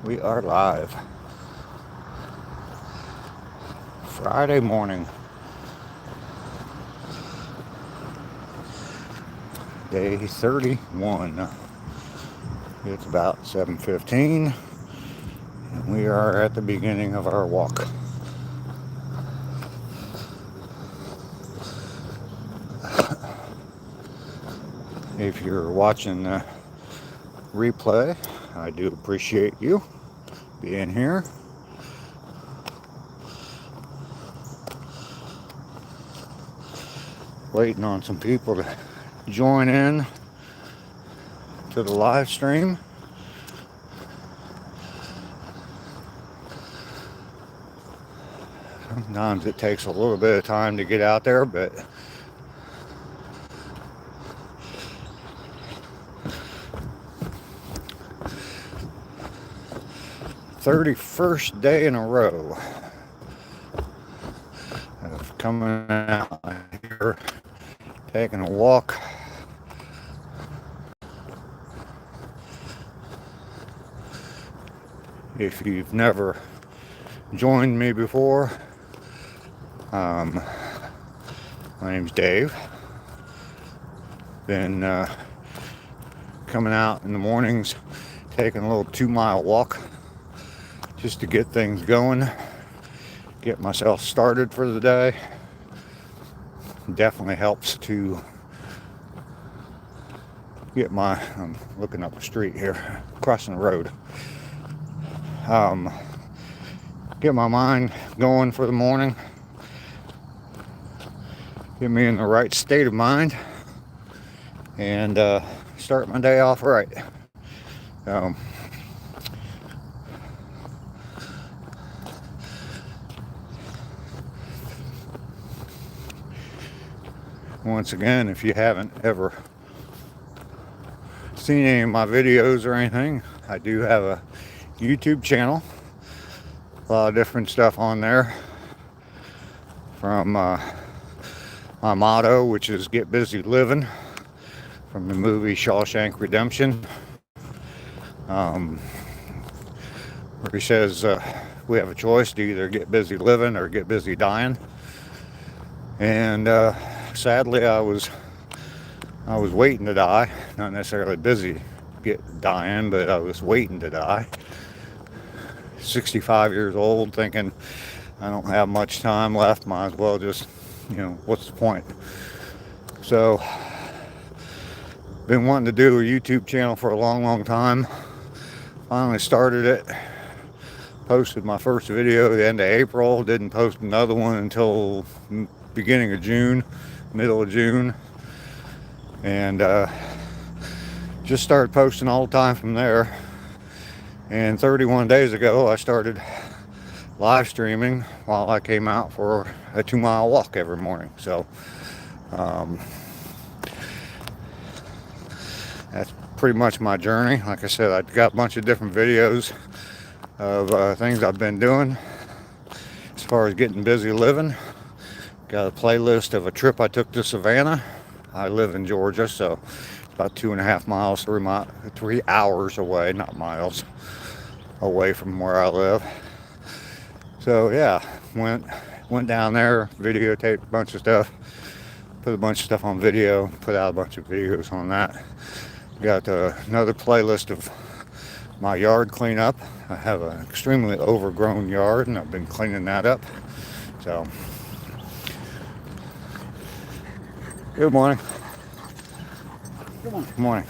We are live. Friday morning, day 31. It's about 7:15, and we are at the beginning of our walk. If you're watching the replay, I do appreciate you being here. Waiting on some people to join in to the live stream. Sometimes it takes a little bit of time to get out there, but 31st day in a row of coming out here, taking a walk. If you've never joined me before, my name's Dave. Been coming out in the mornings, taking a little 2-mile walk just to get things going, get myself started for the day. Definitely helps to get I'm looking up the street here, crossing the road. Get my mind going for the morning, get me in the right state of mind, and start my day off right. Once again, if you haven't ever seen any of my videos or anything, I do have a YouTube channel. A lot of different stuff on there, from my motto, which is get busy living, from the movie Shawshank Redemption, where he says we have a choice to either get busy living or get busy dying. And sadly, I was waiting to die, not necessarily busy dying, but I was waiting to die. 65 years old, thinking I don't have much time left, might as well just, what's the point? So, been wanting to do a YouTube channel for a long time. Finally started it. Posted my first video at the end of April. Didn't post another one until beginning of June, middle of June. And just started posting all the time from there. And 31 days ago, I started live streaming while I came out for a 2-mile walk every morning. So that's pretty much my journey. Like I said, I've got a bunch of different videos of things I've been doing as far as getting busy living. Got a playlist of a trip I took to Savannah. I live in Georgia, so it's about 2.5 miles, 3 hours away, not miles, away from where I live. So yeah, went down there, videotaped a bunch of stuff, put a bunch of stuff on video, put out a bunch of videos on that. Got another playlist of my yard cleanup. I have an extremely overgrown yard, and I've been cleaning that up. So, good morning. Good morning. Good morning.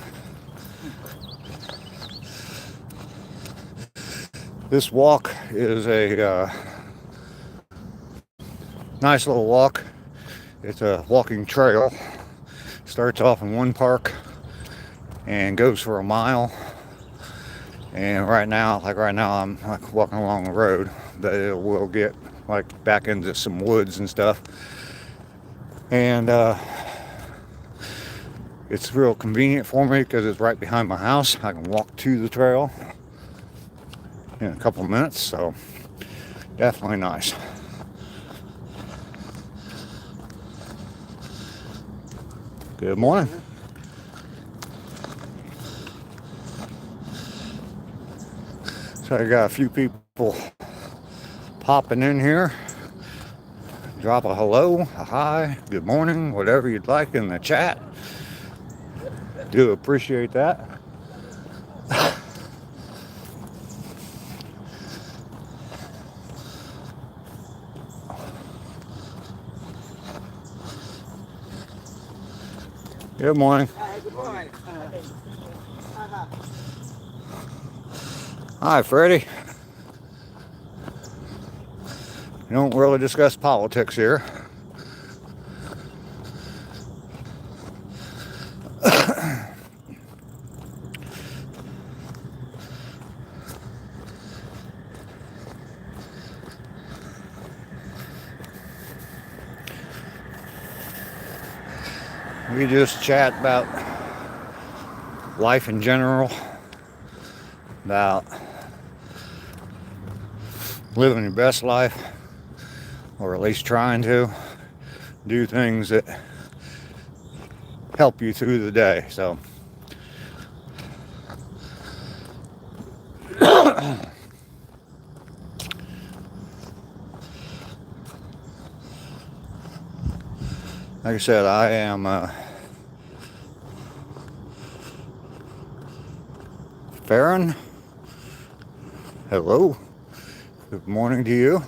This walk is a nice little walk. It's a walking trail. Starts off in one park and goes for a mile. And right now I'm like walking along the road, but it will get like back into some woods and stuff. And it's real convenient for me because it's right behind my house. I can walk to the trail in a couple of minutes, so definitely nice. Good morning. So I got a few people popping in here. Drop a hello, a hi, good morning, whatever you'd like in the chat. Do appreciate that. Good morning. Good morning. Hi, Freddie. We don't really discuss politics here. We just chat about life in general, about living your best life, or at least trying to do things that help you through the day. So like I said, I am Farron. Hello. Good morning to you.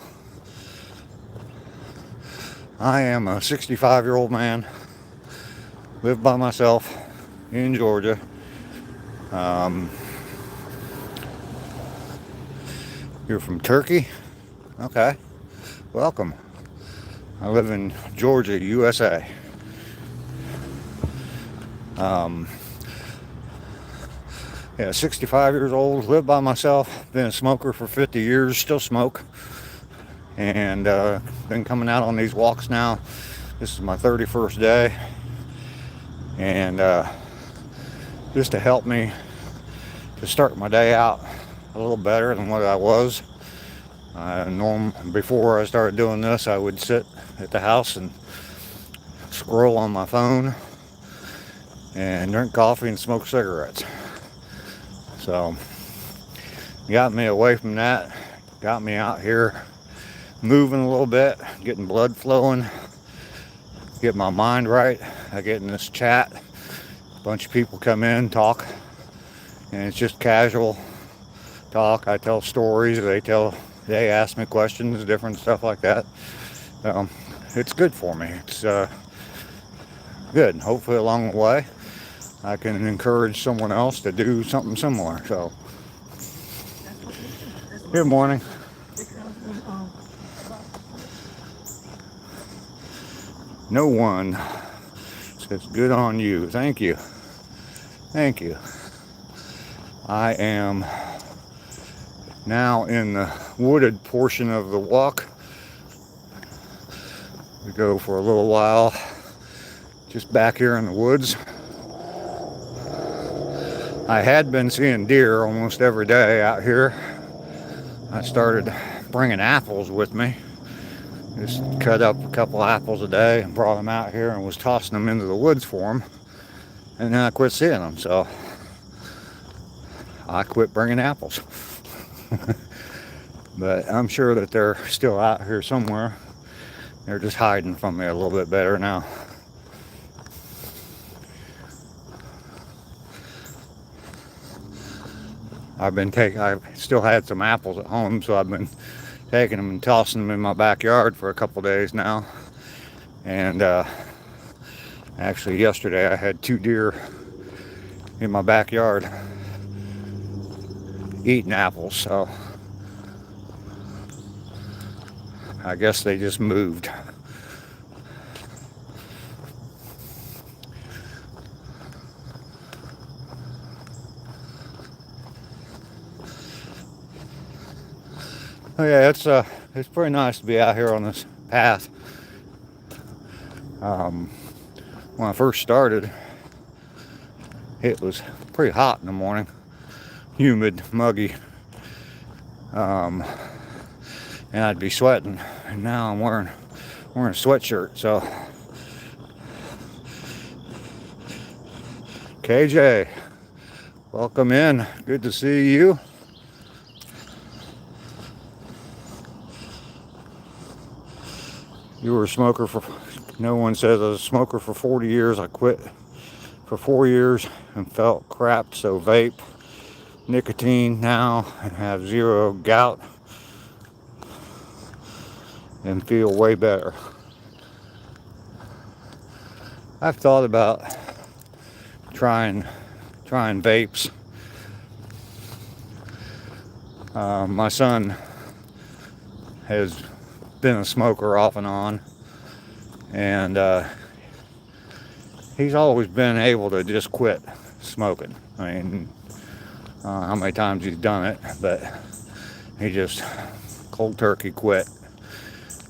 I am a 65-year-old man. Live by myself in Georgia. You're from Turkey? Okay. Welcome. I live in Georgia, USA. Yeah, 65 years old, live by myself, been a smoker for 50 years, still smoke, and been coming out on these walks now. This is my 31st day, and just to help me to start my day out a little better than what I was. Before I started doing this, I would sit at the house and scroll on my phone and drink coffee and smoke cigarettes. So, got me away from that, got me out here moving a little bit, getting blood flowing, get my mind right. I get in this chat, a bunch of people come in, talk, and it's just casual talk. I tell stories, they ask me questions, different stuff like that. It's good for me. It's good. Hopefully along the way I can encourage someone else to do something similar. So, good morning. No one says good on you. Thank you. Thank you. I am now in the wooded portion of the walk. We go for a little while just back here in the woods. I had been seeing deer almost every day out here. I started bringing apples with me. Just cut up a couple apples a day and brought them out here and was tossing them into the woods for them. And then I quit seeing them, so I quit bringing apples. But I'm sure that they're still out here somewhere. They're just hiding from me a little bit better now. I still had some apples at home, so I've been taking them and tossing them in my backyard for a couple days now. And actually yesterday I had 2 deer in my backyard eating apples, so I guess they just moved. Oh yeah, it's pretty nice to be out here on this path. When I first started, it was pretty hot in the morning, humid, muggy, and I'd be sweating. And now I'm wearing a sweatshirt. So, KJ, welcome in. Good to see you. You were a smoker for, no one says I was a smoker for 40 years. I quit for 4 years and felt crap, so vape nicotine now and have zero gout and feel way better. I've thought about trying vapes. My son has been a smoker off and on, and he's always been able to just quit smoking. I mean, how many times he's done it, but he just cold turkey quit.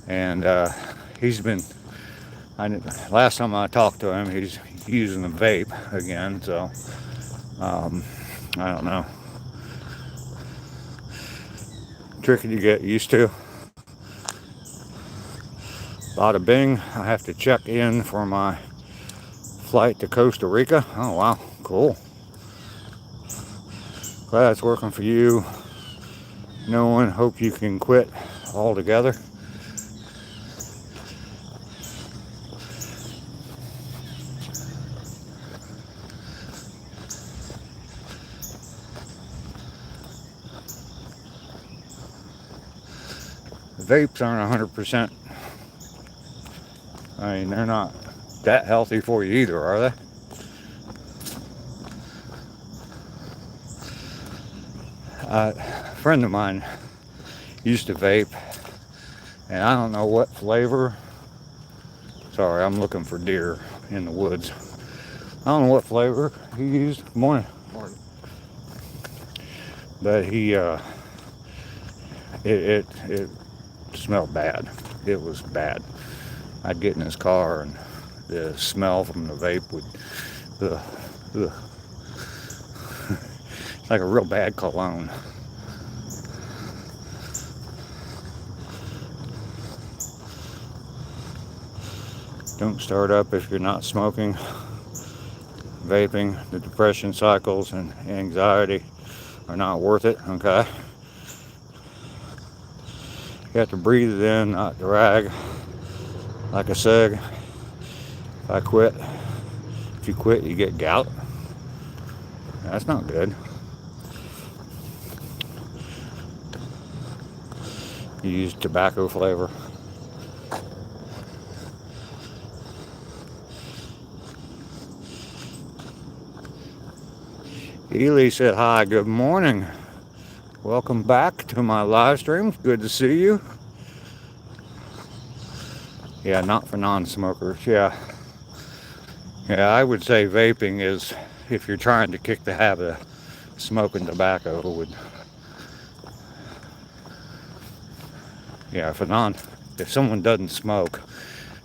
And he's been, last time I talked to him, he's using a vape again, so I don't know. Tricky to get used to. Bada bing, I have to check in for my flight to Costa Rica. Oh wow, cool. Glad it's working for you. No one, hope you can quit altogether. Vapes aren't 100%. I mean, they're not that healthy for you either, are they? A friend of mine used to vape, and I don't know what flavor. Sorry, I'm looking for deer in the woods. I don't know what flavor he used. Good morning. Morning. But he, it smelled bad. It was bad. I'd get in his car and the smell from the vape would, ugh. It's like a real bad cologne. Don't start up if you're not smoking. Vaping, the depression cycles and anxiety are not worth it, okay? You have to breathe it in, not drag. Like I said, if you quit, you get gout. That's not good. You use tobacco flavor. Ely said hi, good morning. Welcome back to my live stream. Good to see you. Yeah, not for non-smokers. Yeah, I would say vaping is, if you're trying to kick the habit of smoking tobacco, if someone doesn't smoke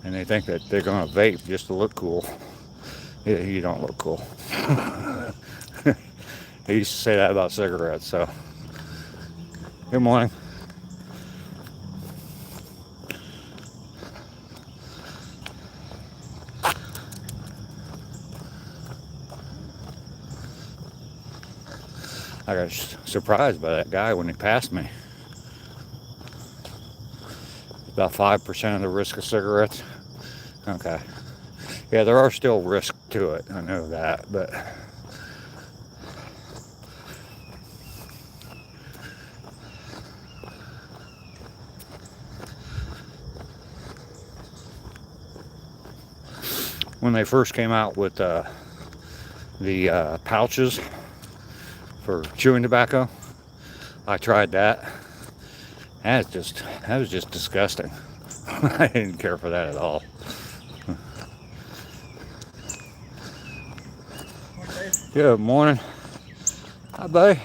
and they think that they're gonna vape just to look cool, yeah, you don't look cool. I used to say that about cigarettes, so. Good morning. I got surprised by that guy when he passed me. About 5% of the risk of cigarettes. Okay. Yeah, there are still risks to it. I know that, but when they first came out with the pouches for chewing tobacco, I tried that. That was just disgusting. I didn't care for that at all. Okay. Good morning. Hi, buddy.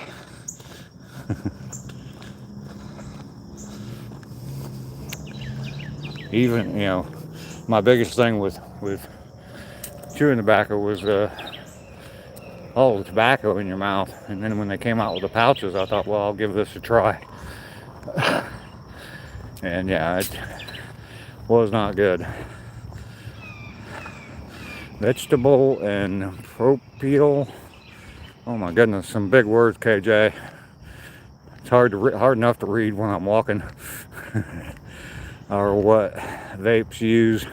Even, my biggest thing with chewing tobacco was all the tobacco in your mouth. And then when they came out with the pouches, I thought, well, I'll give this a try. And yeah, it was not good. Vegetable and propyl. Oh my goodness, some big words, KJ. It's hard enough to read when I'm walking. are what vapes use.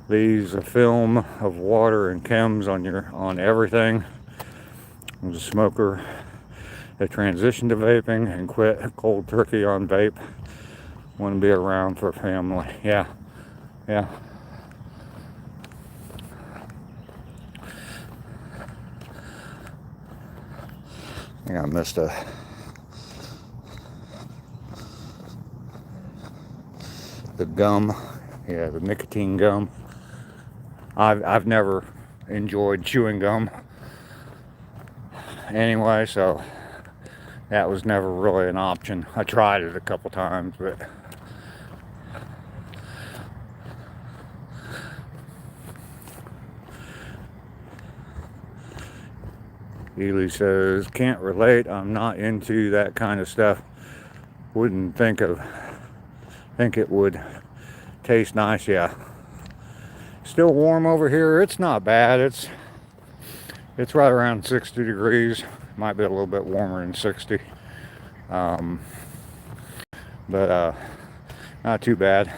Leaves a film of water and chems on everything. I was a smoker that transitioned to vaping and quit cold turkey on vape. Want to be around for family. Yeah. I think I missed the gum. Yeah, the nicotine gum. I've never enjoyed chewing gum anyway, so that was never really an option. I tried it a couple times, but Ely says, can't relate, I'm not into that kind of stuff. Wouldn't think it would taste nice. Yeah, still warm over here. It's not bad. It's right around 60 degrees. Might be a little bit warmer than 60, but not too bad.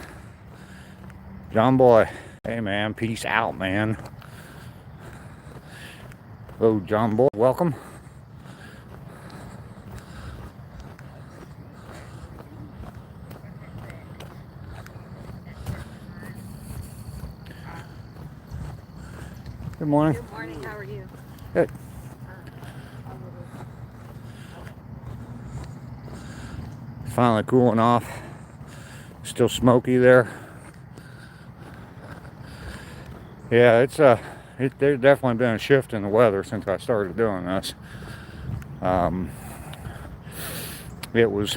John Boy, hey man, peace out, man. Oh, John Boy, welcome. Good morning. Good morning, how are you? Good. Finally cooling off. Still smoky there. Yeah, there's definitely been a shift in the weather since I started doing this. It was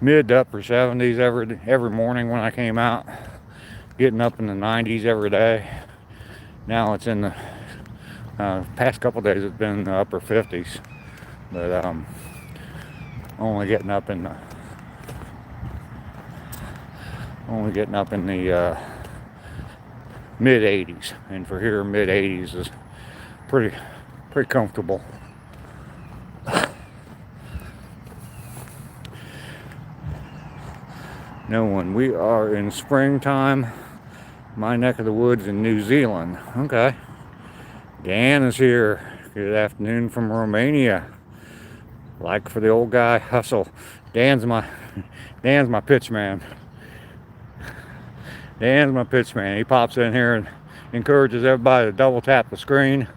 mid to upper 70s every morning when I came out, getting up in the 90s every day. Now it's in the past couple days it's been in the upper 50s, but only getting up in the mid 80s, and for here mid 80s is pretty comfortable. No one. We are in springtime. My neck of the woods in New Zealand. Okay. Dan is here. Good afternoon from Romania. Like for the old guy hustle. Dan's my pitch man. Dan's my pitch man. He pops in here and encourages everybody to double tap the screen,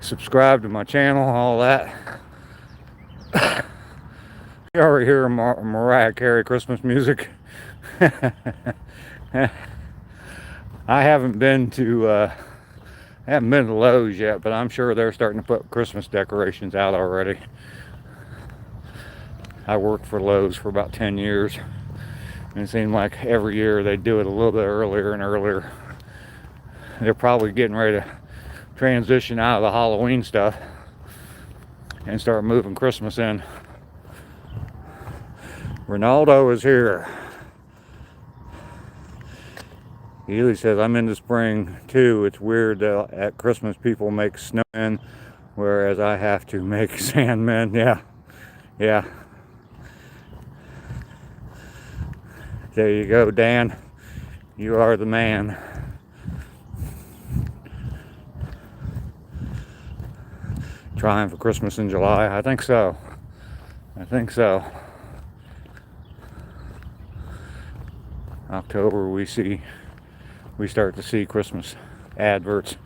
subscribe to my channel, all that. You already hear Mariah Carey Christmas music. I haven't been to Lowe's yet, but I'm sure they're starting to put Christmas decorations out already. I worked for Lowe's for about 10 years, and it seemed like every year they do it a little bit earlier and earlier. They're probably getting ready to transition out of the Halloween stuff and start moving Christmas in. Ronaldo is here. Ely says, I'm into spring too. It's weird that at Christmas people make snowmen, whereas I have to make sandmen. Yeah. There you go, Dan. You are the man. Trying for Christmas in July? I think so. October we start to see Christmas adverts.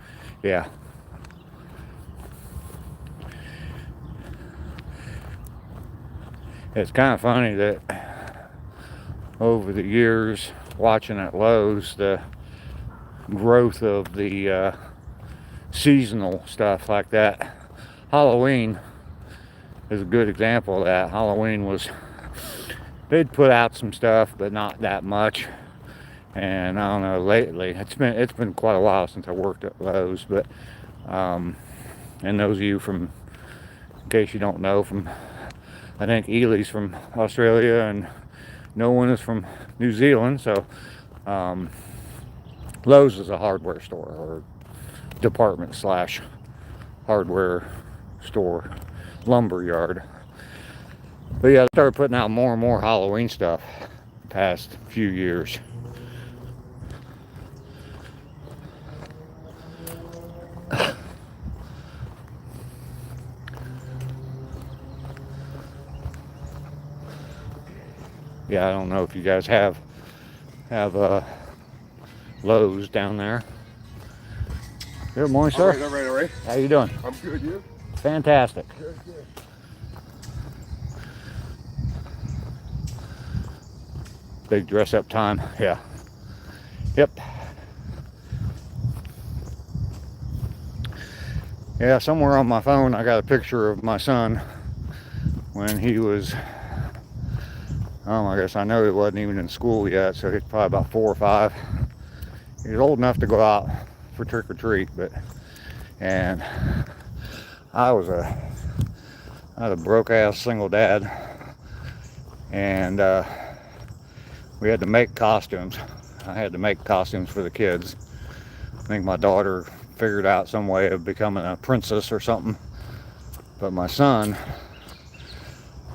Yeah. It's kind of funny that over the years, watching at Lowe's, the growth of the seasonal stuff like that. Halloween is a good example of that. Halloween they'd put out some stuff, but not that much. And I don't know, lately it's been quite a while since I worked at Lowe's, but and those of you in case you don't know, I think Ely's from Australia and no one is from New Zealand, so Lowe's is a hardware store or department / hardware store, lumber yard. But yeah, I started putting out more and more Halloween stuff. past few years. Yeah, I don't know if you guys have Lowe's down there. Good morning, sir. All right. How you doing? I'm good, you? Fantastic. Good. Big dress up time. Yeah. Yep. Yeah, somewhere on my phone I got a picture of my son when he was, I guess I know he wasn't even in school yet, so he's probably about 4 or 5. He was old enough to go out for trick or treat, and I had a broke ass single dad, and we had to make costumes. I had to make costumes for the kids. I think my daughter figured out some way of becoming a princess or something, but my son,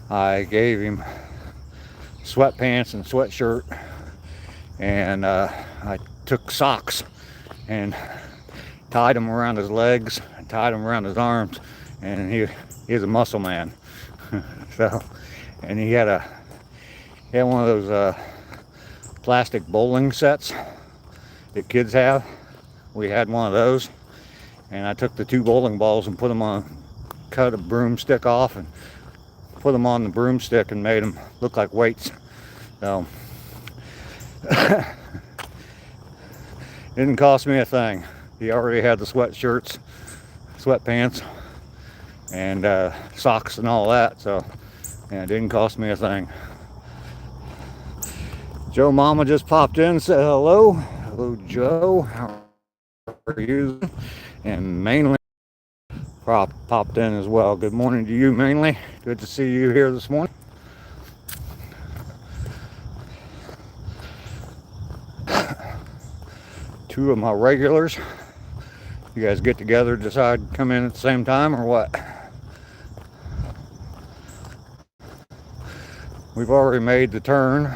I gave him sweatpants and sweatshirt, and I took socks and tied them around his legs, tied them around his arms, and he's a muscle man. So, and he had one of those plastic bowling sets that kids have. We had one of those, and I took the 2 bowling balls and cut a broomstick off and put them on the broomstick and made them look like weights. So didn't cost me a thing. He already had the sweatshirts, sweatpants, and socks and all that, so yeah, it didn't cost me a thing. Joe Mama just popped in and said hello. Hello, Joe. How are you? And Mainly popped in as well. Good morning to you, Mainly. Good to see you here this morning. Two of my regulars. You guys get together, decide to come in at the same time or what? We've already made the turn,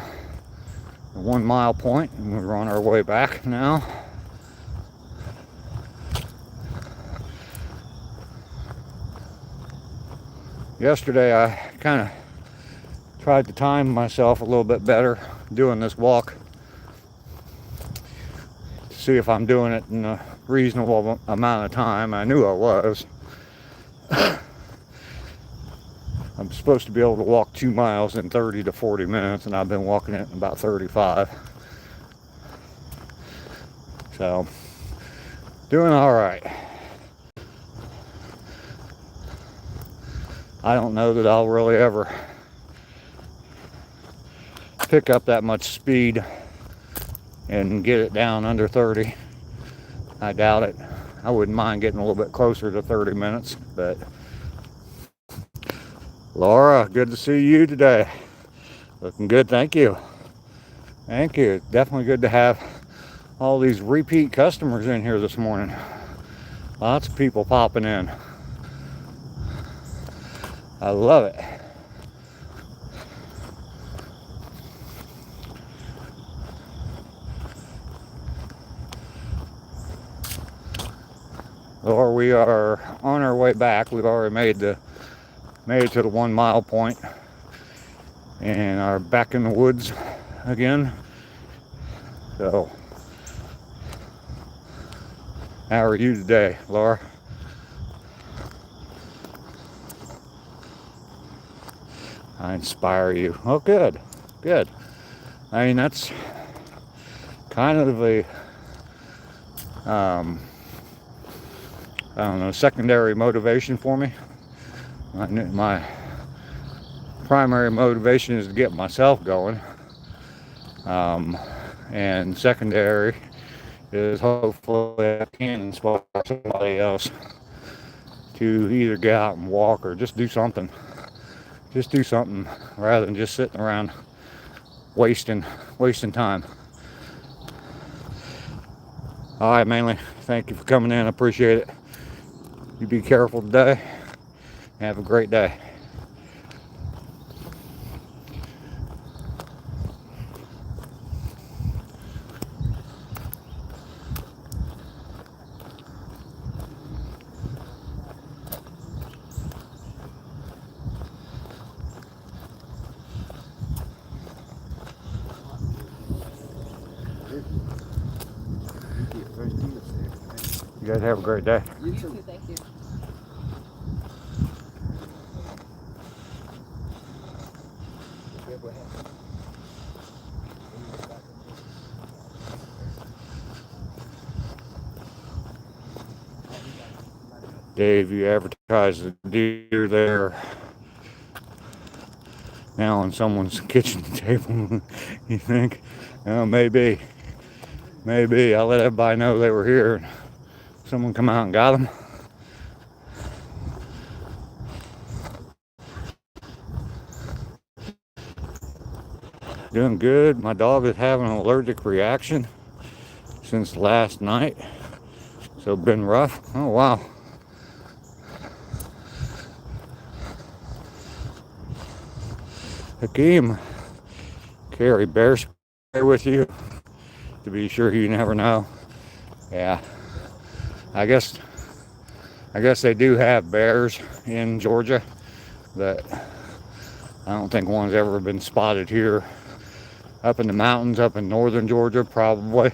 the 1 mile point, and we're on our way back now. Yesterday I kind of tried to time myself a little bit better doing this walk to see if I'm doing it in a reasonable amount of time. I knew I was. I'm supposed to be able to walk 2 miles in 30 to 40 minutes, and I've been walking it in about 35. So, doing all right. I don't know that I'll really ever pick up that much speed and get it down under 30. I doubt it. I wouldn't mind getting a little bit closer to 30 minutes, but Laura, good to see you today. Looking good, thank you. Thank you. It's definitely good to have all these repeat customers in here this morning. Lots of people popping in. I love it. Or we are on our way back. We've already made it to the 1 mile point and are back in the woods again. So, how are you today, Laura? I inspire you. Oh, good. I mean, that's kind of a, I don't know, secondary motivation for me. My primary motivation is to get myself going. And secondary is hopefully I can inspire somebody else to either get out and walk or just do something. Just do something rather than just sitting around wasting time. All right, Mainly, thank you for coming in. I appreciate it. You be careful today. Have a great day. You guys have a great day. You too. Thank you. Yeah, go ahead. Dave, you advertise the deer there now on someone's kitchen table. You think? Maybe. Maybe. I'll let everybody know they were here and someone come out and got them. Doing good. My dog is having an allergic reaction since last night. So been rough. Oh wow. Hakeem, carry bear spray with you to be sure, you never know. Yeah. I guess they do have bears in Georgia, but I don't think one's ever been spotted here. Up in the mountains, up in northern Georgia, probably.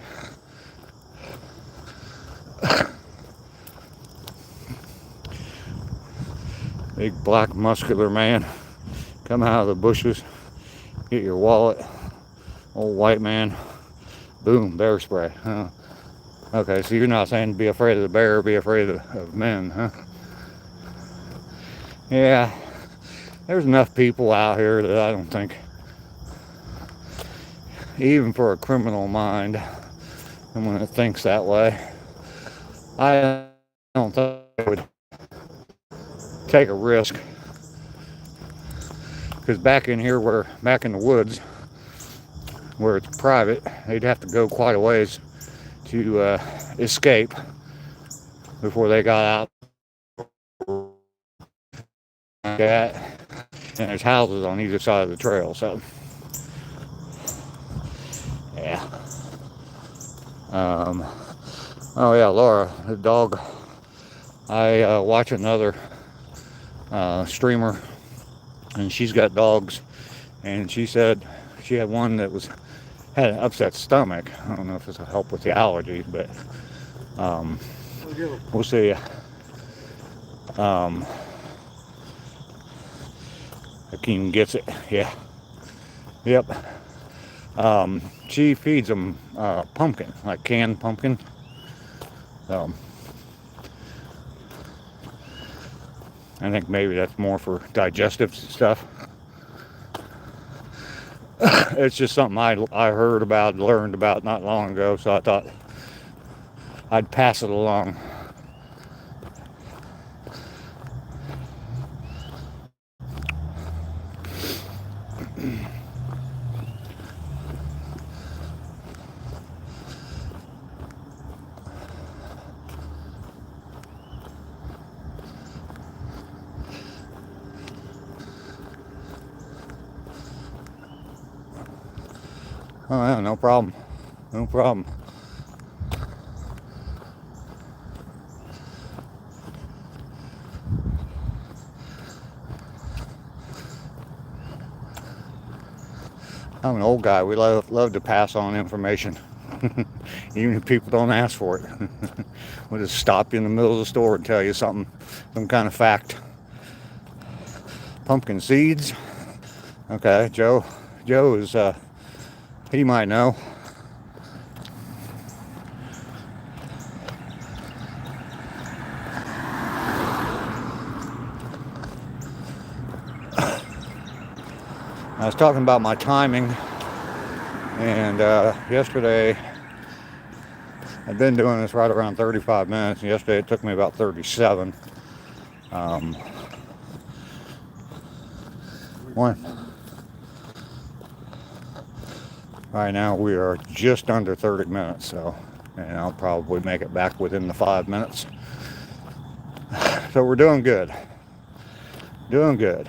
Big black muscular man come out of the bushes, get your wallet. Old white man, boom, bear spray. Okay, so you're not saying be afraid of the bear, be afraid of men, huh? Yeah, there's enough people out here that I don't think, even for a criminal mind, someone that thinks that way, I don't think I would take a risk. Because back in here, back in the woods, where it's private, they'd have to go quite a ways to escape before they got out. And there's houses on either side of the trail, so yeah. Oh yeah, Laura, the dog. I watch another streamer, and she's got dogs, and she said she had one that had an upset stomach. I don't know if this will help with the allergy, but we'll see. Hakeem gets it. Yeah. Yep. She feeds them pumpkin, like canned pumpkin. I think maybe that's more for digestive stuff. It's just something I heard about, learned about not long ago, so I thought I'd pass it along. Oh yeah, no problem. No problem. I'm an old guy. We love to pass on information. Even if people don't ask for it. We'll just stop you in the middle of the store and tell you something, some kind of fact. Pumpkin seeds. Okay, Joe is he might know. I was talking about my timing, and yesterday I've been doing this right around 35 minutes, and yesterday it took me about 37. Right now we are just under 30 minutes, and I'll probably make it back within the 5 minutes. So we're doing good. Doing good.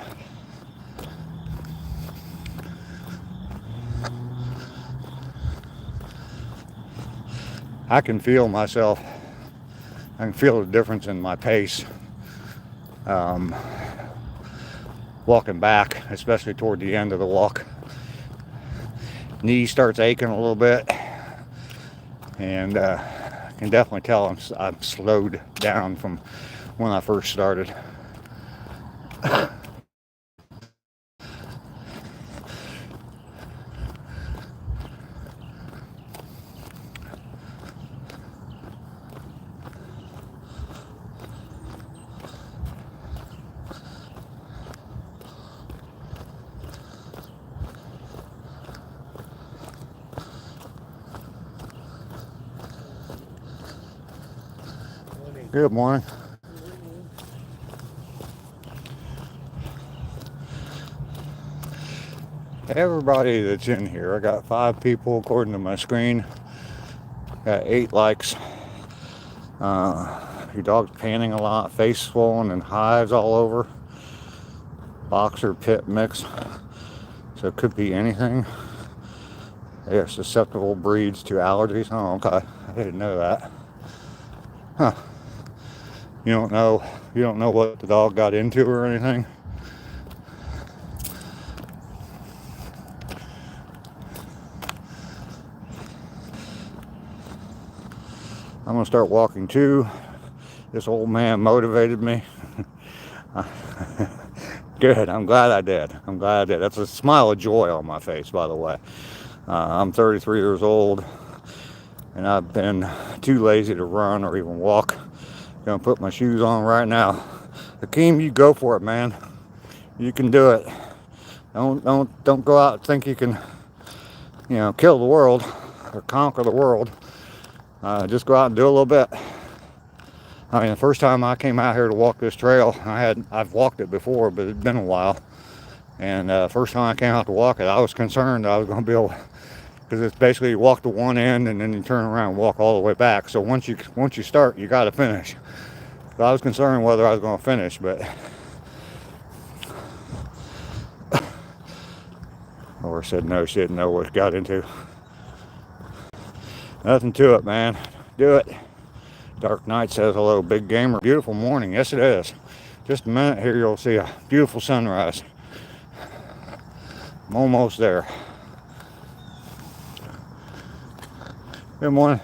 I can feel myself. I can feel the difference in my pace. Walking back, especially toward the end of the walk. Knee starts aching a little bit, and can definitely tell I'm slowed down from when I first started. Good morning. Everybody that's in here, I got 5 people according to my screen. Got 8 likes. Your dog's panting a lot, face swollen and hives all over. Boxer pit mix. So it could be anything. They are susceptible breeds to allergies. Oh, okay. I didn't know that. Huh. You don't know what the dog got into or anything? I'm gonna start walking too. This old man motivated me. Good, I'm glad I did. That's a smile of joy on my face, by the way. I'm 33 years old, and I've been too lazy to run or even walk. Gonna put my shoes on right now. Hakeem, you go for it, man. You can do it. Don't go out and think you can, kill the world or conquer the world. Just go out and do a little bit. I mean, the first time I came out here to walk this trail, I've walked it before, but it's been a while. And first time I came out to walk it, I was concerned I was going to be able, because it's basically you walk to one end and then you turn around and walk all the way back. So once you start, you got to finish. So I was concerned whether I was going to finish, but or said no, she didn't know what it got into. Nothing to it, man. Do it. Dark Knight says hello, big gamer. Beautiful morning. Yes, it is. Just a minute here, you'll see a beautiful sunrise. I'm almost there. Good morning.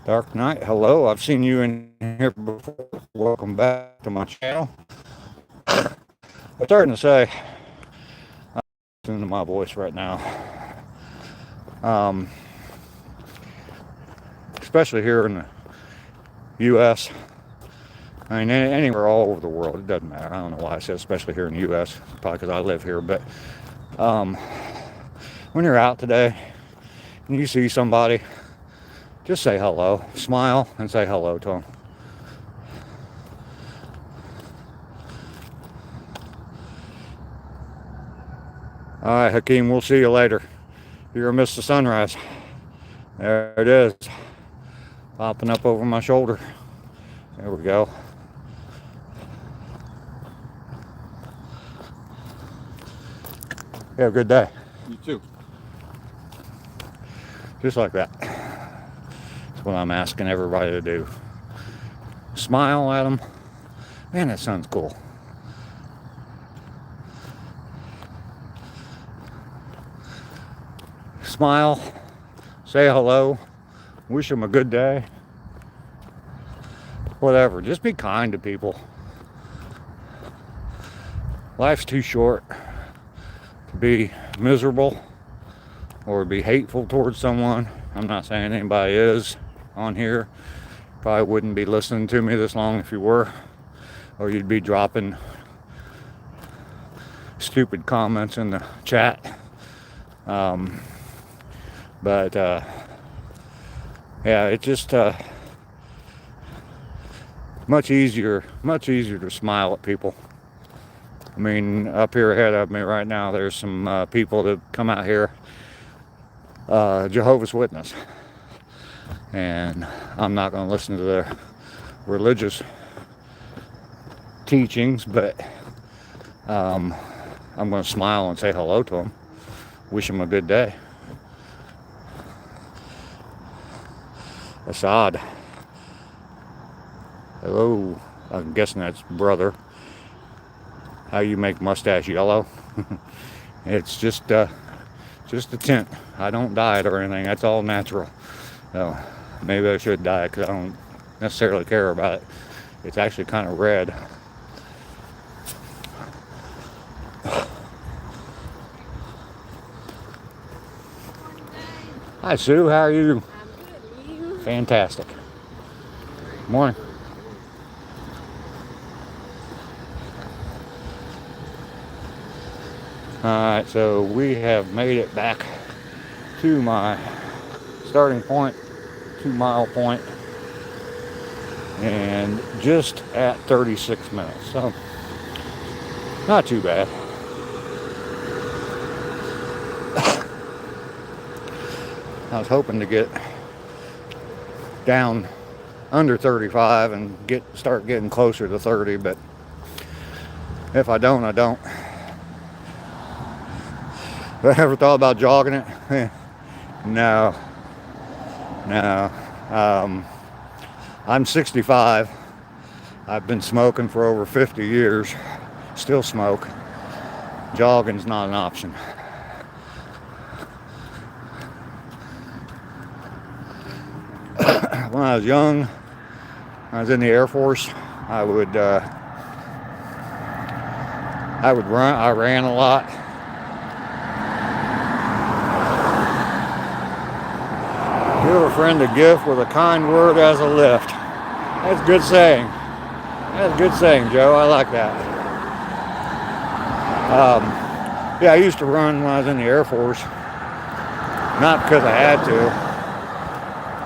Dark Knight, hello. I've seen you in here before. Welcome back to my channel. I'm starting to say, I'm listening to my voice right now. Especially here in the U.S. I mean, anywhere all over the world, it doesn't matter. I don't know why I said especially here in the U.S. Probably because I live here. But when you're out today and you see somebody, just say hello. Smile and say hello to them. All right, Hakeem, we'll see you later. You're going to miss the sunrise. There it is. Popping up over my shoulder. There we go. Have a good day. You too. Just like that. That's what I'm asking everybody to do. Smile at them. Man, that sun's cool. Smile. Say hello. Wish them a good day. Whatever. Just be kind to people. Life's too short to be miserable or be hateful towards someone. I'm not saying anybody is on here. Probably wouldn't be listening to me this long if you were, or you'd be dropping stupid comments in the chat. But yeah, it's just much easier to smile at people. I mean, up here ahead of me right now, there's some people that come out here, Jehovah's Witness, and I'm not going to listen to their religious teachings, but I'm going to smile and say hello to them, wish them a good day. Assad, hello. I'm guessing that's brother. How you make mustache yellow? It's just just a tint. I don't dye it or anything. That's all natural. So maybe I should dye it because I don't necessarily care about it. It's actually kind of red. Hi Sue, how are you? I'm good. You? Fantastic. Morning. Alright, so we have made it back to my starting point, 2 mile point, and just at 36 minutes. So, not too bad. I was hoping to get down under 35 and start getting closer to 30, but if I don't, I don't. Have I ever thought about jogging it? No. I'm 65. I've been smoking for over 50 years. Still smoke. Jogging's not an option. When I was young, I was in the Air Force. I would run. I ran a lot. Give a friend a gift with a kind word as a lift. That's a good saying. That's a good saying, Joe. I like that. Yeah, I used to run when I was in the Air Force. Not because I had to.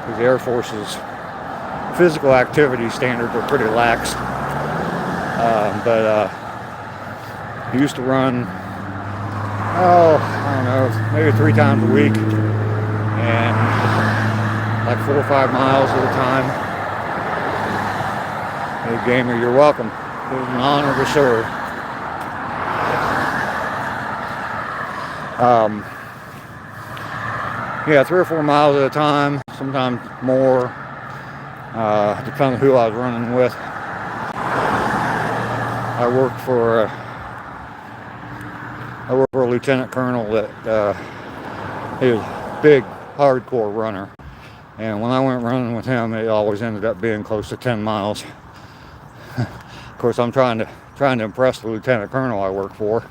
Because the Air Force's physical activity standards are pretty lax. But I used to run, I don't know, maybe 3 times a week. And like 4 or 5 miles at a time. Hey, gamer, you're welcome. It was an honor to serve. Yeah, 3 or 4 miles at a time, sometimes more, depending on who I was running with. I worked for a lieutenant colonel that he was a big, hardcore runner. And when I went running with him, it always ended up being close to 10 miles. Of course, I'm trying to impress the lieutenant colonel I work for,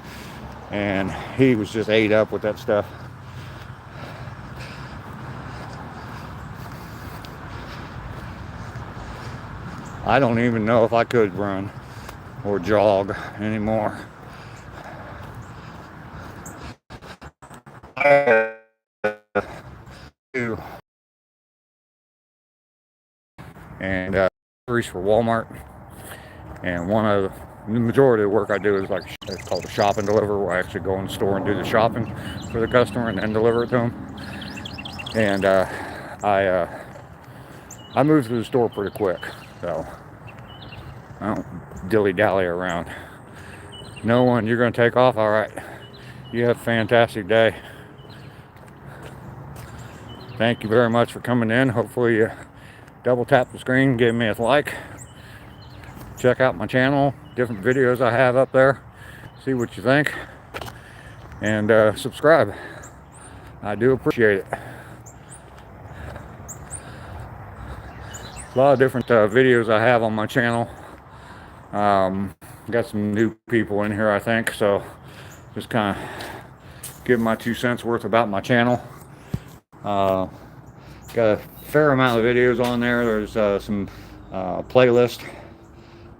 and he was just ate up with that stuff. I don't even know if I could run or jog anymore. And groceries for Walmart, and the majority of the work I do is it's called a shop and deliver, where I actually go in the store and do the shopping for the customer and then deliver it to them. And I move through the store pretty quick, so I don't dilly-dally around. No one, you're going to take off? All right. You have a fantastic day. Thank you very much for coming in. Hopefully you double tap the screen, give me a like. Check out my channel, different videos I have up there. See what you think. And subscribe. I do appreciate it. A lot of different videos I have on my channel. Got some new people in here, I think, so just kind of give my 2 cents worth about my channel. Got a fair amount of videos on there. There's some playlist.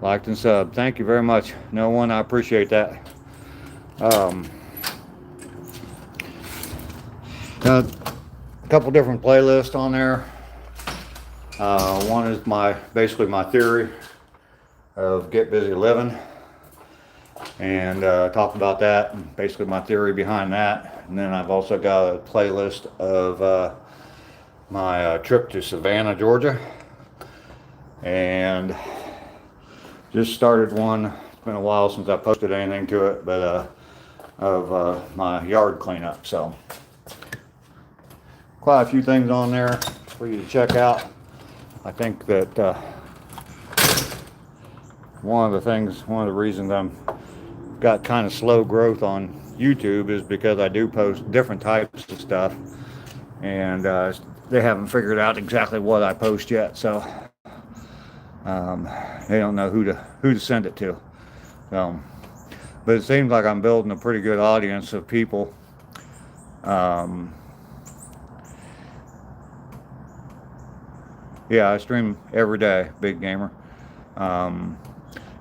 Liked and sub. Thank you very much. No one, I appreciate that. Got a couple different playlists on there. One is basically my theory of get busy living, and talk about that and basically my theory behind that. And then I've also got a playlist of my trip to Savannah, Georgia, and just started one. It's been a while since I posted anything to it, but of my yard cleanup. So quite a few things on there for you to check out. I think that one of the reasons I'm got kind of slow growth on YouTube is because I do post different types of stuff, and they haven't figured out exactly what I post yet, so they don't know who to send it to. So, but it seems like I'm building a pretty good audience of people. Um, yeah, I stream every day, Big Gamer. Um,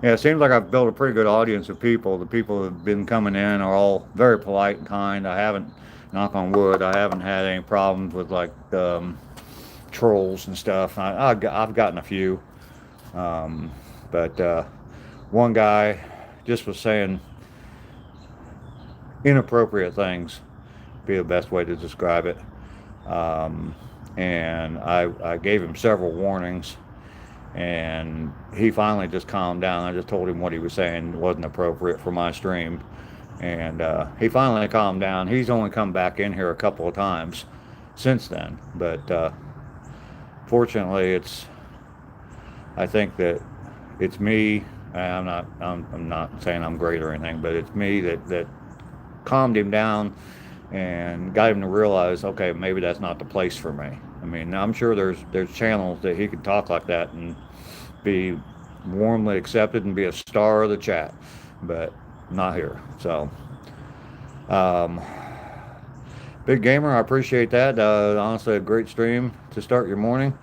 yeah, it seems like I've built a pretty good audience of people. The people who have been coming in are all very polite and kind. I haven't, knock on wood, I haven't had any problems with like trolls and stuff. I've gotten a few, but one guy just was saying inappropriate things, be the best way to describe it. Um, and I gave him several warnings, and he finally just calmed down. I just told him what he was saying wasn't appropriate for my stream, and he finally calmed down. He's only come back in here a couple of times since then, but fortunately, I think that it's me. I'm not saying I'm great or anything, but it's me that calmed him down and got him to realize, okay, maybe that's not the place for me. I mean, I'm sure there's channels that he could talk like that and be warmly accepted and be a star of the chat, but not here. So, Big Gamer, I appreciate that. Honestly, a great stream to start your morning.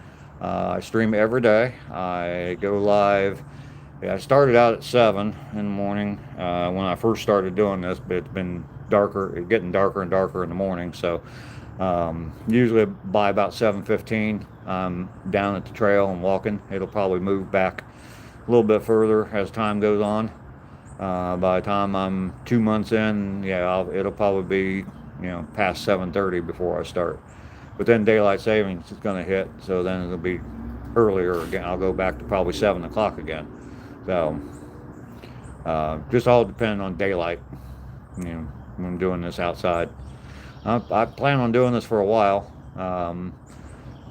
I stream every day. I go live. Yeah, I started out at 7 in the morning when I first started doing this, but it's been getting darker and darker in the morning. So usually by about 7:15, I'm down at the trail and walking. It'll probably move back a little bit further as time goes on. By the time I'm 2 months in, yeah, it'll probably be past 7:30 before I start. But then daylight savings is going to hit, so then it'll be earlier again. I'll go back to probably 7 o'clock again. So just all depending on daylight, when I'm doing this outside. I plan on doing this for a while.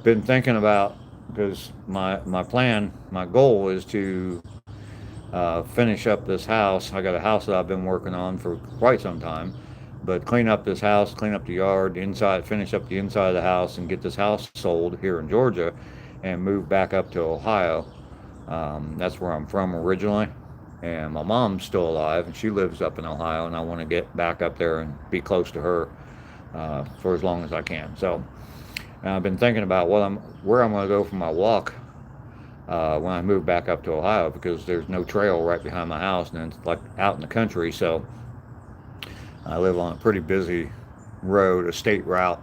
Been thinking about, because my goal is to finish up this house. I got a house that I've been working on for quite some time, but clean up this house, clean up the yard, the inside, finish up the inside of the house, and get this house sold here in Georgia, and move back up to Ohio. That's where I'm from originally, and my mom's still alive, and she lives up in Ohio, and I want to get back up there and be close to her for as long as I can. So I've been thinking about where I'm going to go for my walk when I move back up to Ohio, because there's no trail right behind my house, and it's like out in the country. So I live on a pretty busy road, a state route,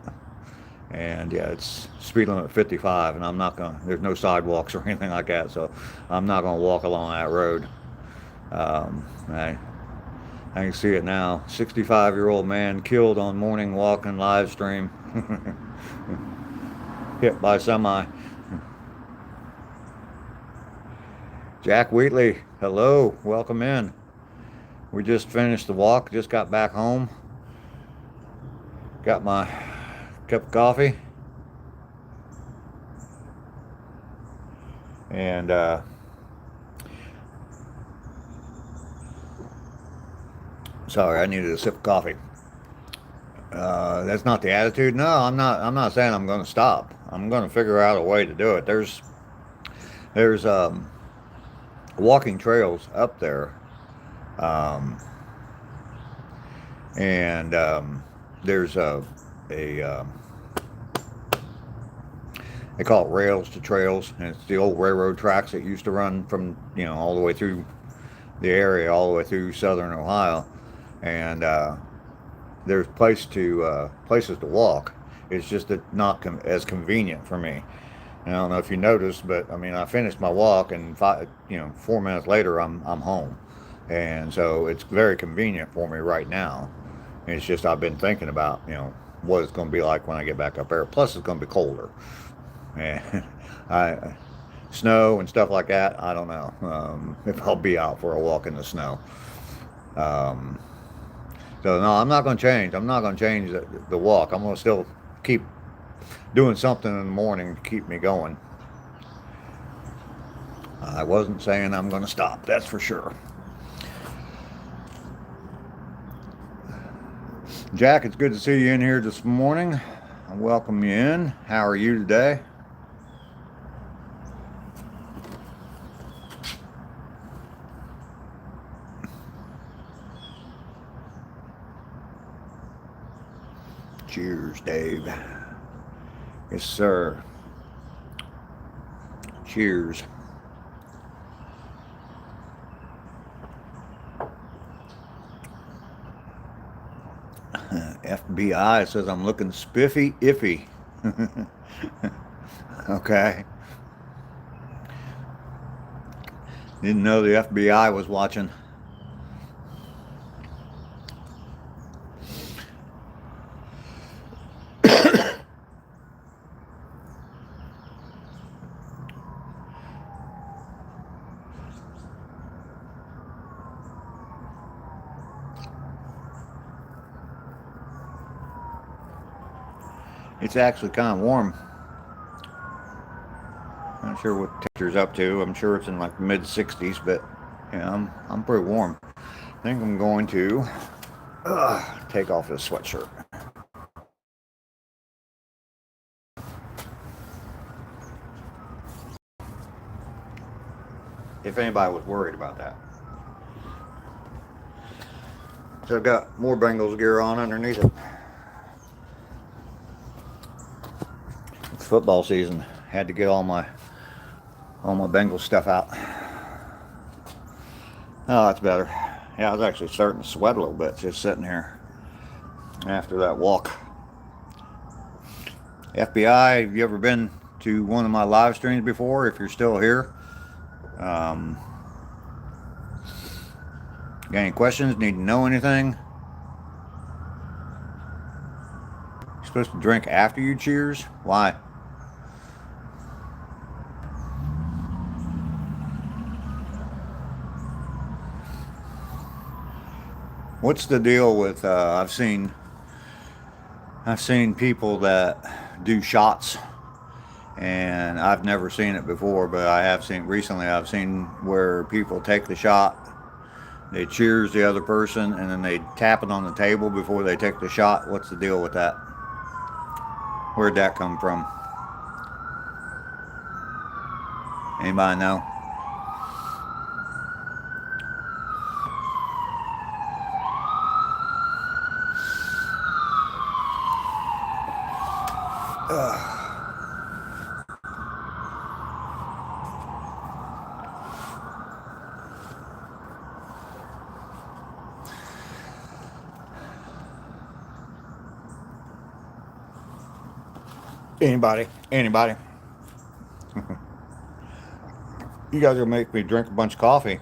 and yeah, it's speed limit 55, and there's no sidewalks or anything like that, so I'm not going to walk along that road. I can see it now. 65-year-old man killed on morning walking live stream. Hit by semi. Jack Wheatley, hello, welcome in. We just finished the walk, just got back home. Got my cup of coffee. And sorry, I needed a sip of coffee. That's not the attitude. No, I'm not saying I'm going to stop. I'm going to figure out a way to do it. There's walking trails up there, and there's they call it rails to trails, and it's the old railroad tracks that used to run from all the way through the area, all the way through southern Ohio, and there's places to walk. It's just that not as convenient for me. And I don't know if you noticed, but I mean, I finished my walk, and 4 minutes later, I'm home, and so it's very convenient for me right now. And it's just I've been thinking about what it's going to be like when I get back up there. Plus, it's going to be colder, and snow and stuff like that. I don't know if I'll be out for a walk in the snow. So no, I'm not going to change. I'm not going to change the walk. I'm going to still keep doing something in the morning to keep me going. I wasn't saying I'm going to stop, that's for sure. Jack, it's good to see you in here this morning. I welcome you in. How are you today? Cheers, Dave. Yes, sir. Cheers. FBI says I'm looking spiffy iffy. Okay. Didn't know the FBI was watching. It's actually kind of warm. Not sure what temperature's up to. I'm sure it's in like the mid 60s, but yeah, I'm pretty warm. I think I'm going to take off this sweatshirt. If anybody was worried about that. So I've got more Bengals gear on underneath it. It's football season. Had to get all my Bengals stuff out. Oh, that's better. Yeah, I was actually starting to sweat a little bit just sitting here after that walk. FBI, have you ever been to one of my live streams before? If you're still here, got any questions? Need to know anything? You're supposed to drink after you cheers? Why? What's the deal with? I've seen people that do shots, and I've never seen it before, but I have seen recently. I've seen where people take the shot, they cheers the other person, and then they tap it on the table before they take the shot. What's the deal with that? Where'd that come from? Anybody know? Anybody? You guys are gonna make me drink a bunch of coffee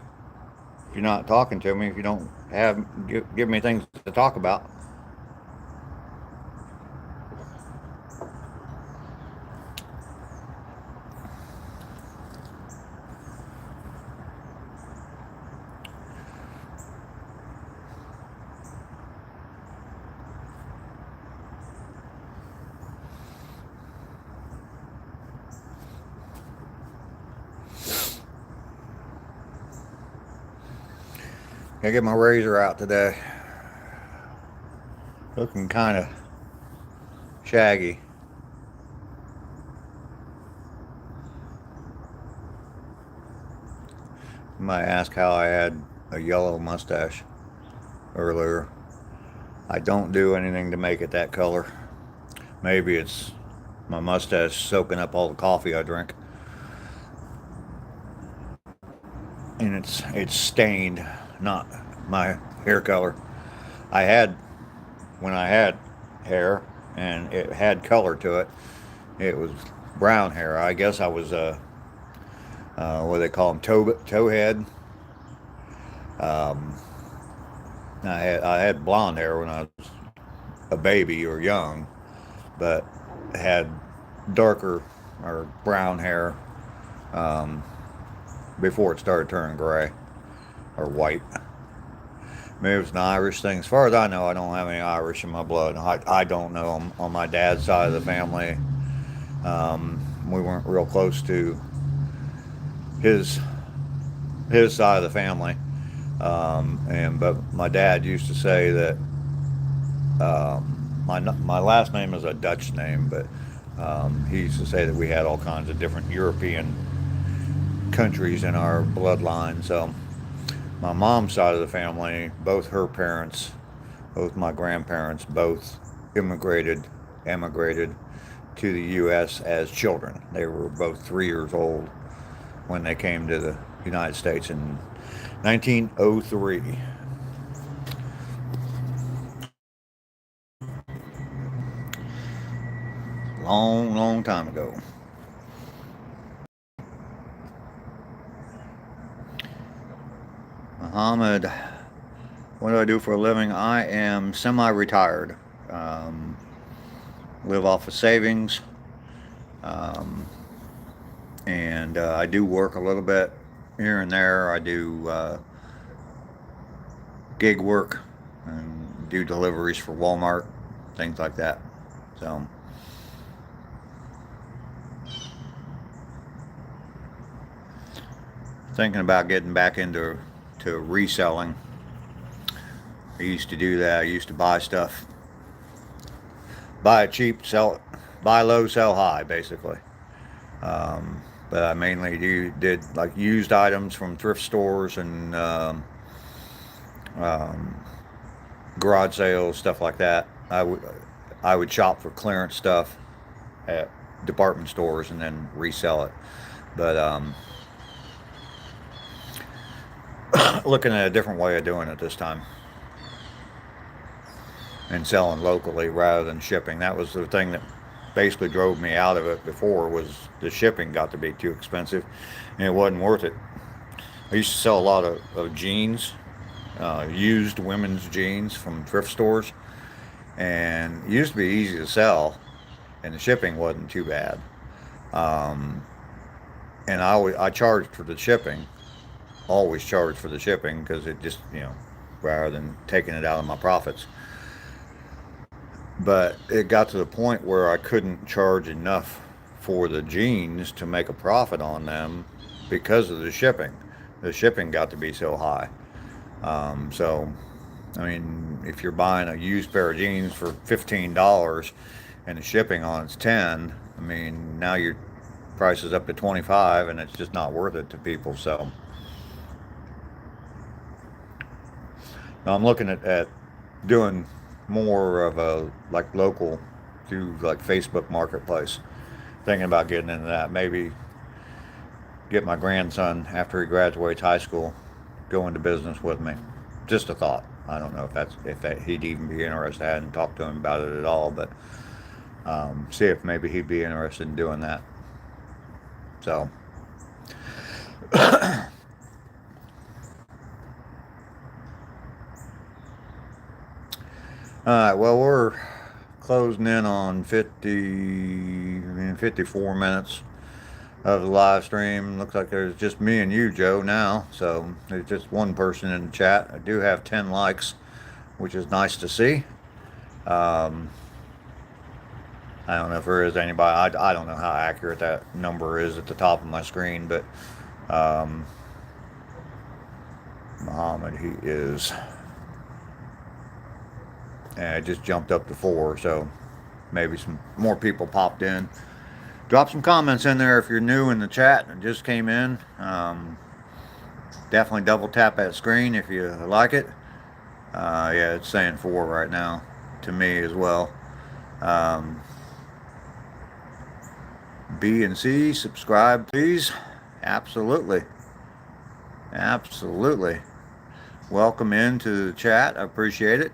if you're not talking to me, if you don't give me things to talk about. Gotta get my razor out today. Looking kind of shaggy. You might ask how I had a yellow mustache earlier. I don't do anything to make it that color. Maybe it's my mustache soaking up all the coffee I drink. And it's stained, not my hair color. When I had hair and it had color to it, it was brown hair. I guess I was what do they call them, towhead. I had blonde hair when I was a baby or young, but had darker or brown hair before it started turning gray or white. Maybe it's an Irish thing. As far as I know, I don't have any Irish in my blood. I don't know on my dad's side of the family. We weren't real close to his side of the family. But my dad used to say that My last name is a Dutch name, but he used to say that we had all kinds of different European countries in our bloodline. So my mom's side of the family, both her parents, both my grandparents, both emigrated to the U.S. as children. They were both 3 years old when they came to the United States in 1903. Long, long time ago. Muhammad, what do I do for a living? I am semi-retired. Um, Live off of savings, um, and I do work a little bit here and there. I do gig work and do deliveries for Walmart, things like that. So, thinking about getting back into reselling. I used to do that. I used to buy stuff, buy it cheap, sell it, buy low, sell high, basically. But I mainly did like used items from thrift stores and um, garage sales, stuff like that. I would shop for clearance stuff at department stores and then resell it. But looking at a different way of doing it this time and selling locally rather than shipping. That was the thing that basically drove me out of it before, was the shipping got to be too expensive and it wasn't worth it. I used to sell a lot of jeans, used women's jeans from thrift stores, and it used to be easy to sell and the shipping wasn't too bad. Um, and I charged for the shipping, always charged for the shipping because it just, rather than taking it out of my profits. But it got to the point where I couldn't charge enough for the jeans to make a profit on them because of the shipping. The shipping got to be so high. So, I mean, if you're buying a used pair of jeans for $15 and the shipping on it's 10, I mean, now your price is up to 25 and it's just not worth it to people. So, now I'm looking at doing more of a like local through like Facebook Marketplace. Thinking about getting into that. Maybe get my grandson after he graduates high school go into business with me. Just a thought. I don't know if he'd even be interested. I hadn't talked to him about it at all, but see if maybe he'd be interested in doing that. So. All right, well, we're closing in on 54 minutes of the live stream. Looks like there's just me and you, Joe, now. So there's just one person in the chat. I do have 10 likes, which is nice to see. Um, I don't know if there is anybody. I don't know how accurate that number is at the top of my screen, but Muhammad, he is. And it just jumped up to 4, so maybe some more people popped in. Drop some comments in there if you're new in the chat and just came in. Definitely double tap that screen if you like it. Yeah, it's saying 4 right now to me as well. B and C, subscribe please. Absolutely. Absolutely. Welcome into the chat. I appreciate it.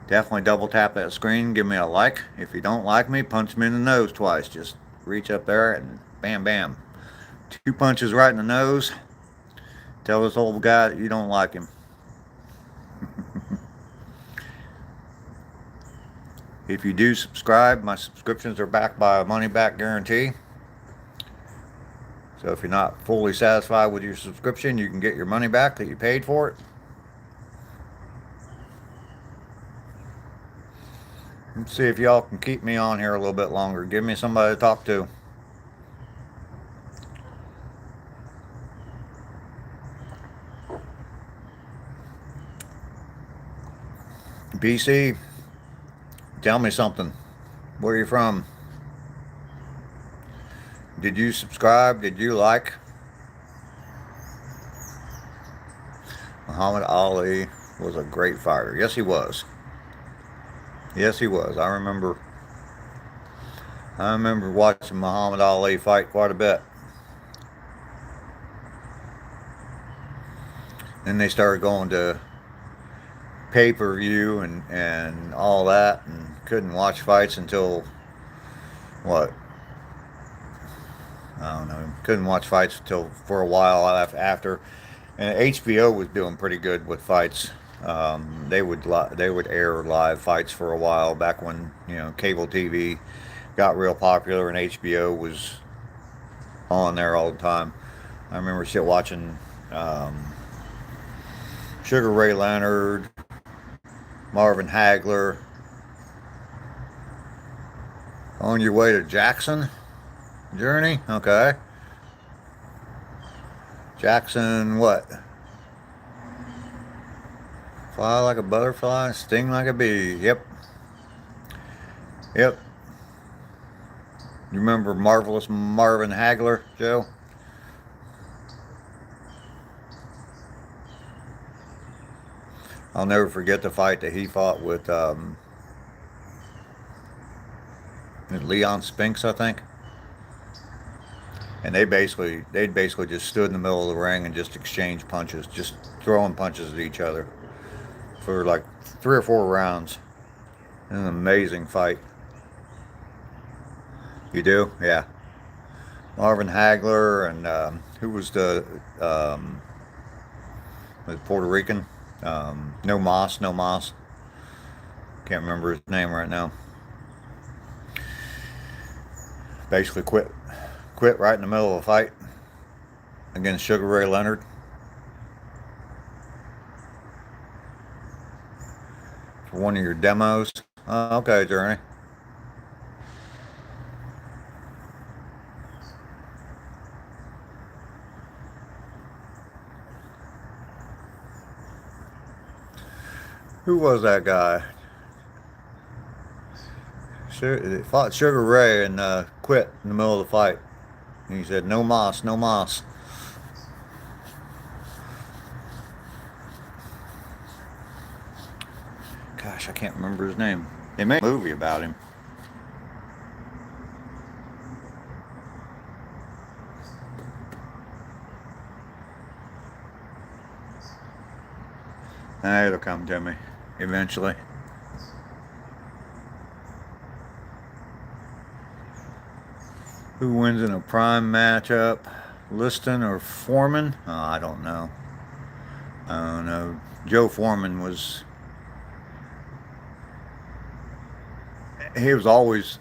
Definitely double tap that screen. Give me a like. If you don't like me, punch me in the nose twice. Just reach up there and bam, bam. 2 punches right in the nose. Tell this old guy that you don't like him. If you do subscribe, my subscriptions are backed by a money back guarantee. So if you're not fully satisfied with your subscription, you can get your money back that you paid for it. Let's see if y'all can keep me on here a little bit longer. Give me somebody to talk to. BC, tell me something. Where are you from? Did you subscribe? Did you like? Muhammad Ali was a great fighter. Yes, he was. Yes, he was. I remember watching Muhammad Ali fight quite a bit. Then they started going to pay-per-view and all that, and couldn't watch fights until what? I don't know. Couldn't watch fights until for a while after. And HBO was doing pretty good with fights. They would air live fights for a while back when cable TV got real popular and HBO was on there all the time. I remember watching Sugar Ray Leonard, Marvin Hagler. On your way to Jackson Journey? Okay. Jackson what? Fly like a butterfly, sting like a bee. Yep. Yep. You remember Marvelous Marvin Hagler, Joe? I'll never forget the fight that he fought with Leon Spinks, I think. And they basically just stood in the middle of the ring and just exchanged punches, just throwing punches at each other for like 3 or 4 rounds. An amazing fight. You do? Yeah. Marvin Hagler and who was the Puerto Rican? No Moss. Can't remember his name right now. Basically quit right in the middle of a fight against Sugar Ray Leonard. For one of your demos. Oh, okay, Journey. Who was that guy? Fought Sugar Ray and quit in the middle of the fight. And he said, "No moss, no moss." Gosh, I can't remember his name. They made a movie about him. It'll come to me eventually. Who wins in a prime matchup? Liston or Foreman? Oh, I don't know. I don't know. Joe Foreman was. He was always.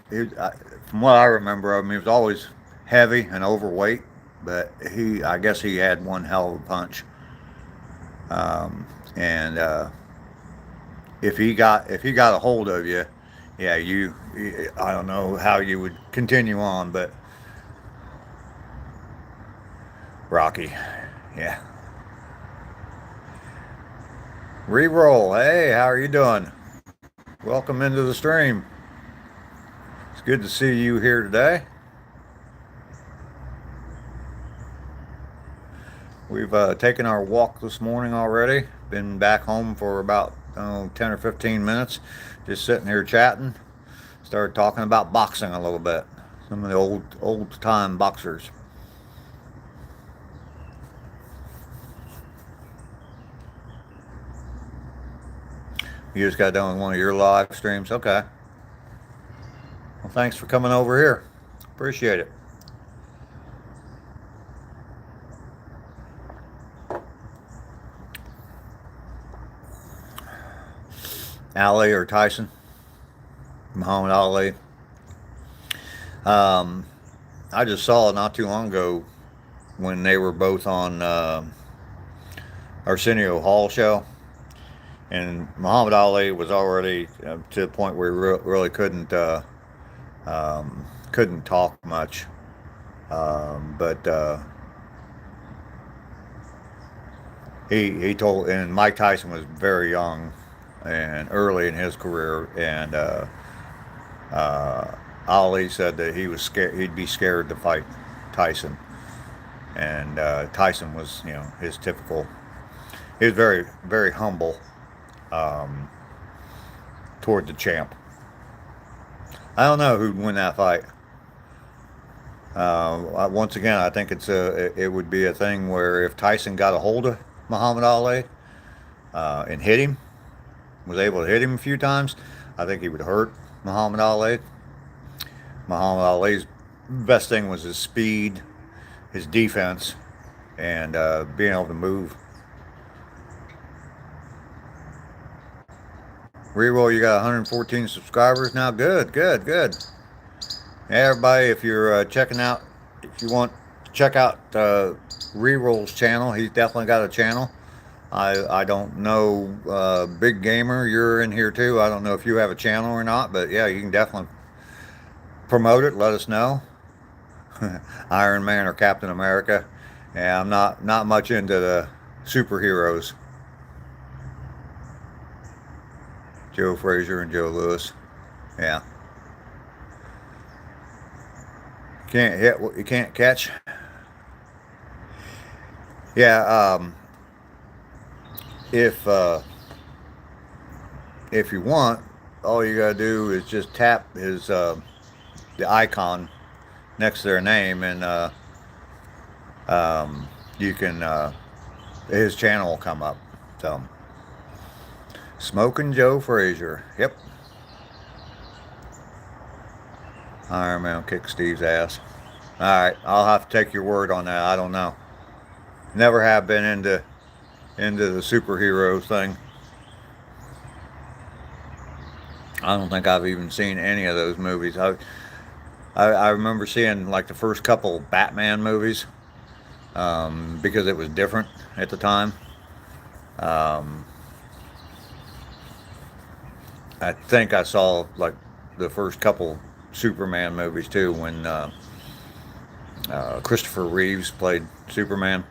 From what I remember of him, he was always heavy and overweight. But I guess he had one hell of a punch. And if he got a hold of you, yeah, I don't know how you would continue on, but Rocky, yeah. Reroll, hey, how are you doing? Welcome into the stream. It's good to see you here today. We've taken our walk this morning already. Been back home for about 10 or 15 minutes. Just sitting here chatting. Started talking about boxing a little bit. Some of the old time boxers. You just got done with one of your live streams? Okay. Well, thanks for coming over here. Appreciate it. Ali or Tyson? Muhammad Ali. I just saw not too long ago when they were both on Arsenio Hall show. And Muhammad Ali was already to the point where he really couldn't talk much. But he told, and Mike Tyson was very young and early in his career, and Ali said that he was scared. He'd be scared to fight Tyson, and Tyson was, his typical. He was very, very humble um, toward the champ. I don't know who'd win that fight. Once again, I think it would be a thing where if Tyson got a hold of Muhammad Ali and hit him, was able to hit him a few times, I think he would hurt Muhammad Ali. Muhammad Ali's best thing was his speed, his defense, and being able to move. Reroll, you got 114 subscribers now. Good, good, good. Hey, everybody, if you're checking out, if you want to check out Reroll's channel, he's definitely got a channel. I don't know, Big Gamer, you're in here too. I don't know if you have a channel or not, but yeah, you can definitely promote it. Let us know. Iron Man or Captain America. Yeah, I'm not much into the superheroes. Joe Frazier and Joe Lewis. Yeah. Can't hit what you can't catch. Yeah. If you want, all you gotta do is just tap his the icon next to their name, and you can his channel will come up. So, Smoking Joe Frazier. Yep. Iron Man will kick Steve's ass. All right, I'll have to take your word on that. I don't know. Never have been into the superhero thing. I don't think I've even seen any of those movies. I remember seeing like the first couple Batman movies because it was different at the time. I think I saw like the first couple Superman movies too when Christopher Reeves played Superman.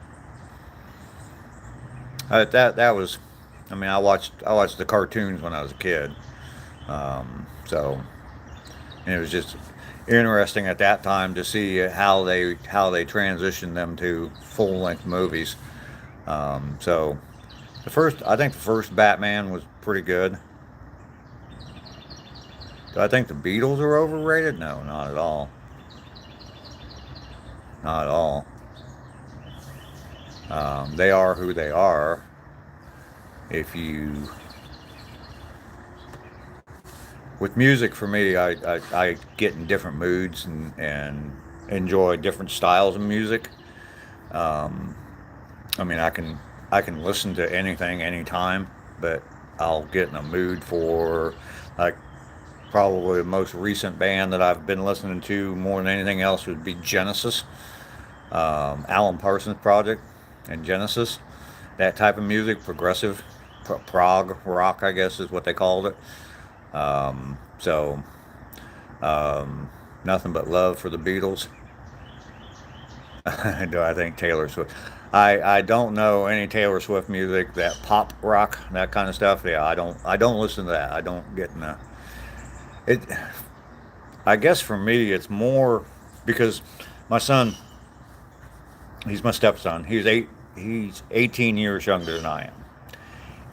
That was, I mean, I watched the cartoons when I was a kid, so and it was just interesting at that time to see how they transitioned them to full length movies. So I think the first Batman was pretty good. Do I think the Beatles are overrated? No, not at all. Not at all. They are who they are. If you, with music, for me, I get in different moods and enjoy different styles of music. I mean, I can listen to anything anytime, but I'll get in a mood for, like, probably the most recent band that I've been listening to more than anything else would be Genesis. Alan Parsons Project and Genesis. That type of music, progressive, prog rock, I guess is what they called it. So, nothing but love for the Beatles. Do I think Taylor Swift? I don't know any Taylor Swift music, that pop rock, that kind of stuff. Yeah, I don't listen to that. I don't get in it. I guess for me it's more because my son, he's my stepson. He's 18 years younger than I am.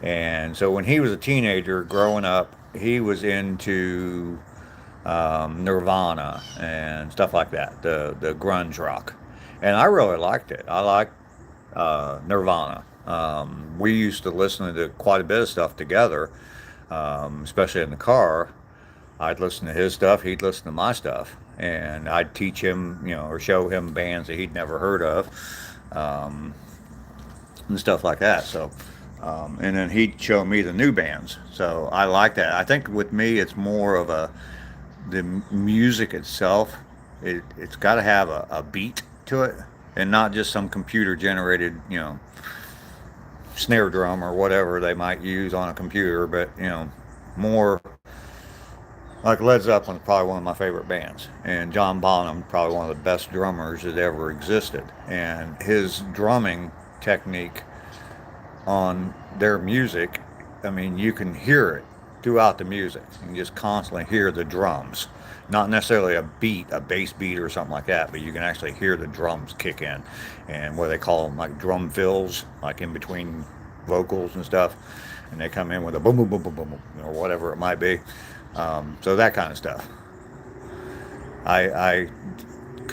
And so when he was a teenager growing up, he was into Nirvana and stuff like that, the grunge rock. And I really liked it. I liked Nirvana. We used to listen to quite a bit of stuff together, especially in the car. I'd listen to his stuff, he'd listen to my stuff, and I'd teach him, or show him bands that he'd never heard of, and stuff like that. So, and then he'd show me the new bands. So I like that. I think with me, it's more of the music itself. It's got to have a beat to it, and not just some computer generated, snare drum or whatever they might use on a computer, but more. Like Led Zeppelin's probably one of my favorite bands, and John Bonham probably one of the best drummers that ever existed. And his drumming technique on their music I mean, you can hear it throughout the music. You can just constantly hear the drums. Not necessarily a beat, a bass beat or something like that, but you can actually hear the drums kick in. And what they call them, like drum fills, like in between vocals and stuff. And they come in with a boom, boom, boom, boom, boom, boom, or whatever it might be. So that kind of stuff. I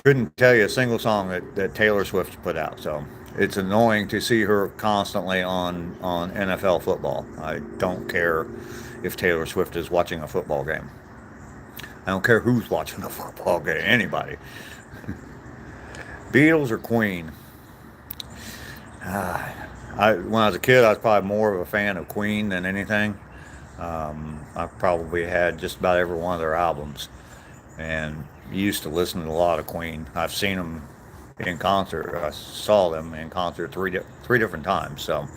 couldn't tell you a single song that Taylor Swift put out. So it's annoying to see her constantly on NFL football. I don't care if Taylor Swift is watching a football game. I don't care who's watching a football game. Anybody. Beatles or Queen? When I was a kid, I was probably more of a fan of Queen than anything. I probably had just about every one of their albums, and used to listen to a lot of Queen. I've seen them in concert. I saw them in concert three different times. So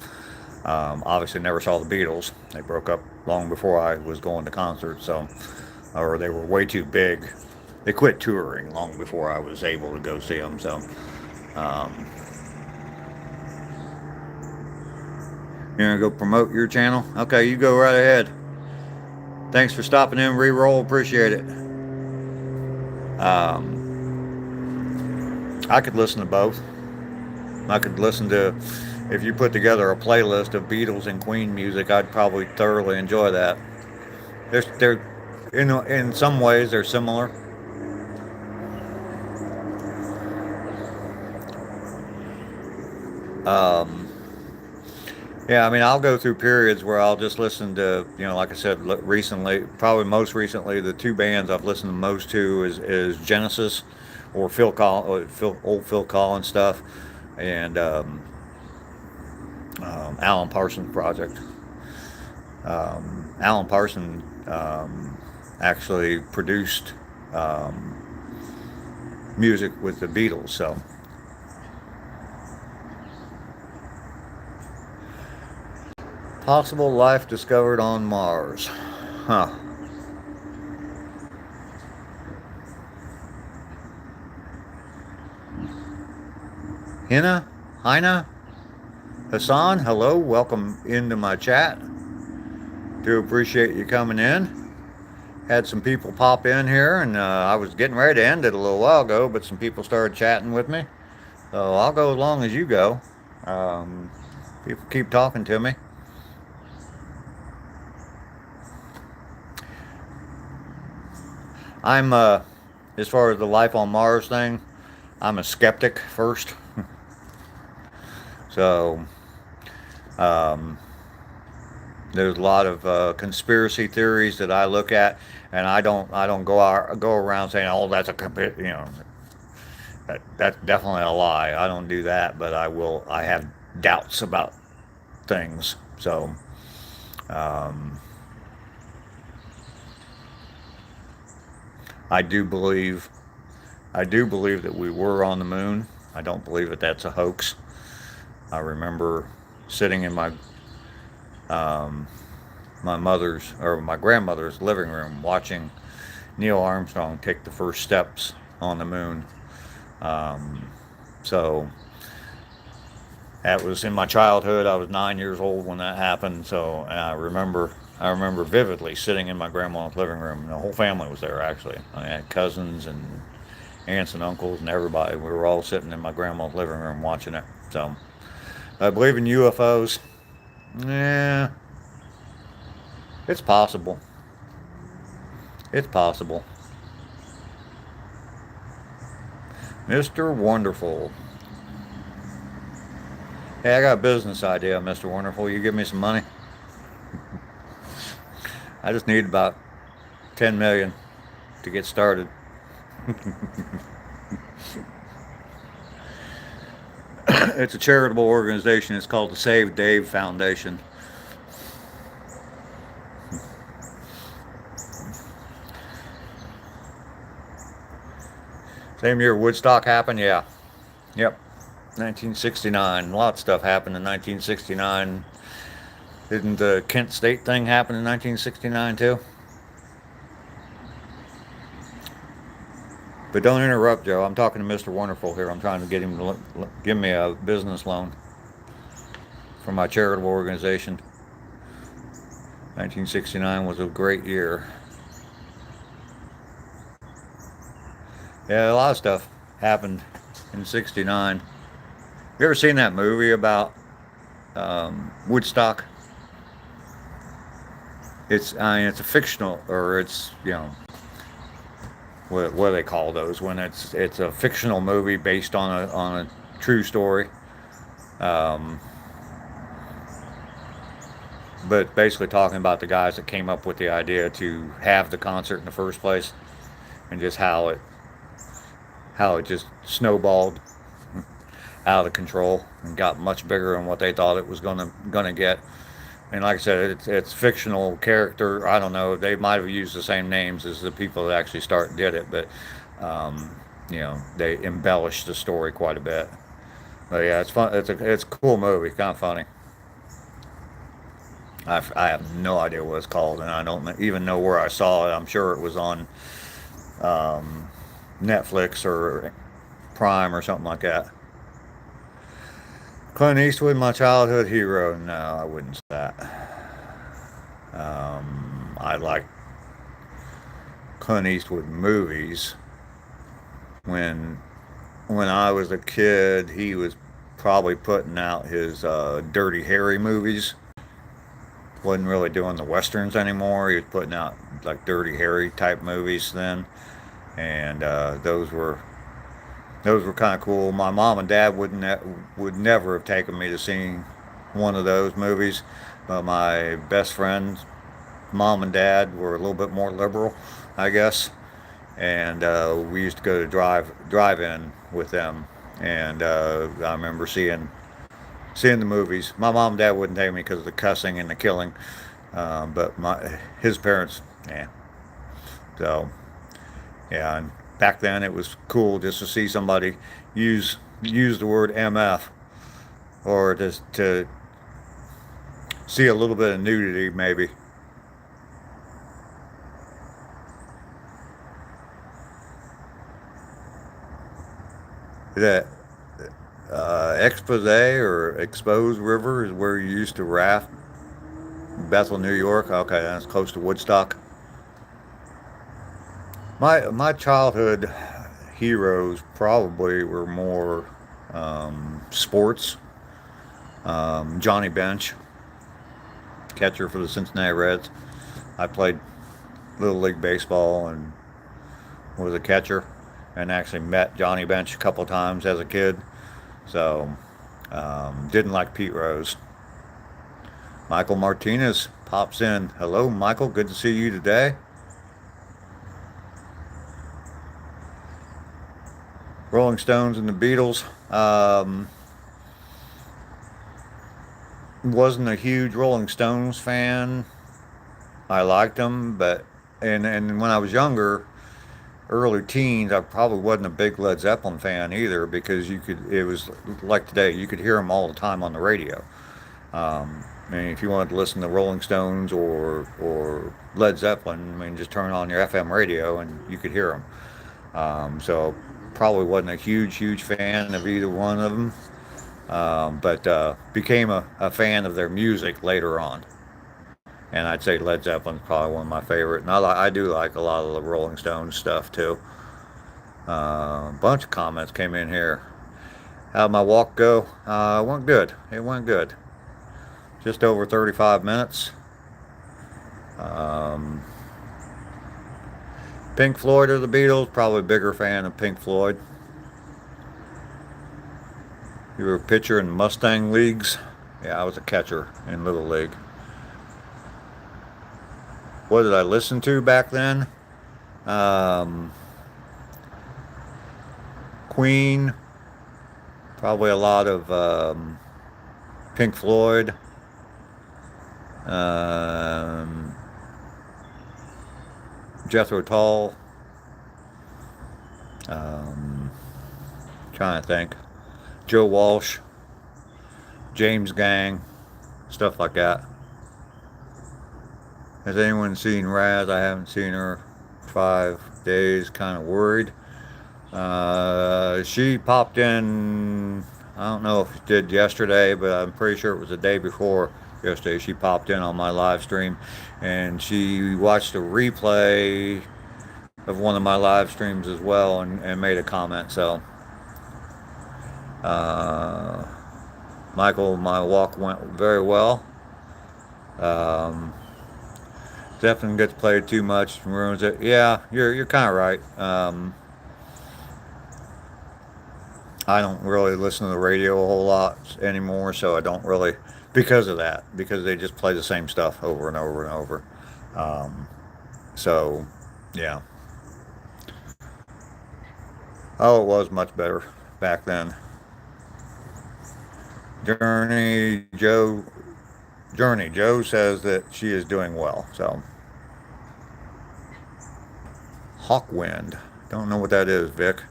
obviously never saw the Beatles. They broke up long before I was going to concerts. So, or they were way too big. They quit touring long before I was able to go see them. So. You're gonna go promote your channel? Okay, you go right ahead. Thanks for stopping in, re-roll, appreciate it. I could listen to both. I could listen to, if you put together a playlist of Beatles and Queen music, I'd probably thoroughly enjoy that. They're in some ways they're similar. Yeah, I mean, I'll go through periods where I'll just listen to, like I said, recently, probably most recently, the two bands I've listened the most to is Genesis, or old Phil Collins stuff, and Alan Parsons Project. Alan Parsons actually produced music with the Beatles, so. Possible life discovered on Mars. Huh. Hina? Hassan, hello. Welcome into my chat. Do appreciate you coming in. Had some people pop in here, and I was getting ready to end it a little while ago, but some people started chatting with me. So I'll go as long as you go. People keep talking to me. I'm, as far as the life on Mars thing, I'm a skeptic first. So, there's a lot of conspiracy theories that I look at, and I don't go around saying, oh, that's that's definitely a lie. I don't do that, but I have doubts about things. So, I do believe that we were on the moon. I don't believe that that's a hoax. I remember sitting in my my grandmother's living room watching Neil Armstrong take the first steps on the moon. So that was in my childhood. I was 9 years old when that happened. So I remember vividly sitting in my grandma's living room. The whole family was there, actually. I had cousins and aunts and uncles and everybody. We were all sitting in my grandma's living room watching it. So I believe in UFOs. Yeah, it's possible. It's possible. Mr. Wonderful. Hey, I got a business idea, Mr. Wonderful. You give me some money? I just need about 10 million to get started. It's a charitable organization. It's called the Save Dave Foundation. Same year Woodstock happened, yeah. Yep. 1969. A lot of stuff happened in 1969. Didn't the Kent State thing happen in 1969 too? But don't interrupt, Joe. I'm talking to Mr. Wonderful here. I'm trying to get him to give me a business loan from my charitable organization. 1969 was a great year. Yeah, a lot of stuff happened in '69. You ever seen that movie about Woodstock? I mean, it's a fictional, or it's, what do they call those when it's a fictional movie based on a true story. Um, but basically talking about the guys that came up with the idea to have the concert in the first place, and just how it just snowballed out of control and got much bigger than what they thought it was gonna get. And like I said, it's fictional character. I don't know. They might have used the same names as the people that actually did it, but they embellished the story quite a bit. But yeah, it's fun. It's a cool movie. Kind of funny. I have no idea what it's called, and I don't even know where I saw it. I'm sure it was on um, Netflix or Prime or something like that. Clint Eastwood, my childhood hero. No, I wouldn't say that. I like Clint Eastwood movies. When when I was a kid, he was probably putting out his Dirty Harry movies. Wasn't really doing the westerns anymore. He was putting out like Dirty Harry type movies then, and those were kind of cool. My mom and dad would never have taken me to see one of those movies, but my best friend's mom and dad were a little bit more liberal, I guess, and we used to go to drive in with them, and I remember seeing the movies. My mom and dad wouldn't take me because of the cussing and the killing, but his parents, yeah. So yeah, and back then it was cool just to see somebody use the word MF, or just to see a little bit of nudity maybe. That expose or expose river is where you used to raft. Bethel, New York. Okay, that's close to Woodstock. My childhood heroes probably were more sports. Johnny Bench, catcher for the Cincinnati Reds. I played little league baseball and was a catcher, and actually met Johnny Bench a couple times as a kid. So didn't like Pete Rose. Michael Martinez pops in. Hello, Michael. Good to see you today. Rolling Stones and the Beatles. Wasn't a huge Rolling Stones fan. I liked them, but and when I was younger, early teens, I probably wasn't a big Led Zeppelin fan either, because it was like today, you could hear them all the time on the radio. I mean, if you wanted to listen to Rolling Stones or Led Zeppelin, I mean, just turn on your FM radio and you could hear them. So probably wasn't a huge fan of either one of them, but became a fan of their music later on. And I'd say Led Zeppelin's probably one of my favorite. And I do like a lot of the Rolling Stones stuff too. A bunch of comments came in here. How'd my walk go? It went good. It went good. Just over 35 minutes. Um, Pink Floyd or the Beatles? Probably a bigger fan of Pink Floyd. You were a pitcher in Mustang leagues? Yeah, I was a catcher in Little League. What did I listen to back then? Um, Queen. Probably a lot of Pink Floyd. Um, Jethro Tull. Trying to think. Joe Walsh. James Gang. Stuff like that. Has anyone seen Raz? I haven't seen her 5 days. Kind of worried. She popped in. I don't know if it did yesterday, but I'm pretty sure it was the day before. yesterday. She popped in on my live stream, and she watched a replay of one of my live streams as well, and made a comment. So, uh, Michael, my walk went very well. Um, Definitely gets played too much, ruins it. Yeah, you're kind of right. I don't really listen to the radio a whole lot anymore, so I don't really, because of that, because they just play the same stuff over and over and over. Um, so, yeah. Oh, it was much better back then. Journey Joe Journey Joe says that she is doing well. So, Hawkwind. Don't know what that is, Vic.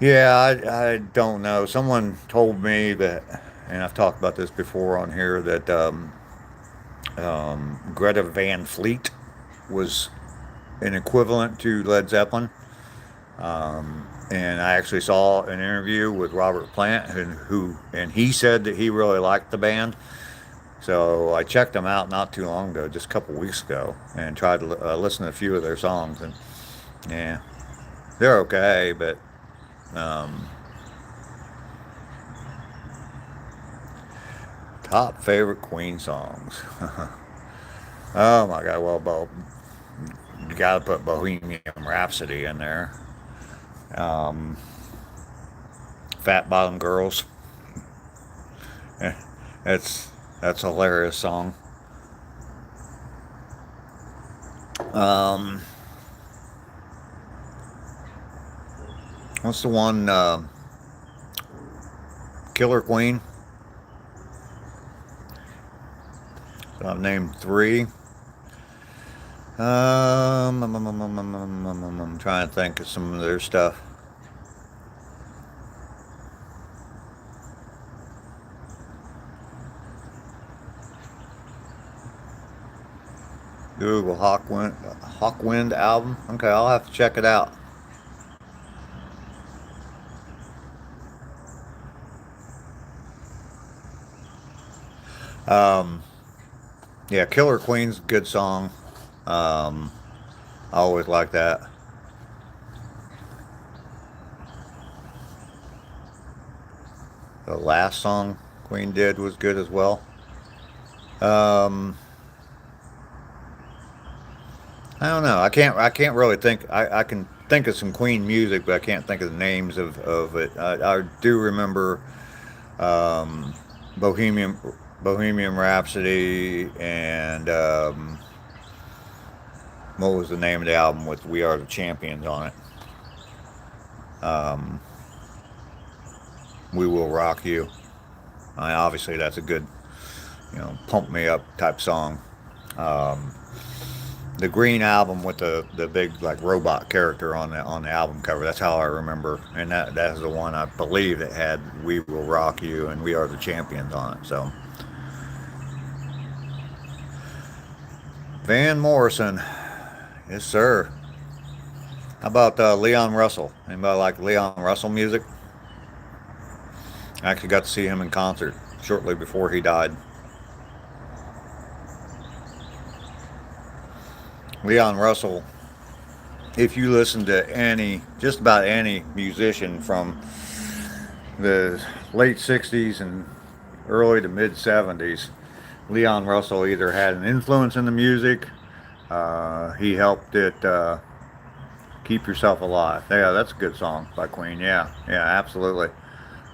Yeah, I don't know. Someone told me that, and I've talked about this before on here, that Greta Van Fleet was an equivalent to Led Zeppelin. And I actually saw an interview with Robert Plant, and he said that he really liked the band. So I checked them out not too long ago, just a couple weeks ago, and tried to listen to a few of their songs, and yeah, they're okay, but um, top favorite Queen songs. Oh my God! Well, you got to put Bohemian Rhapsody in there. Um, Fat Bottom Girls. Eh, That's that's a hilarious song. Um, what's the one? Killer Queen. So I've named three. I'm trying to think of some of their stuff. Google Hawkwind album. Okay, I'll have to check it out. Um, yeah, Killer Queen's a good song. Um, I always like that. The last song Queen did was good as well. Um, I don't know. I can't really think. I can think of some Queen music, but I can't think of the names of it. I do remember um, Bohemian Bohemian Rhapsody, and what was the name of the album with "We Are the Champions" on it? Um, "We Will Rock You." Obviously, that's a good, pump me up type song. Um, the Green album with the big like robot character on the album cover. That's how I remember, and that's the one I believe that had "We Will Rock You" and "We Are the Champions" on it. So Van Morrison, yes sir. How about Leon Russell? Anybody like Leon Russell music? I actually got to see him in concert shortly before he died. Leon Russell, if you listen to just about any musician from the late 60s and early to mid 70s, Leon Russell either had an influence in the music, he helped it keep yourself alive. Yeah, that's a good song by Queen. Yeah, yeah, absolutely.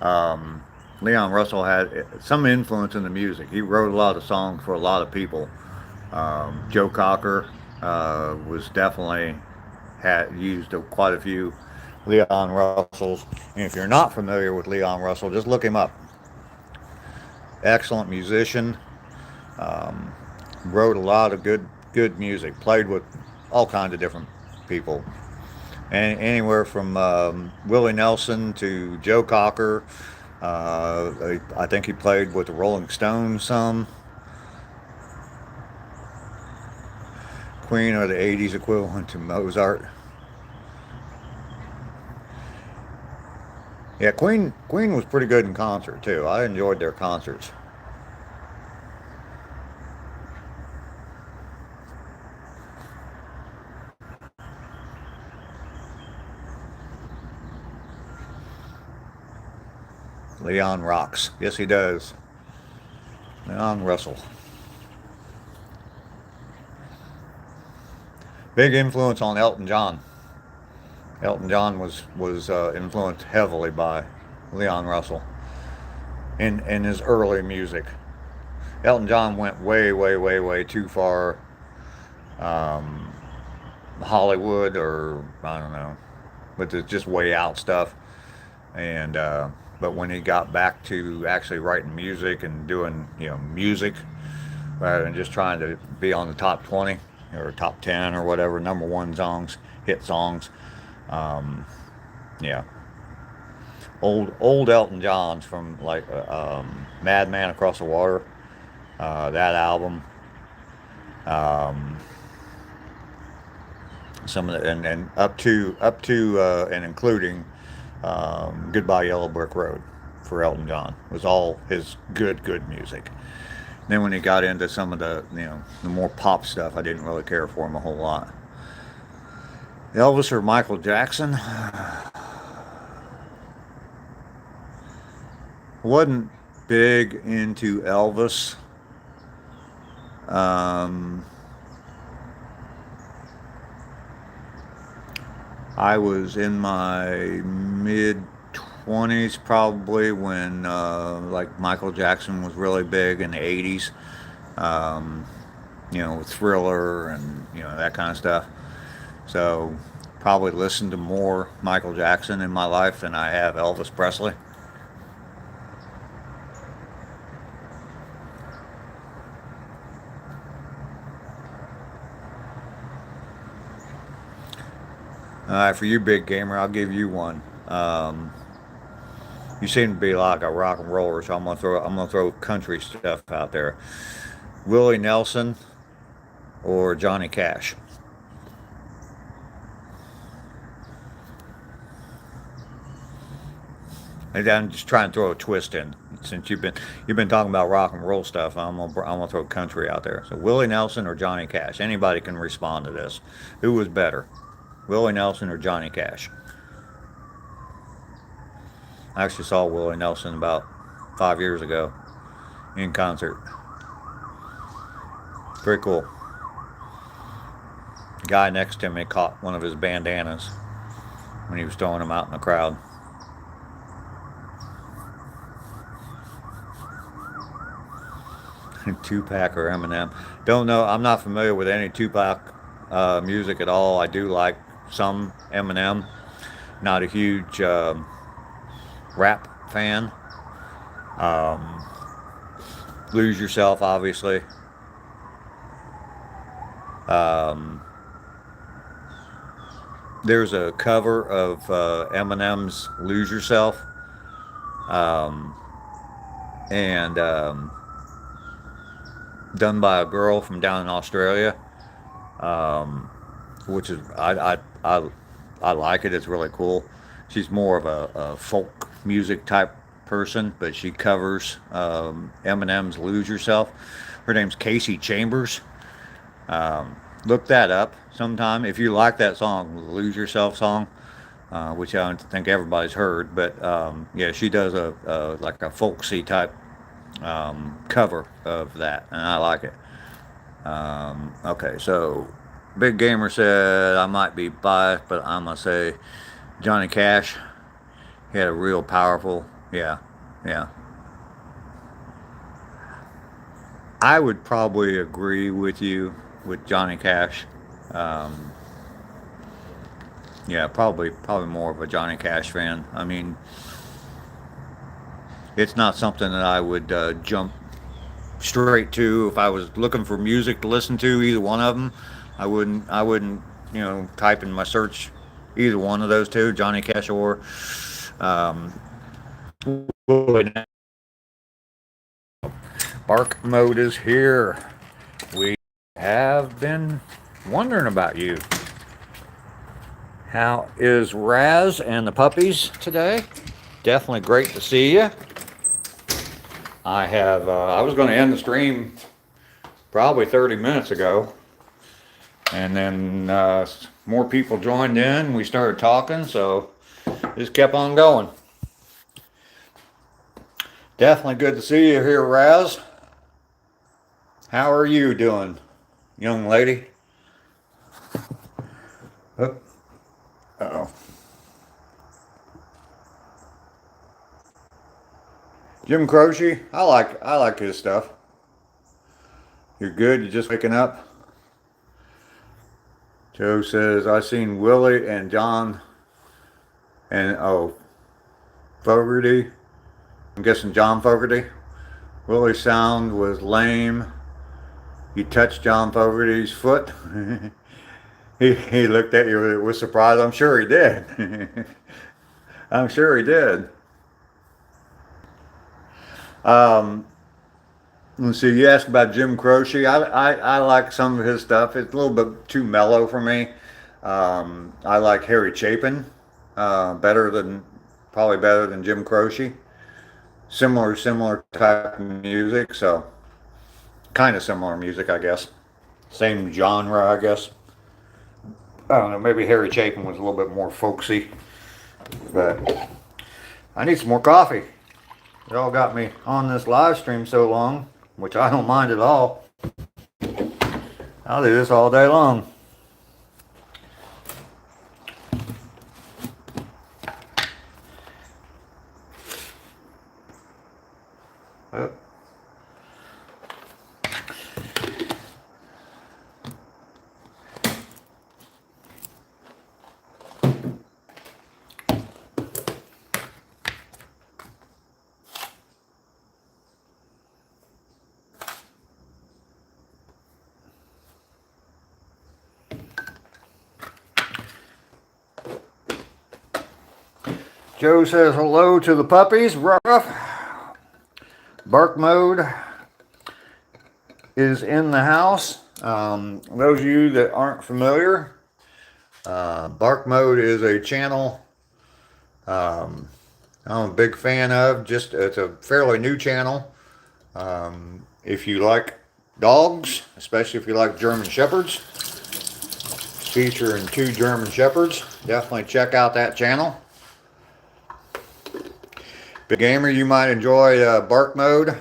Um, Leon Russell had some influence in the music. He wrote a lot of songs for a lot of people. Joe Cocker was definitely had used quite a few Leon Russells. And if you're not familiar with Leon Russell, just look him up. Excellent musician. Um, Wrote a lot of good music. Played with all kinds of different people. And anywhere from Willie Nelson to Joe Cocker. I think he played with the Rolling Stones some. Queen are the 80s equivalent to Mozart. Yeah, Queen was pretty good in concert too. I enjoyed their concerts. Leon rocks. Yes, he does. Leon Russell. Big influence on Elton John. Elton John was influenced heavily by Leon Russell in his early music. Elton John went way too far, um, Hollywood, or I don't know, but it's just way out stuff. And but when he got back to actually writing music and doing music rather than just trying to be on the top 20 or top 10 or whatever, number one songs, hit songs. Um, yeah, old Elton John's from like Madman Across the Water, that album. Um, some of the, and up to and including Goodbye Yellow Brick Road for Elton John was all his good music. Then when he got into some of the more pop stuff, I didn't really care for him a whole lot. Elvis or Michael Jackson? Wasn't big into Elvis. Um, I was in my mid 20s probably when like Michael Jackson was really big in the 80s. Um, Thriller and that kind of stuff. So probably listened to more Michael Jackson in my life than I have Elvis Presley. For you, big gamer, I'll give you one. You seem to be like a rock and roller, so I'm gonna throw country stuff out there. Willie Nelson or Johnny Cash. And I'm just trying to throw a twist in since you've been talking about rock and roll stuff. I'm gonna throw country out there. So Willie Nelson or Johnny Cash. Anybody can respond to this. Who was better, Willie Nelson or Johnny Cash? I actually saw Willie Nelson about 5 years ago in concert. Very cool. The guy next to me caught one of his bandanas when he was throwing them out in the crowd. Tupac or Eminem? Don't know. I'm not familiar with any Tupac music at all. I do like some Eminem. Not a huge rap fan. Um, Lose Yourself, obviously. Um, there's a cover of Eminem's "Lose Yourself," um, and done by a girl from down in Australia, um, which is I like it. It's really cool. She's more of a folk music type person, but she covers Eminem's "Lose Yourself." Her name's Casey Chambers. Look that up sometime if you like that song, "Lose Yourself" song, which I don't think everybody's heard. But yeah, she does a like a folksy type cover of that, and I like it. Okay, so Big Gamer said I might be biased, but I'm gonna say Johnny Cash. He had a real powerful, yeah, yeah. I would probably agree with you with Johnny Cash. Um, yeah, probably more of a Johnny Cash fan. I mean, it's not something that I would jump straight to if I was looking for music to listen to. Either one of them, I wouldn't type in my search either one of those two, Johnny Cash or um, Bark Mode is here. We have been wondering about you. How is Raz and the puppies today? Definitely great to see you. I was going to end the stream probably 30 minutes ago, and then more people joined in. We started talking, so just kept on going. Definitely good to see you here, Raz. How are you doing, young lady? Oh, uh-oh. Jim Croce, I like his stuff. You're good, you're just waking up. Joe says, I seen Willie and John and, Fogarty. I'm guessing John Fogarty. Willie's sound was lame. You touched John Fogarty's foot. he looked at you with surprise. I'm sure he did. I'm sure he did. Let's see, you asked about Jim Croce. I like some of his stuff. It's a little bit too mellow for me. I like Harry Chapin probably better than Jim Croce. Similar type of music, so kind of similar music, I guess. Same genre, I guess. I don't know, maybe Harry Chapin was a little bit more folksy, but I need some more coffee. Y'all got me on this live stream so long, which I don't mind at all. I'll do this all day long. Joe says hello to the puppies. Ruff. Bark mode is in the house. Those of you that aren't familiar, Bark mode is a channel I'm a big fan of. It's a fairly new channel. If you like dogs, especially if you like German Shepherds, featuring 2 German Shepherds, definitely check out that channel. Big gamer, you might enjoy Bark mode.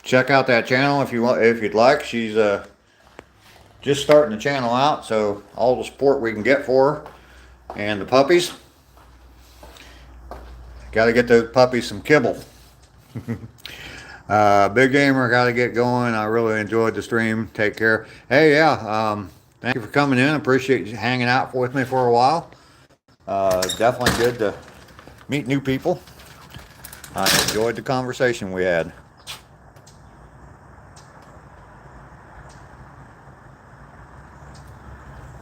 Check out that channel if you'd like. She's just starting the channel out, so all the support we can get for her and the puppies. Got to get those puppies some kibble. Big gamer, got to get going. I really enjoyed the stream. Take care. Hey, yeah. Thank you for coming in. Appreciate you hanging out with me for a while. Definitely good to meet new people. I enjoyed the conversation we had.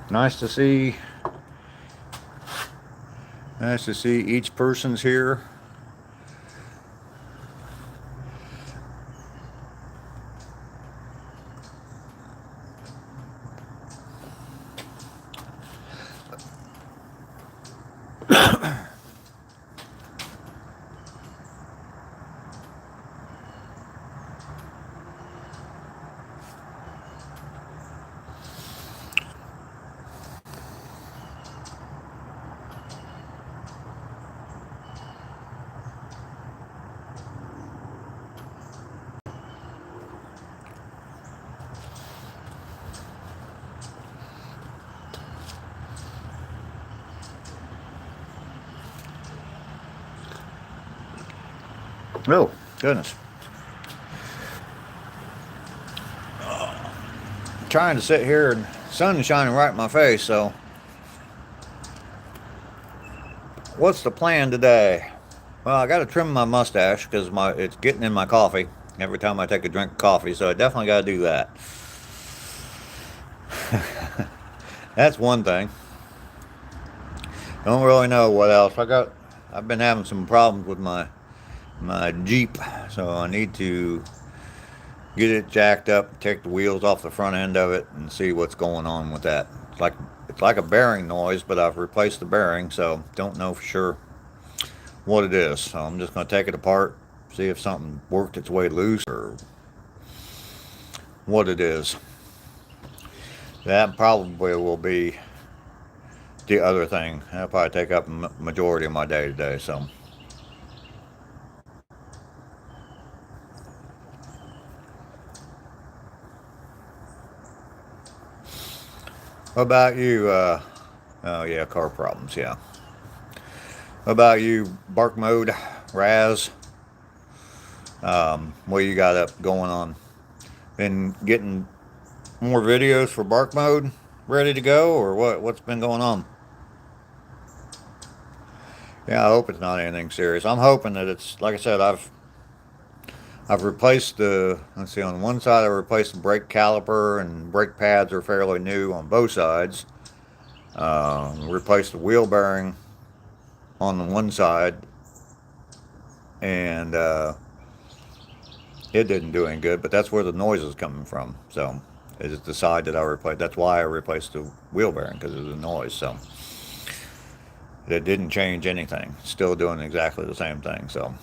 Nice to see each person's here. Oh, goodness. I'm trying to sit here and the sun is shining right in my face, so what's the plan today? Well, I got to trim my mustache because it's getting in my coffee every time I take a drink of coffee, so I definitely got to do that. That's one thing. Don't really know what else. I've been having some problems with my Jeep, so I need to get it jacked up, take the wheels off the front end of it, and see what's going on with that. It's like a bearing noise, but I've replaced the bearing, so don't know for sure what it is. So I'm just going to take it apart, see if something worked its way loose or what it is. That probably will be the other thing. That'll probably take up a majority of my day today. So, what about you? Oh yeah, car problems. Yeah. What about you? Bark mode, Raz. What you got up going on? Been getting more videos for bark mode ready to go, or what? What's been going on? Yeah, I hope it's not anything serious. I'm hoping that it's like I said. I've replaced the. Let's see. On one side, I replaced the brake caliper and brake pads are fairly new on both sides. Replaced the wheel bearing on the one side, and it didn't do any good. But that's where the noise is coming from. So it's the side that I replaced. That's why I replaced the wheel bearing because of the noise. So it didn't change anything. Still doing exactly the same thing. So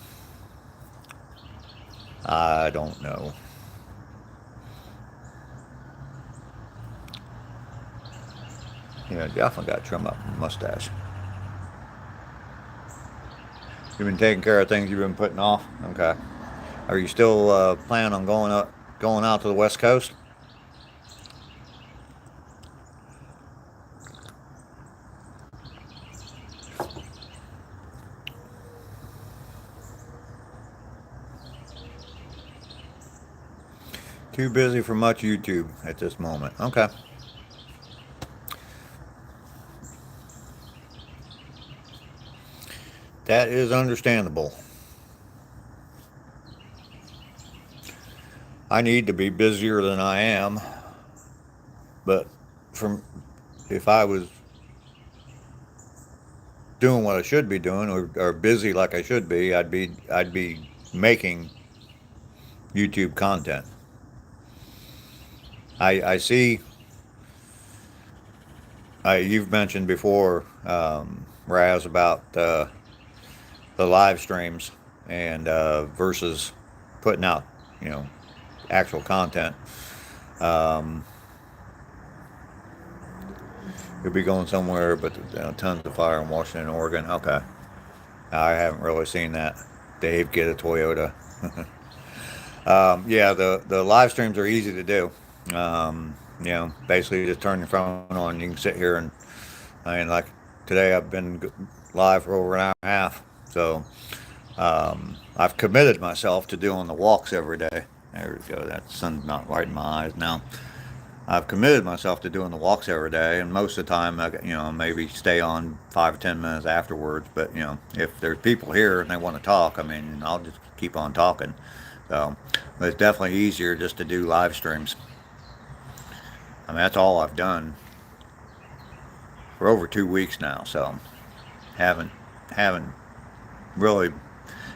I don't know. Yeah, definitely got to trim up the mustache. You've been taking care of things you've been putting off. Okay. Are you still planning on going out to the West Coast? Too busy for much YouTube at this moment. Okay. That is understandable. I need to be busier than I am, but from if I was doing what I should be doing or busy like I should be, I'd be making YouTube content. I see. You've mentioned before, Raz, about the live streams and versus putting out, you know, actual content. Um, you'll be going somewhere, but tons of fire in Washington, Oregon. Okay, I haven't really seen that. Dave, get a Toyota. Yeah, the live streams are easy to do. Basically just turn your phone on. You can sit here and I mean, like today I've been live for over an hour and a half. So I've committed myself to doing the walks every day. There we go. That sun's not right in my eyes now. I've committed myself to doing the walks every day, and most of the time, maybe stay on 5 or 10 minutes afterwards. But if there's people here and they want to talk, I mean, I'll just keep on talking. So, but it's definitely easier just to do live streams. I mean, that's all I've done for over 2 weeks now. So, haven't really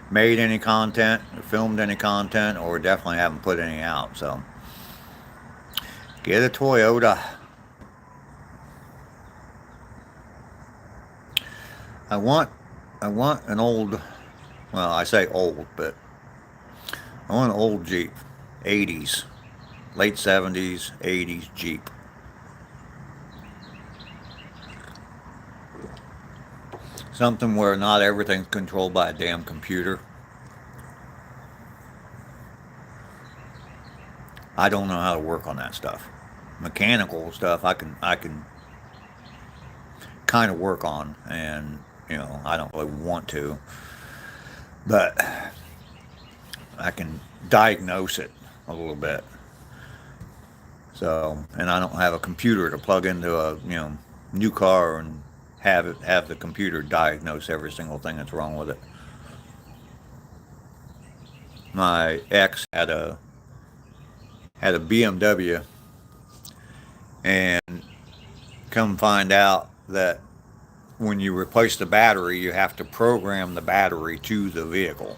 made any content, or filmed any content, or definitely haven't put any out. So, get a Toyota. I want, I want an old. Well, I say old, but I want an old Jeep, 80s, late 70s, 80s Jeep. Something where not everything's controlled by a damn computer. I don't know how to work on that stuff. Mechanical stuff I can kind of work on, and I don't really want to, but I can diagnose it a little bit. So, and I don't have a computer to plug into a new car and have the computer diagnose every single thing that's wrong with it. My ex had a BMW, and come find out that when you replace the battery, you have to program the battery to the vehicle.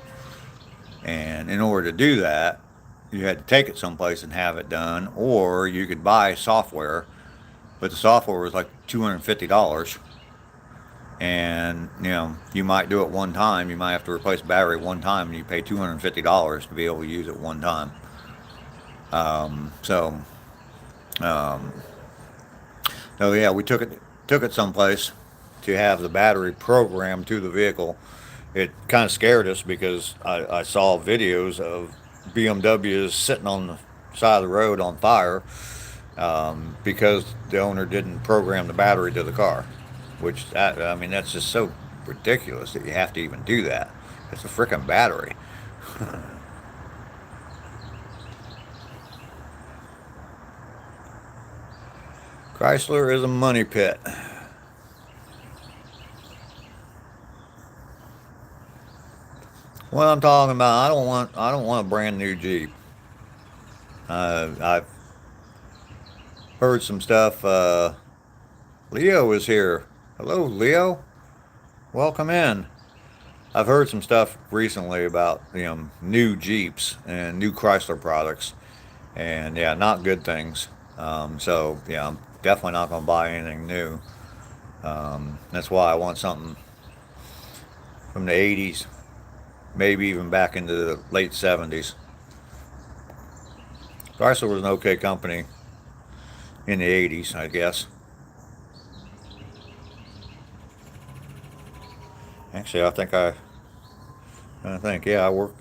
And in order to do that, you had to take it someplace and have it done, or you could buy software but the software was like $250. And you might do it one time. You might have to replace the battery one time, and you pay $250 to be able to use it one time. So, um, oh yeah, we took it someplace to have the battery programmed to the vehicle. It kind of scared us because I saw videos of BMWs sitting on the side of the road on fire, because the owner didn't program the battery to the car. Which I mean, that's just so ridiculous that you have to even do that. It's a freaking battery. Chrysler is a money pit. What I'm talking about, I don't want a brand new Jeep. I've heard some stuff. Leo is here. Hello, Leo. Welcome in. I've heard some stuff recently about new Jeeps and new Chrysler products, and yeah, not good things. So yeah, I'm definitely not going to buy anything new. That's why I want something from the '80s, maybe even back into the late '70s. Chrysler was an okay company in the '80s, I guess. Actually, I think yeah, I worked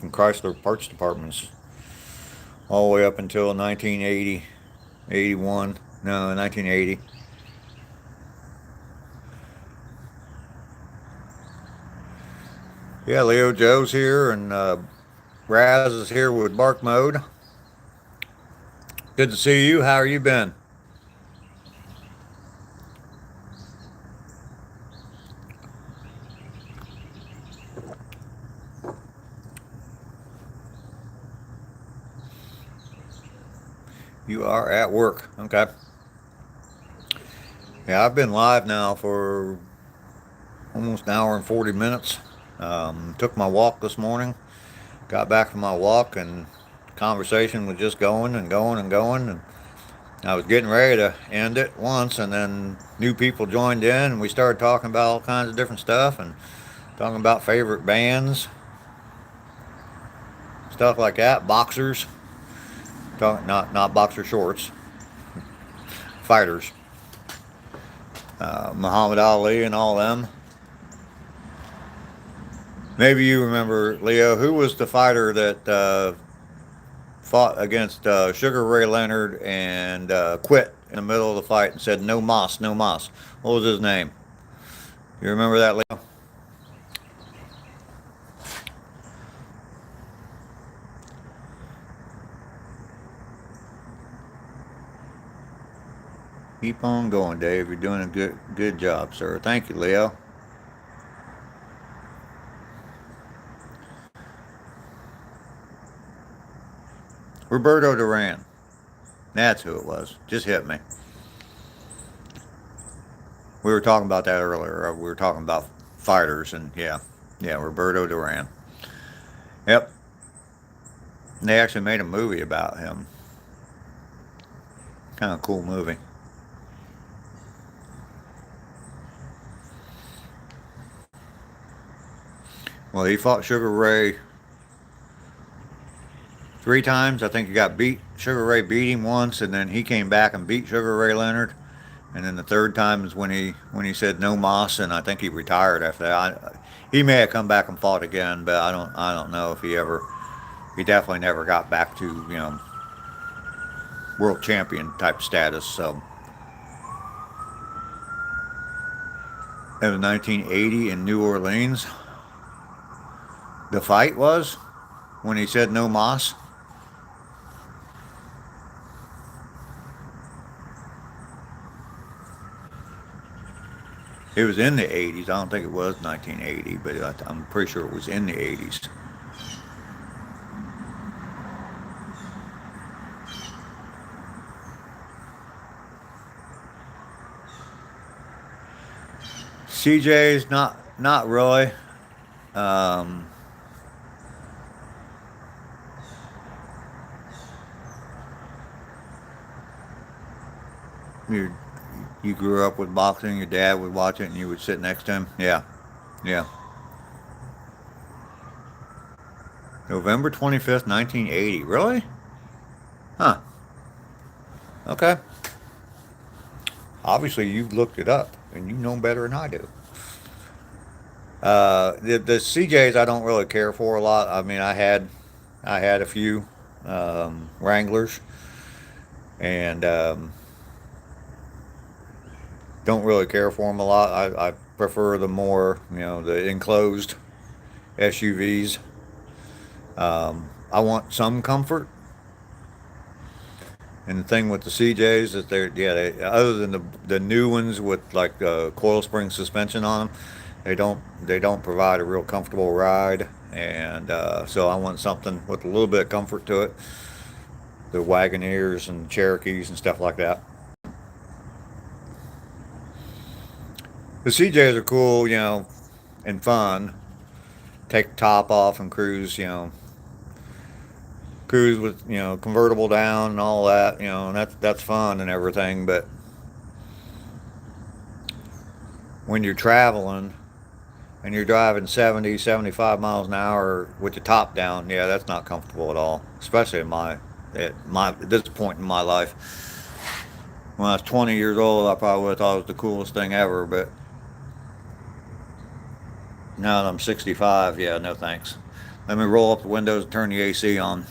in Chrysler parts departments all the way up until 1980, 81. No, 1980. Yeah, Leo Joe's here, and Raz is here with Bark Mode. Good to see you. How are you been? You are at work. Okay. Yeah, I've been live now for almost an hour and 40 minutes. Took my walk this morning. Got back from my walk, and the conversation was just going and going and going. And I was getting ready to end it once, and then new people joined in, and we started talking about all kinds of different stuff and talking about favorite bands, stuff like that. Boxers, not boxer shorts, fighters, Muhammad Ali and all them. Maybe you remember, Leo, who was the fighter that fought against Sugar Ray Leonard and quit in the middle of the fight and said, "No mas, no mas." What was his name? You remember that, Leo? Keep on going, Dave. You're doing a good job, sir. Thank you, Leo. Roberto Duran. That's who it was. Just hit me. We were talking about that earlier. We were talking about fighters, and yeah, Roberto Duran. Yep. They actually made a movie about him. Kind of cool movie. Well, he fought Sugar Ray 3 times. I think he got beat. Sugar Ray beat him once, and then he came back and beat Sugar Ray Leonard. And then the third time is when he said no mas, and I think he retired after that. He may have come back and fought again, but I don't know if he definitely never got back to world champion type status. So it was 1980 in New Orleans. The fight was when he said no mas. It was in the 80s. I don't think it was 1980, but I'm pretty sure it was in the 80s. CJ's not really. Um, You you grew up with boxing. Your dad would watch it, and you would sit next to him. Yeah, yeah. November 25th, 1980. Really? Huh. Okay. Obviously, you've looked it up, and you know better than I do. The CJs I don't really care for a lot. I mean, I had a few Wranglers, and don't really care for them a lot. I prefer the more, the enclosed SUVs. I want some comfort. And the thing with the CJs is other than the new ones with like coil spring suspension on them, they don't provide a real comfortable ride. And so I want something with a little bit of comfort to it. The Wagoneers and Cherokees and stuff like that. The CJs are cool, and fun. Take the top off and cruise with convertible down and all that, and that's fun and everything. But when you're traveling and you're driving 70, 75 miles an hour with the top down, yeah, that's not comfortable at all, especially at this point in my life. When I was 20 years old, I probably would have thought it was the coolest thing ever, but now that I'm 65, yeah, no thanks. Let me roll up the windows and turn the AC on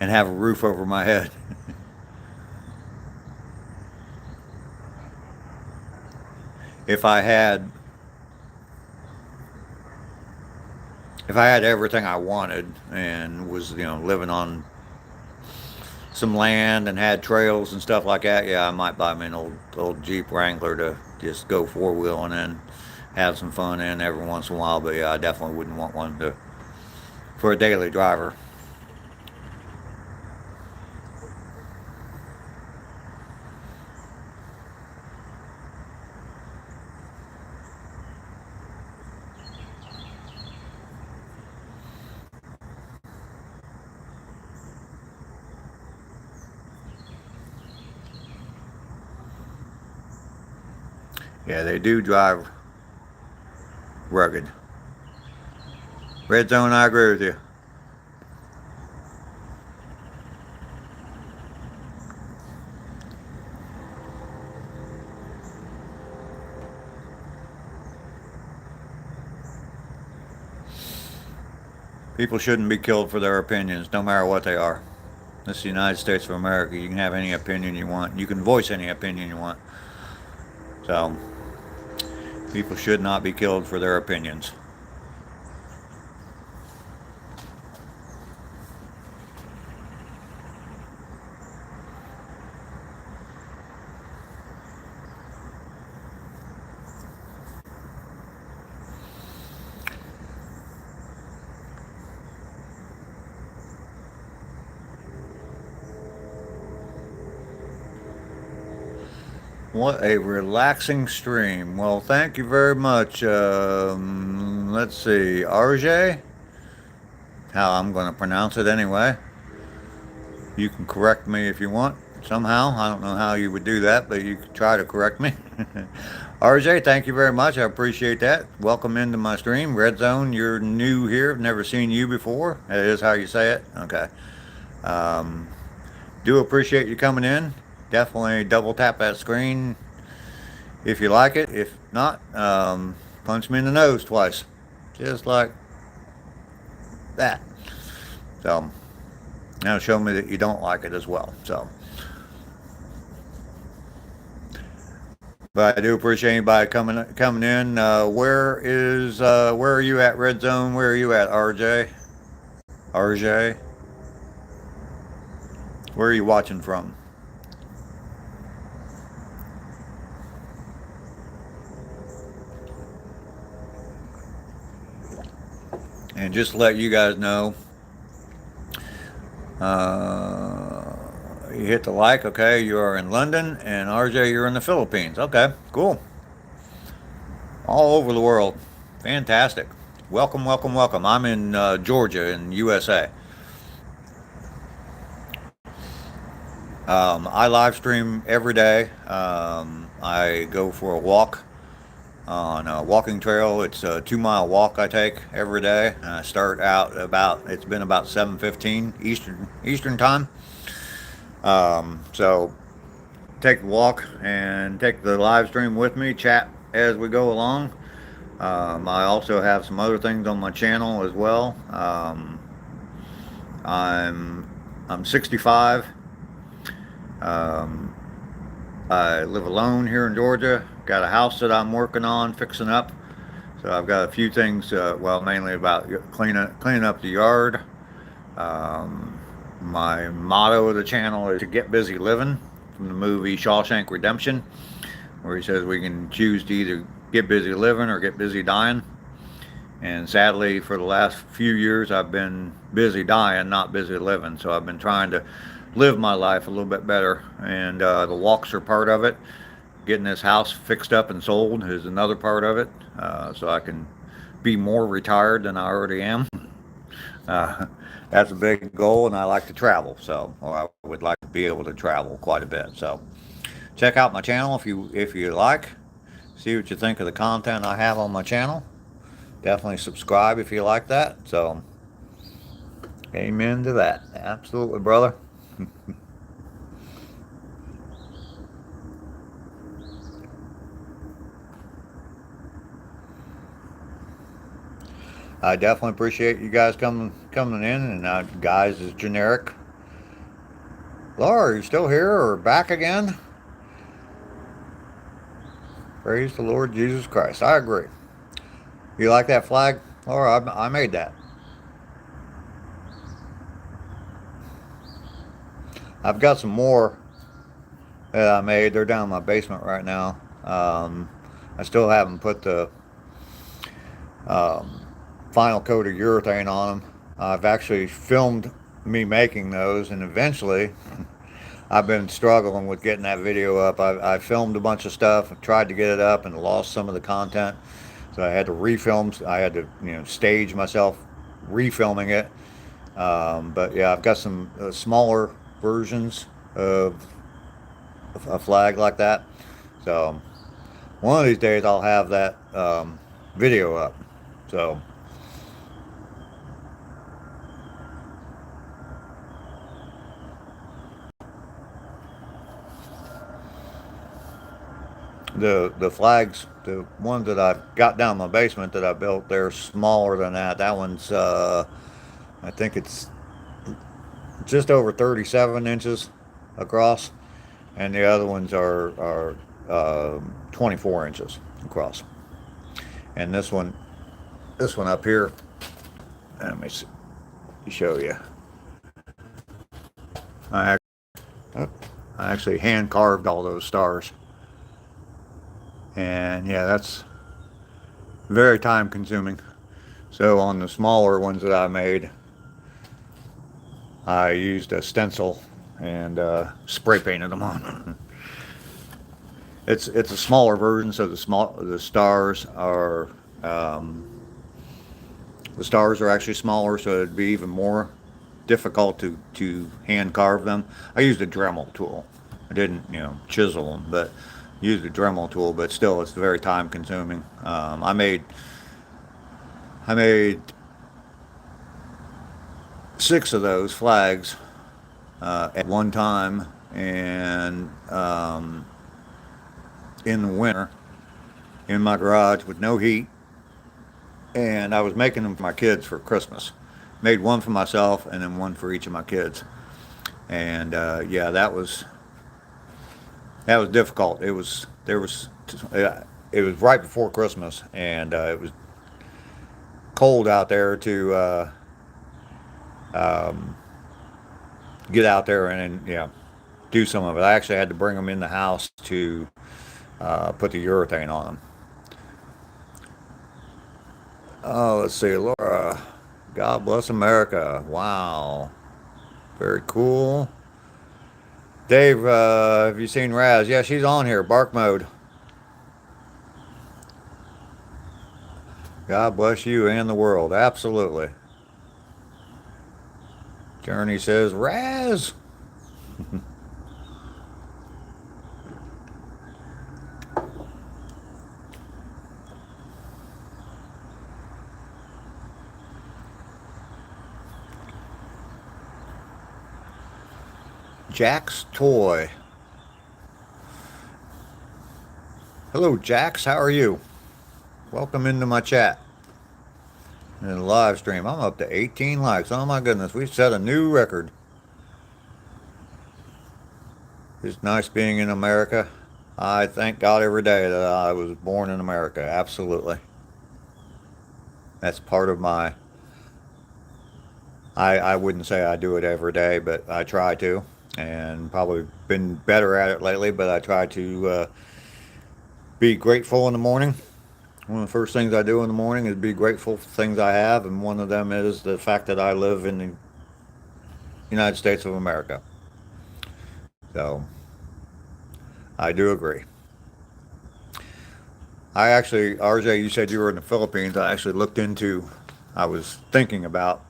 and have a roof over my head. if I had if I had everything I wanted and was living on some land and had trails and stuff like that, yeah, I might buy me an old Jeep Wrangler to just go four wheeling and have some fun in every once in a while. But yeah, I definitely wouldn't want one for a daily driver. Yeah, they do drive rugged. Red Zone, I agree with you. People shouldn't be killed for their opinions, no matter what they are. This is the United States of America. You can have any opinion you want. You can voice any opinion you want. So, people should not be killed for their opinions. What a relaxing stream. Well, thank you very much. Let's see, RJ? How I'm going to pronounce it anyway. You can correct me if you want somehow. I don't know how you would do that, but you could try to correct me. RJ, thank you very much. I appreciate that. Welcome into my stream. Red Zone, you're new here. I've never seen you before. That is how you say it? Okay. Um, do appreciate you coming in. Definitely double tap that screen if you like it. If not, punch me in the nose twice. Just like that. So, now show me that you don't like it as well. So, but I do appreciate anybody coming in. Where are you at, Red Zone? Where are you at, RJ? RJ? Where are you watching from? And just to let you guys know, you hit the like, okay, you are in London, and RJ, you're in the Philippines. Okay, cool. All over the world. Fantastic. Welcome, welcome, welcome. I'm in Georgia in USA. I live stream every day. I go for a walk on a walking trail. It's a 2 mile walk I take every day. And I start out about, it's been about 7:15 Eastern time. So take the walk and take the live stream with me, chat as we go along. I also have some other things on my channel as well. I'm 65. Um, I live alone here in Georgia. Got a house that I'm working on fixing up. So I've got a few things. Well, mainly about cleaning up the yard. Um, my motto of the channel is to get busy living, from the movie Shawshank Redemption, where he says we can choose to either get busy living or get busy dying. And sadly, for the last few years, I've been busy dying, not busy living. So I've been trying to live my life a little bit better. And the walks are part of it. Getting this house fixed up and sold is another part of it. So I can be more retired than I already am. Uh, that's a big goal, and I like to travel. So, or I would like to be able to travel quite a bit. So check out my channel if you like. See what you think of the content I have on my channel. Definitely subscribe if you like that. So, amen to that. Absolutely, brother. I definitely appreciate you guys coming in. And guys is generic. Laura, are you still here or back again? Praise the Lord Jesus Christ. I agree. You like that flag? Laura, I made that. I've got some more that I made. They're down in my basement right now. I still haven't put the um, final coat of urethane on them. I've actually filmed me making those, and eventually I've been struggling with getting that video up. I filmed a bunch of stuff, tried to get it up, and lost some of the content. So I had to refilm. I had to, stage myself refilming it. But yeah, I've got some smaller versions of a flag like that. So one of these days I'll have that video up. So the flags, the ones that I've got down in my basement that I built, they're smaller than that. That one's I think it's just over 37 inches across, and the other ones are 24 inches across. And this one up here, let me show you. I actually hand carved all those stars, and yeah, that's very time consuming. So on the smaller ones that I made, I used a stencil and spray painted them on. It's a smaller version, so the stars are actually smaller, so it'd be even more difficult to hand carve them. I used a Dremel tool. I didn't chisel them, but used a Dremel tool. But still, it's very time consuming. I made 6 of those flags at one time, and in the winter in my garage with no heat, and I was making them for my kids for Christmas. Made one for myself and then one for each of my kids, and yeah, that was difficult. It was right before Christmas, and it was cold out there to get out there and do some of it. I actually had to bring them in the house to put the urethane on them. Oh, let's see, Laura. God bless America. Wow. Very cool. Dave, have you seen Raz? Yeah, she's on here. Bark mode. God bless you and the world. Absolutely. Journey says, Raz. Jack's Toy. Hello, Jax. How are you? Welcome into my chat. In the live stream, I'm up to 18 likes. Oh my goodness, we set a new record. It's nice being in America. I thank God every day that I was born in America. Absolutely. That's part of my. I wouldn't say I do it every day, but I try to, and probably been better at it lately. But I try to be grateful in the morning. One of the first things I do in the morning is be grateful for things I have, and one of them is the fact that I live in the United States of America. So I do agree. I actually, RJ, you said you were in the Philippines. I actually looked into, I was thinking about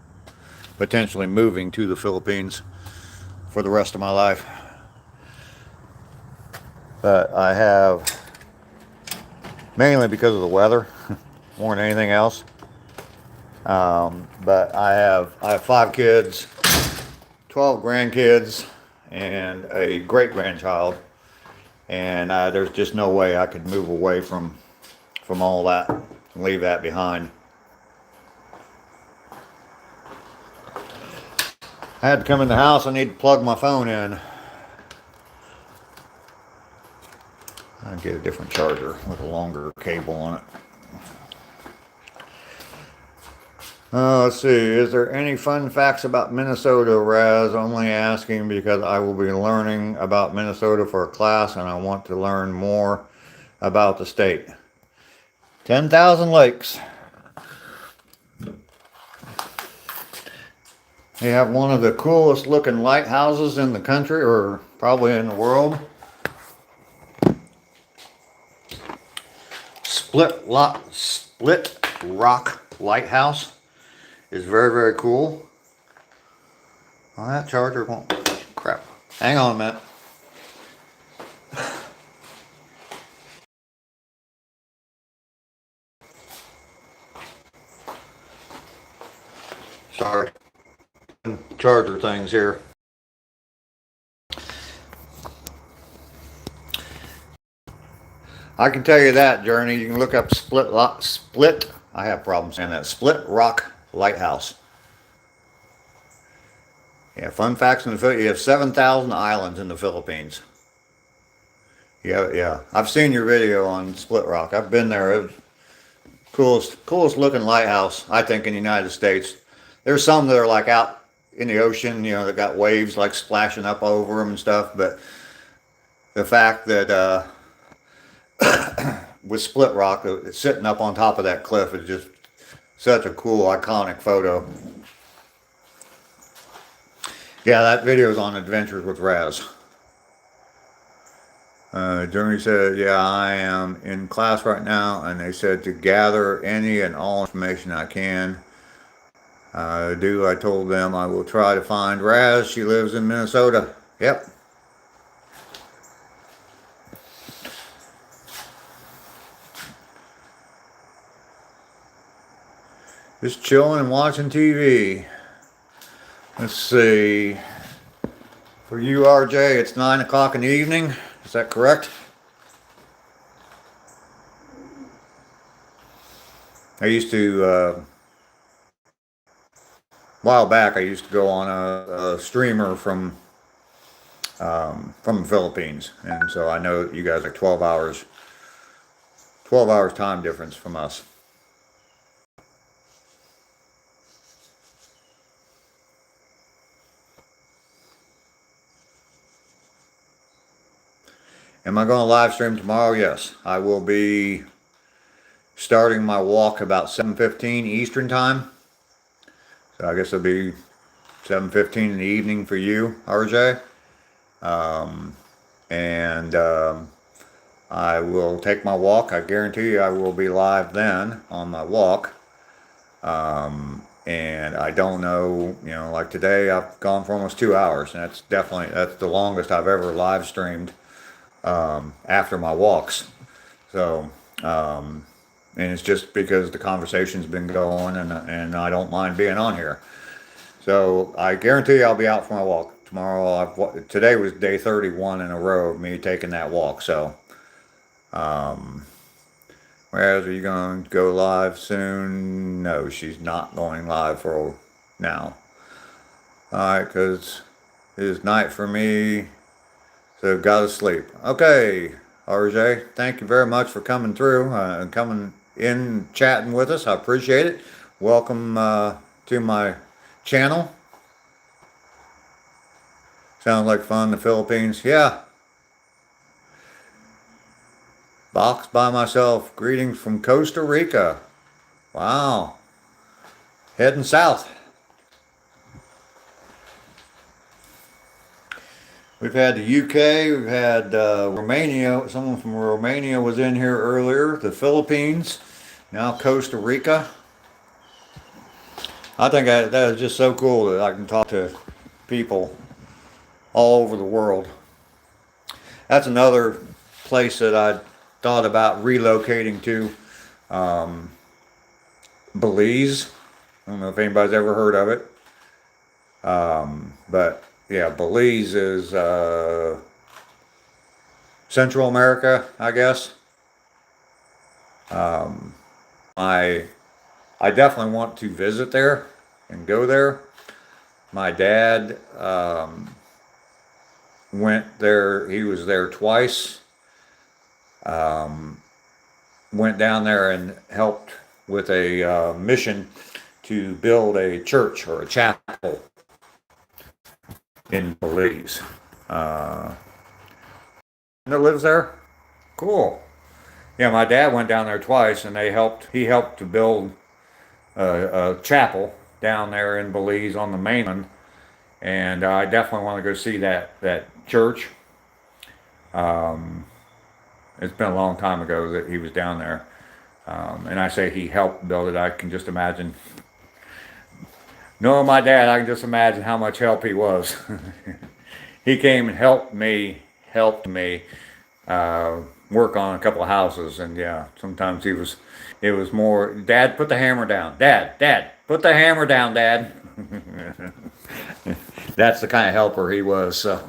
potentially moving to the Philippines for the rest of my life. But I have, mainly because of the weather, more than anything else. But I have 5 kids, 12 grandkids, and a great grandchild. And there's just no way I could move away from all that and leave that behind. I had to come in the house. I need to plug my phone in. I'll get a different charger with a longer cable on it. Let's see. Is there any fun facts about Minnesota, Raz? Only asking because I will be learning about Minnesota for a class and I want to learn more about the state. 10,000 lakes. They have one of the coolest looking lighthouses in the country, or probably in the world. Split Rock Lighthouse is very, very cool. Well, that charger won't. Crap. Hang on a minute. Sorry. Charger things here. I can tell you that, Journey. You can look up Split. I have problems saying that. Split Rock Lighthouse. Yeah, fun facts in the Philippines. You have 7,000 islands in the Philippines. Yeah. I've seen your video on Split Rock. I've been there. It was coolest looking lighthouse, I think, in the United States. There's some that are like out in the ocean, that got waves like splashing up over them and stuff. But the fact that with Split Rock, sitting up on top of that cliff is just such a cool, iconic photo. Yeah, that video is on Adventures with Raz. Jeremy said, yeah, I am in class right now, and they said to gather any and all information I can. I told them I will try to find Raz. She lives in Minnesota. Yep. Just chilling and watching TV. Let's see. For you, RJ, it's 9 o'clock in the evening. Is that correct? I used to, a while back, I used to go on a streamer from the Philippines. And so I know you guys are 12 hours time difference from us. Am I going to live stream tomorrow? Yes. I will be starting my walk about 7:15 Eastern time. So I guess it'll be 7:15 in the evening for you, RJ. I will take my walk. I guarantee you I will be live then on my walk. And I don't know, like today I've gone for almost 2 hours, and that's the longest I've ever live streamed after my walks. So, and it's just because the conversation's been going, and I don't mind being on here. So I guarantee I'll be out for my walk tomorrow, today was day 31 in a row of me taking that walk. So, whereas, are you going to go live soon? No, she's not going live for now. Alright, because it is night for me, so gotta sleep. Okay, RJ, thank you very much for coming through and coming in, chatting with us. I appreciate it. Welcome to my channel. Sounds like fun, the Philippines. Yeah. Box by myself. Greetings from Costa Rica. Wow. Heading south. We've had the UK, we've had Romania. Someone from Romania was in here earlier. The Philippines, now Costa Rica. I think that is just so cool that I can talk to people all over the world. That's another place that I thought about relocating to. Belize. I don't know if anybody's ever heard of it. But yeah, Belize is Central America, I guess. I definitely want to visit there and go there. My dad went there. He was there twice. Went down there and helped with a mission to build a church or a chapel in Belize. That lives there? Cool. Yeah, my dad went down there twice, and he helped to build a chapel down there in Belize on the mainland. And I definitely want to go see that church. It's been a long time ago that he was down there. And I say he helped build it. I can just imagine. Knowing my dad, I can just imagine how much help he was. He came and helped me work on a couple of houses. And yeah, sometimes it was more, Dad, put the hammer down. Dad, put the hammer down, Dad. That's the kind of helper he was, so.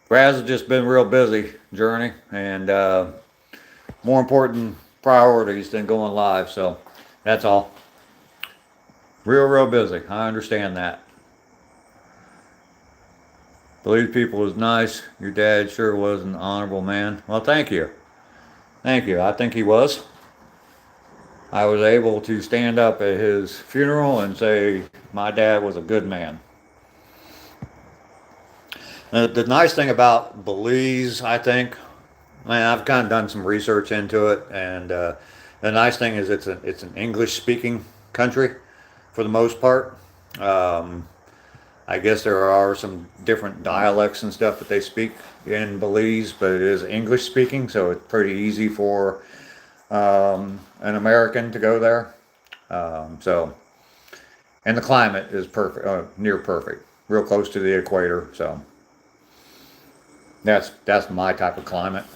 Raz has just been real busy journey, and more important priorities than going live, so that's all. Real busy. I understand that. Believe people is nice. Your dad sure was an honorable man. Well, thank you. Thank you. I think he was. I was able to stand up at his funeral and say my dad was a good man. The nice thing about Belize, I think, I've kind of done some research into it, and the nice thing is it's an English-speaking country for the most part. I guess there are some different dialects and stuff that they speak in Belize, but it is English-speaking, so it's pretty easy for an American to go there. And the climate is perfect, near perfect, real close to the equator, so. That's my type of climate.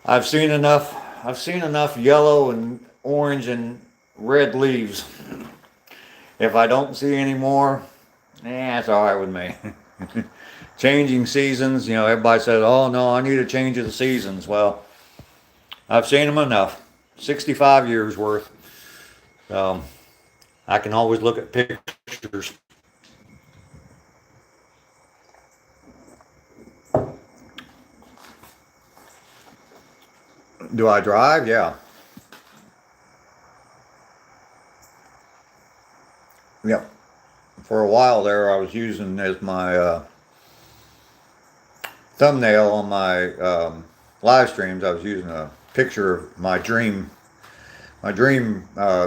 I've seen enough yellow and orange and red leaves. If I don't see any more, it's all right with me. Changing seasons, everybody says, oh no, I need a change of the seasons. Well, I've seen them enough. 65 years worth. So I can always look at pictures. Do I drive? Yeah. Yep. For a while there, I was using as my thumbnail on my live streams. I was using a picture of my dream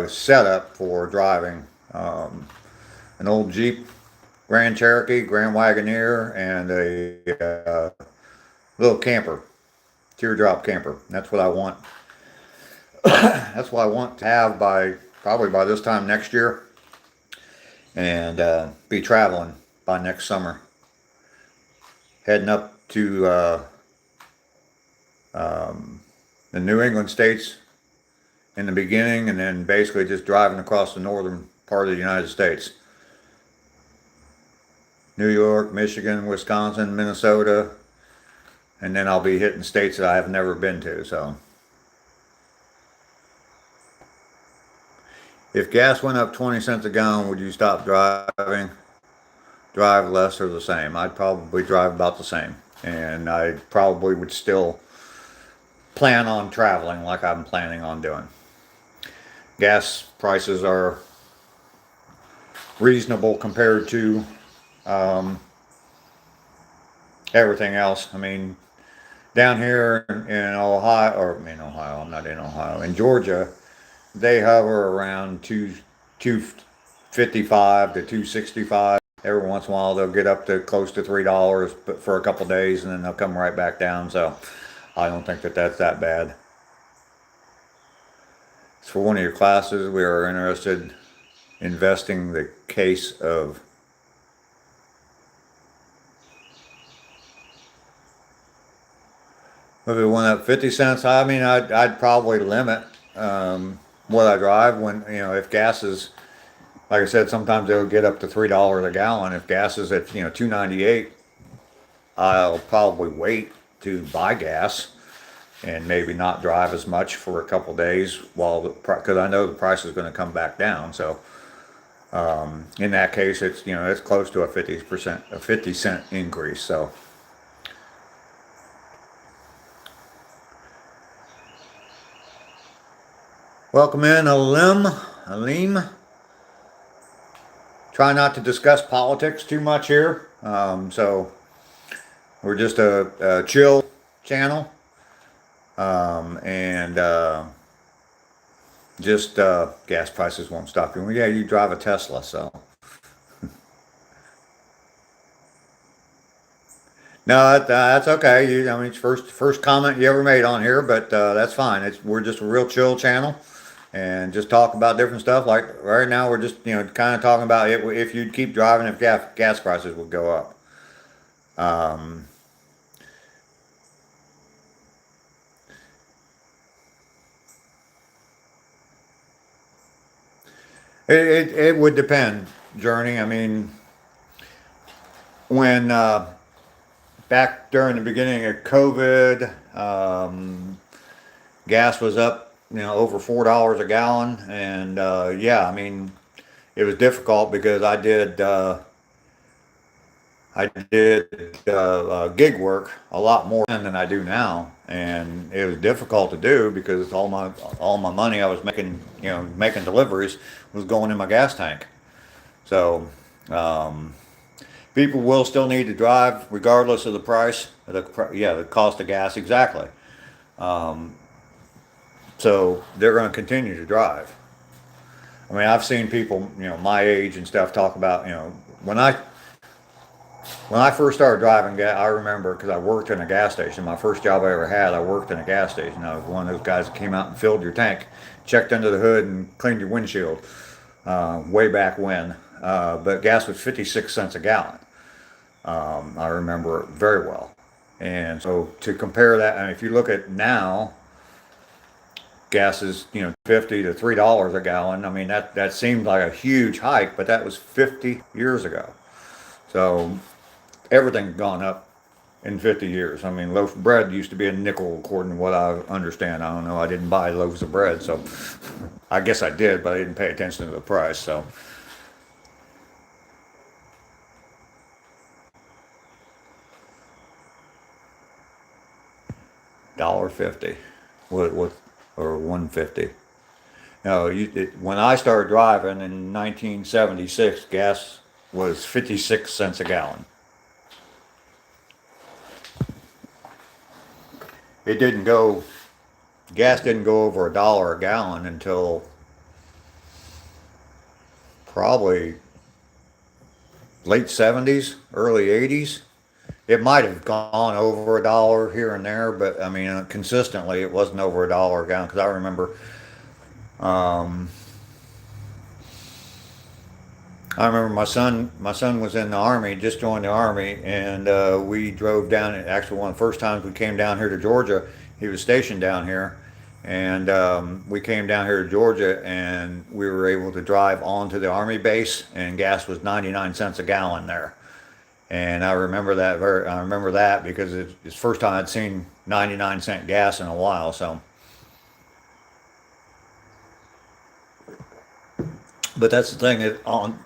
setup for driving. An old Jeep Grand Cherokee, Grand Wagoneer, and a little camper. Teardrop camper. That's what I want. That's what I want to have probably by this time next year, and be traveling by next summer. Heading up to the New England states in the beginning, and then basically just driving across the northern part of the United States. New York, Michigan, Wisconsin, Minnesota, and then I'll be hitting states that I have never been to. So if gas went up 20 cents a gallon, would you stop driving? Drive less or the same? I'd probably drive about the same. And I probably would still plan on traveling like I'm planning on doing. Gas prices are reasonable compared to everything else. I mean, down here in Ohio, or in Ohio, I'm not in Ohio, in Georgia, they hover around 255 to 265. Every once in a while they'll get up to close to $3, but for a couple days, and then they'll come right back down. So I don't think that that's that bad. So for one of your classes, we are interested in investing the case of if it went up 50 cents. I mean, I'd probably limit what I drive when, if gas is, like I said, sometimes it'll get up to $3 a gallon. If gas is at, $2.98, I'll probably wait to buy gas and maybe not drive as much for a couple days because I know the price is going to come back down. So in that case, it's close to a 50 cent increase. So welcome in, Alim. Try not to discuss politics too much here. So we're just a chill channel. And just gas prices won't stop you. Well, yeah, you drive a Tesla, so. No, that's okay. I mean, it's first comment you ever made on here, but that's fine. We're just a real chill channel, and just talk about different stuff. Like right now, we're just kind of talking about if you'd keep driving if gas prices would go up. It would depend, Journey. I mean, when back during the beginning of COVID, gas was up, over $4 a gallon, and yeah, I mean, it was difficult because I did gig work a lot more than I do now, and it was difficult to do because all my money I was making, making deliveries was going in my gas tank. So people will still need to drive regardless of the price, the cost of gas, exactly. So they're going to continue to drive. I mean, I've seen people, my age and stuff talk about, when I first started driving, I remember because I worked in a gas station. My first job I ever had, I worked in a gas station. I was one of those guys that came out and filled your tank, checked under the hood, and cleaned your windshield. Way back when, but gas was 56 cents a gallon. I remember it very well. And so to compare that, and if you look at now, gas is $50 to $3 a gallon. I mean that seemed like a huge hike, but that was 50 years ago. So everything's gone up in 50 years. I mean, loaf of bread used to be a nickel, according to what I understand. I don't know. I didn't buy loaves of bread, so I guess I did, but I didn't pay attention to the price. So $1.50, what, or 150. No, when I started driving in 1976, gas was 56 cents a gallon. Gas didn't go over $1 a gallon until probably late 70s, early 80s. It might have gone over $1 here and there, but I mean, consistently it wasn't over $1 a gallon, because I remember my son was in the Army, just joined the Army, and we drove down. Actually, one of the first times we came down here to Georgia, he was stationed down here, And we came down here to Georgia, and we were able to drive onto the Army base, and gas was 99 cents a gallon there. And I remember that because it's the first time I'd seen 99-cent gas in a while. So, but that's the thing is on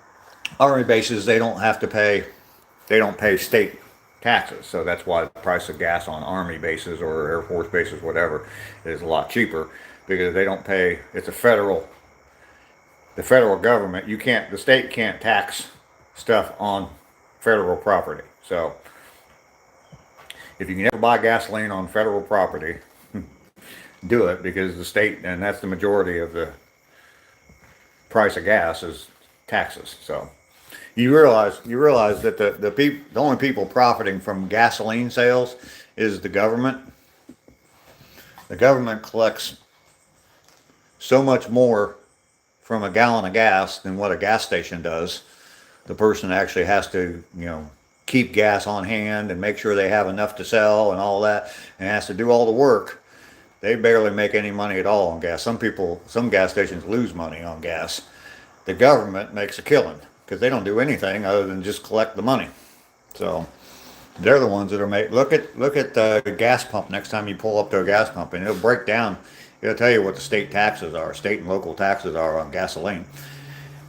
Army bases they don't pay state taxes. So that's why the price of gas on Army bases or Air Force bases, whatever, is a lot cheaper because they don't pay. It's the federal government. The state can't tax stuff on federal property. So if you can ever buy gasoline on federal property, do it because the state, and that's the majority of the price of gas is taxes. So you realize that the only people profiting from gasoline sales is the government. The government collects so much more from a gallon of gas than what a gas station does. The person actually has to, keep gas on hand and make sure they have enough to sell and all that, and has to do all the work. They barely make any money at all on gas. Some gas stations lose money on gas. The government makes a killing because they don't do anything other than just collect the money. So they're the ones that are make. Look at the gas pump next time you pull up to a gas pump, and it'll break down. It'll tell you what the state taxes are, state and local taxes are on gasoline,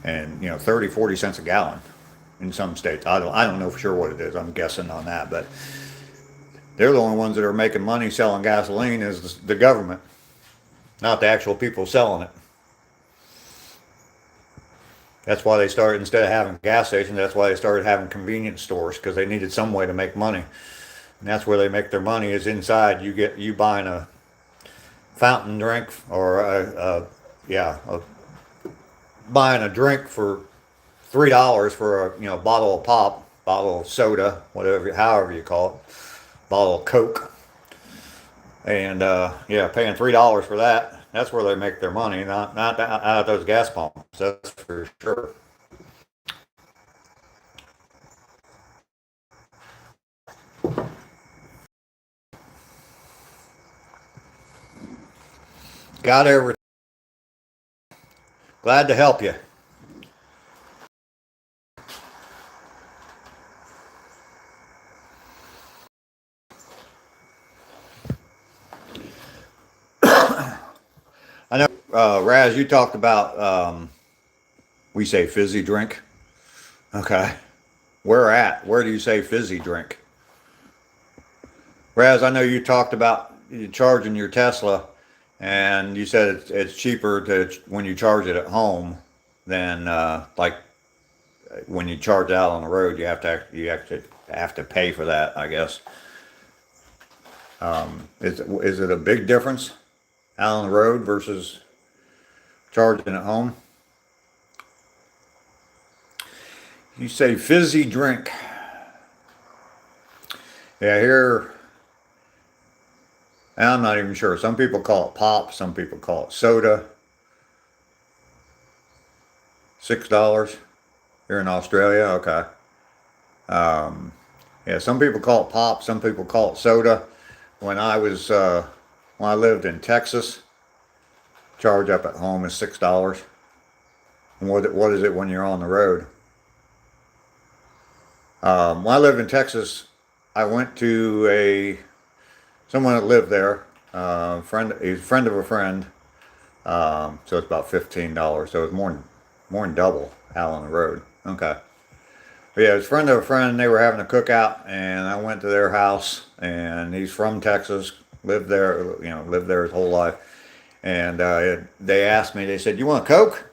and 30, 40 cents a gallon in some states. I don't know for sure what it is. I'm guessing on that, but they're the only ones that are making money selling gasoline is the government, not the actual people selling it. That's why they started, instead of having gas stations, that's why they started having convenience stores, because they needed some way to make money. And that's where they make their money is inside. You buying a fountain drink or buying a drink for $3 for a bottle of pop, bottle of soda, whatever, however you call it, bottle of Coke, and paying $3 for that. That's where they make their money, not out of those gas pumps. That's for sure. Got everything. Glad to help you. I know, Raz, you talked about, we say fizzy drink. Okay. Where do you say fizzy drink? Raz, I know you talked about you charging your Tesla, and you said it's cheaper when you charge it at home than like when you charge out on the road. You actually have to pay for that, I guess. Is it a big difference out on the road versus charging at home? You say fizzy drink. Yeah, here, I'm not even sure. Some people call it pop, some people call it soda. $6 here in Australia. Okay. Yeah, some people call it pop, some people call it soda. When I lived in Texas, charge up at home is $6. And what is it when you're on the road? When I lived in Texas, I went to someone that lived there, he's a friend of a friend, so it's about $15. So it's more than double out on the road. Okay. But yeah, it's a friend of a friend. They were having a cookout, and I went to their house. And he's from Texas, lived there his whole life. And they asked me. They said, "You want a Coke?"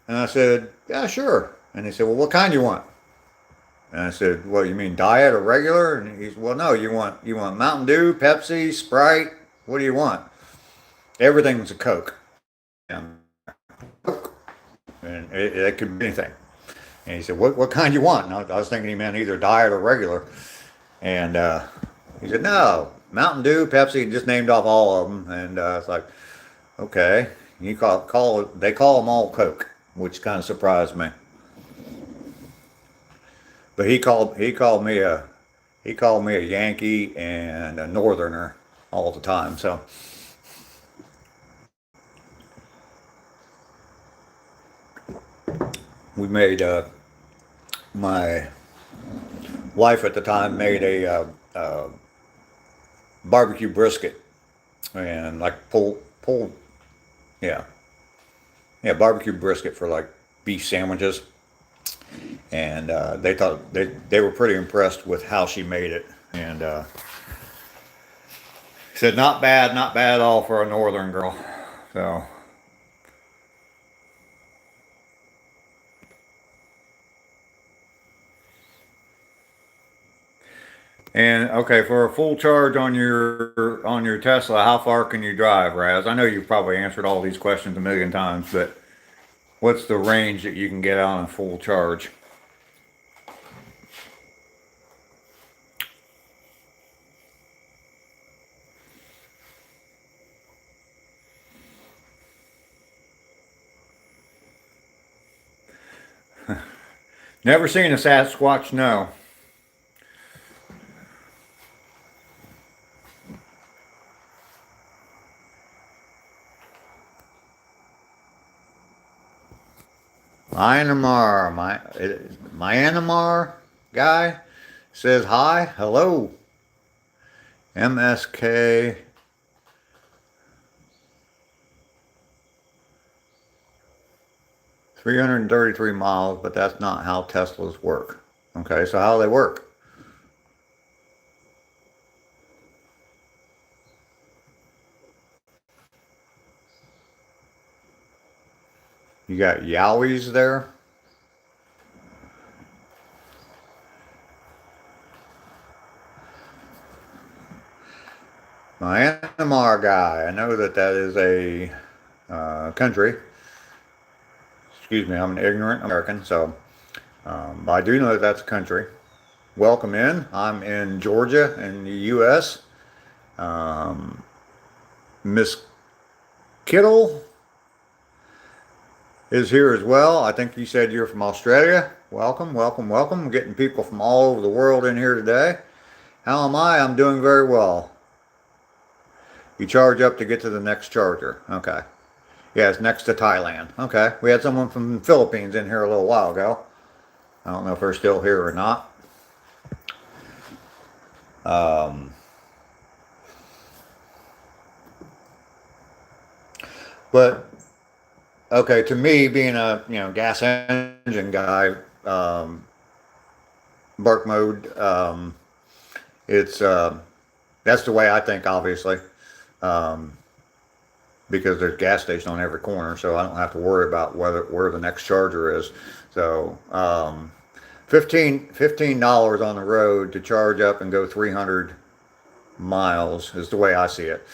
And I said, "Yeah, sure." And they said, "Well, what kind you want?" And I said, "Well, you mean diet or regular?" And he said, "Well, no. You want Mountain Dew, Pepsi, Sprite? What do you want?" Everything's a Coke. And it could be anything. And he said, what kind you want?" And I was thinking he meant either diet or regular. And he said, "No, Mountain Dew, Pepsi," just named off all of them. And it's like, okay. They call them all Coke, which kind of surprised me. But he called me a Yankee and a Northerner all the time. So we made my wife at the time made a barbecue brisket and like pulled yeah, yeah, barbecue brisket for like beef sandwiches, and they thought they were pretty impressed with how she made it, and said not bad at all for a northern girl. So, and okay, for a full charge on your Tesla, how far can you drive, Raz? I know you've probably answered all these questions a million times, but what's the range that you can get on a full charge? Never seen a Sasquatch, no. Myanmar guy says hi, hello. MSK 333 miles, but that's not how Teslas work. Okay, so how do they work? You got Yowies there. Myanmar guy. I know that that is a country. Excuse me, I'm an ignorant American, so but I do know that that's a country. Welcome in. I'm in Georgia in the U.S. Miss Kittle is here as well. I think you said you're from Australia. Welcome, welcome, welcome. We're getting people from all over the world in here today. How am I? I'm doing very well. You charge up to get to the next charger. Okay. Yeah, it's next to Thailand. Okay. We had someone from the Philippines in here a little while ago. I don't know if they're still here or not. But okay, to me, being a gas engine guy, Bark mode, it's that's the way I think, obviously, um, because there's gas station on every corner, so I don't have to worry about where the next charger is. So $15 on the road to charge up and go 300 miles is the way I see it.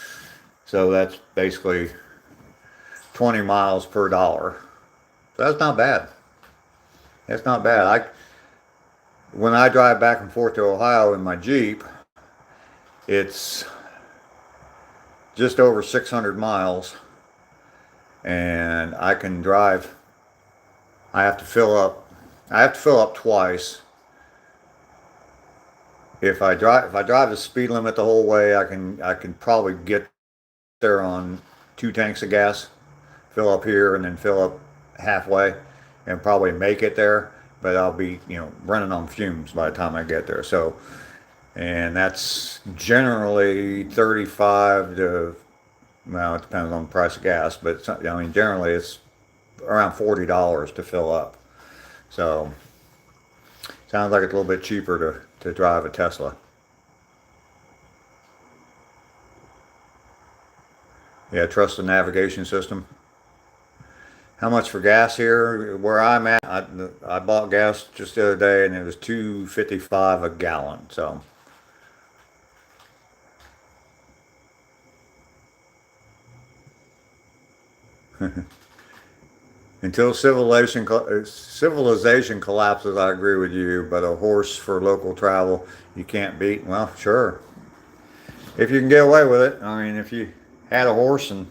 So that's basically 20 miles per dollar. So that's not bad. That's not bad. When I drive back and forth to Ohio in my Jeep, it's just over 600 miles, and I can drive. I have to fill up. I have to fill up twice. If I drive the speed limit the whole way, I can probably get there on 2 tanks of gas, fill up here and then fill up halfway, and probably make it there. But I'll be running on fumes by the time I get there. So, and that's generally 35 to, well, it depends on the price of gas, but I mean generally it's around $40 to fill up. So sounds like it's a little bit cheaper to drive a Tesla. Yeah, trust the navigation system. How much for gas here? Where I'm at, I bought gas just the other day and it was $2.55 a gallon. So until civilization collapses, I agree with you. But a horse for local travel, you can't beat. Well, sure, if you can get away with it. I mean, if you had a horse and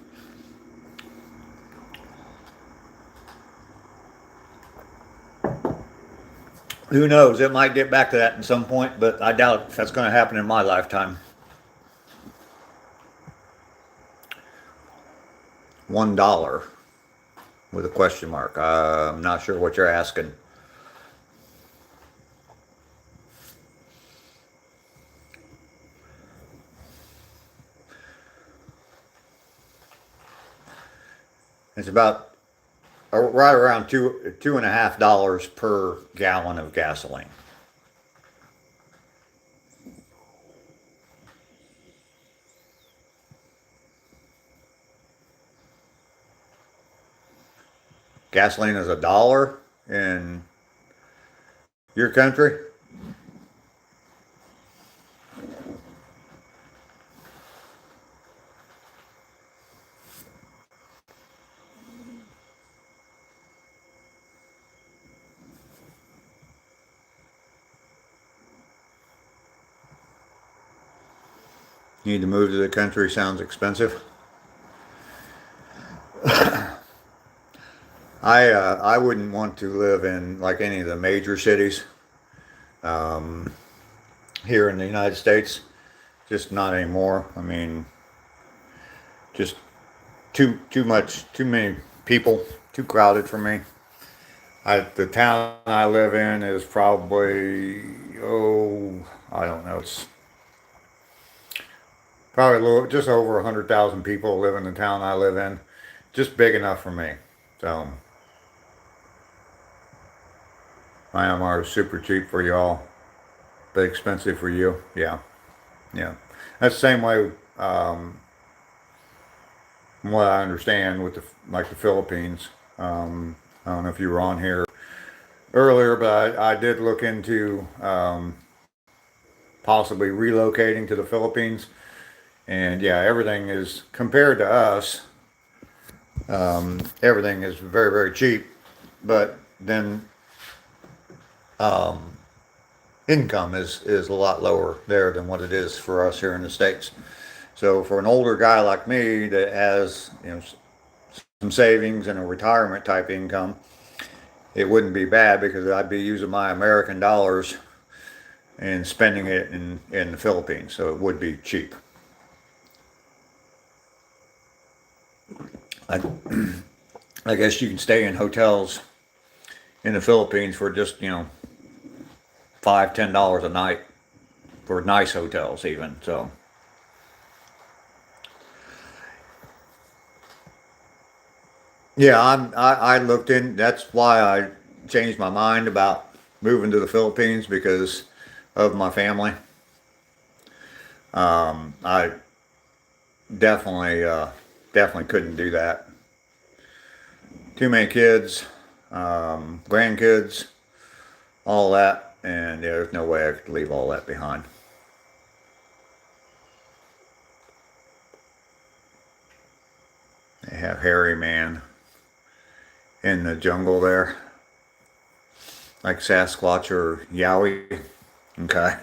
who knows, it might get back to that at some point, but I doubt if that's going to happen in my lifetime. $1. with a question mark. I'm not sure what you're asking. It's about right around $2.50 per gallon of gasoline. Gasoline is $1 in your country. Need to move to the country sounds expensive. I wouldn't want to live in like any of the major cities here in the United States. Just not anymore. I mean, just too many people, too crowded for me. The town I live in is probably, I don't know, it's probably a little, just over 100,000 people live in the town I live in. Just big enough for me. So, Myanmar is super cheap for y'all, but expensive for you. Yeah, yeah. That's the same way, from what I understand, with the Philippines. I don't know if you were on here earlier, but I did look into possibly relocating to the Philippines. And yeah, everything is, compared to us, everything is very, very cheap. But then income is a lot lower there than what it is for us here in the States. So for an older guy like me that has, some savings and a retirement type income, it wouldn't be bad because I'd be using my American dollars and spending it in the Philippines. So it would be cheap. I, I guess you can stay in hotels in the Philippines for just, $5, $10 a night for nice hotels even. So yeah, I looked in. That's why I changed my mind about moving to the Philippines because of my family. I definitely couldn't do that. Too many kids, grandkids, all that, and yeah, there's no way I could leave all that behind. They have hairy man in the jungle there, like Sasquatch or Yowie. Okay.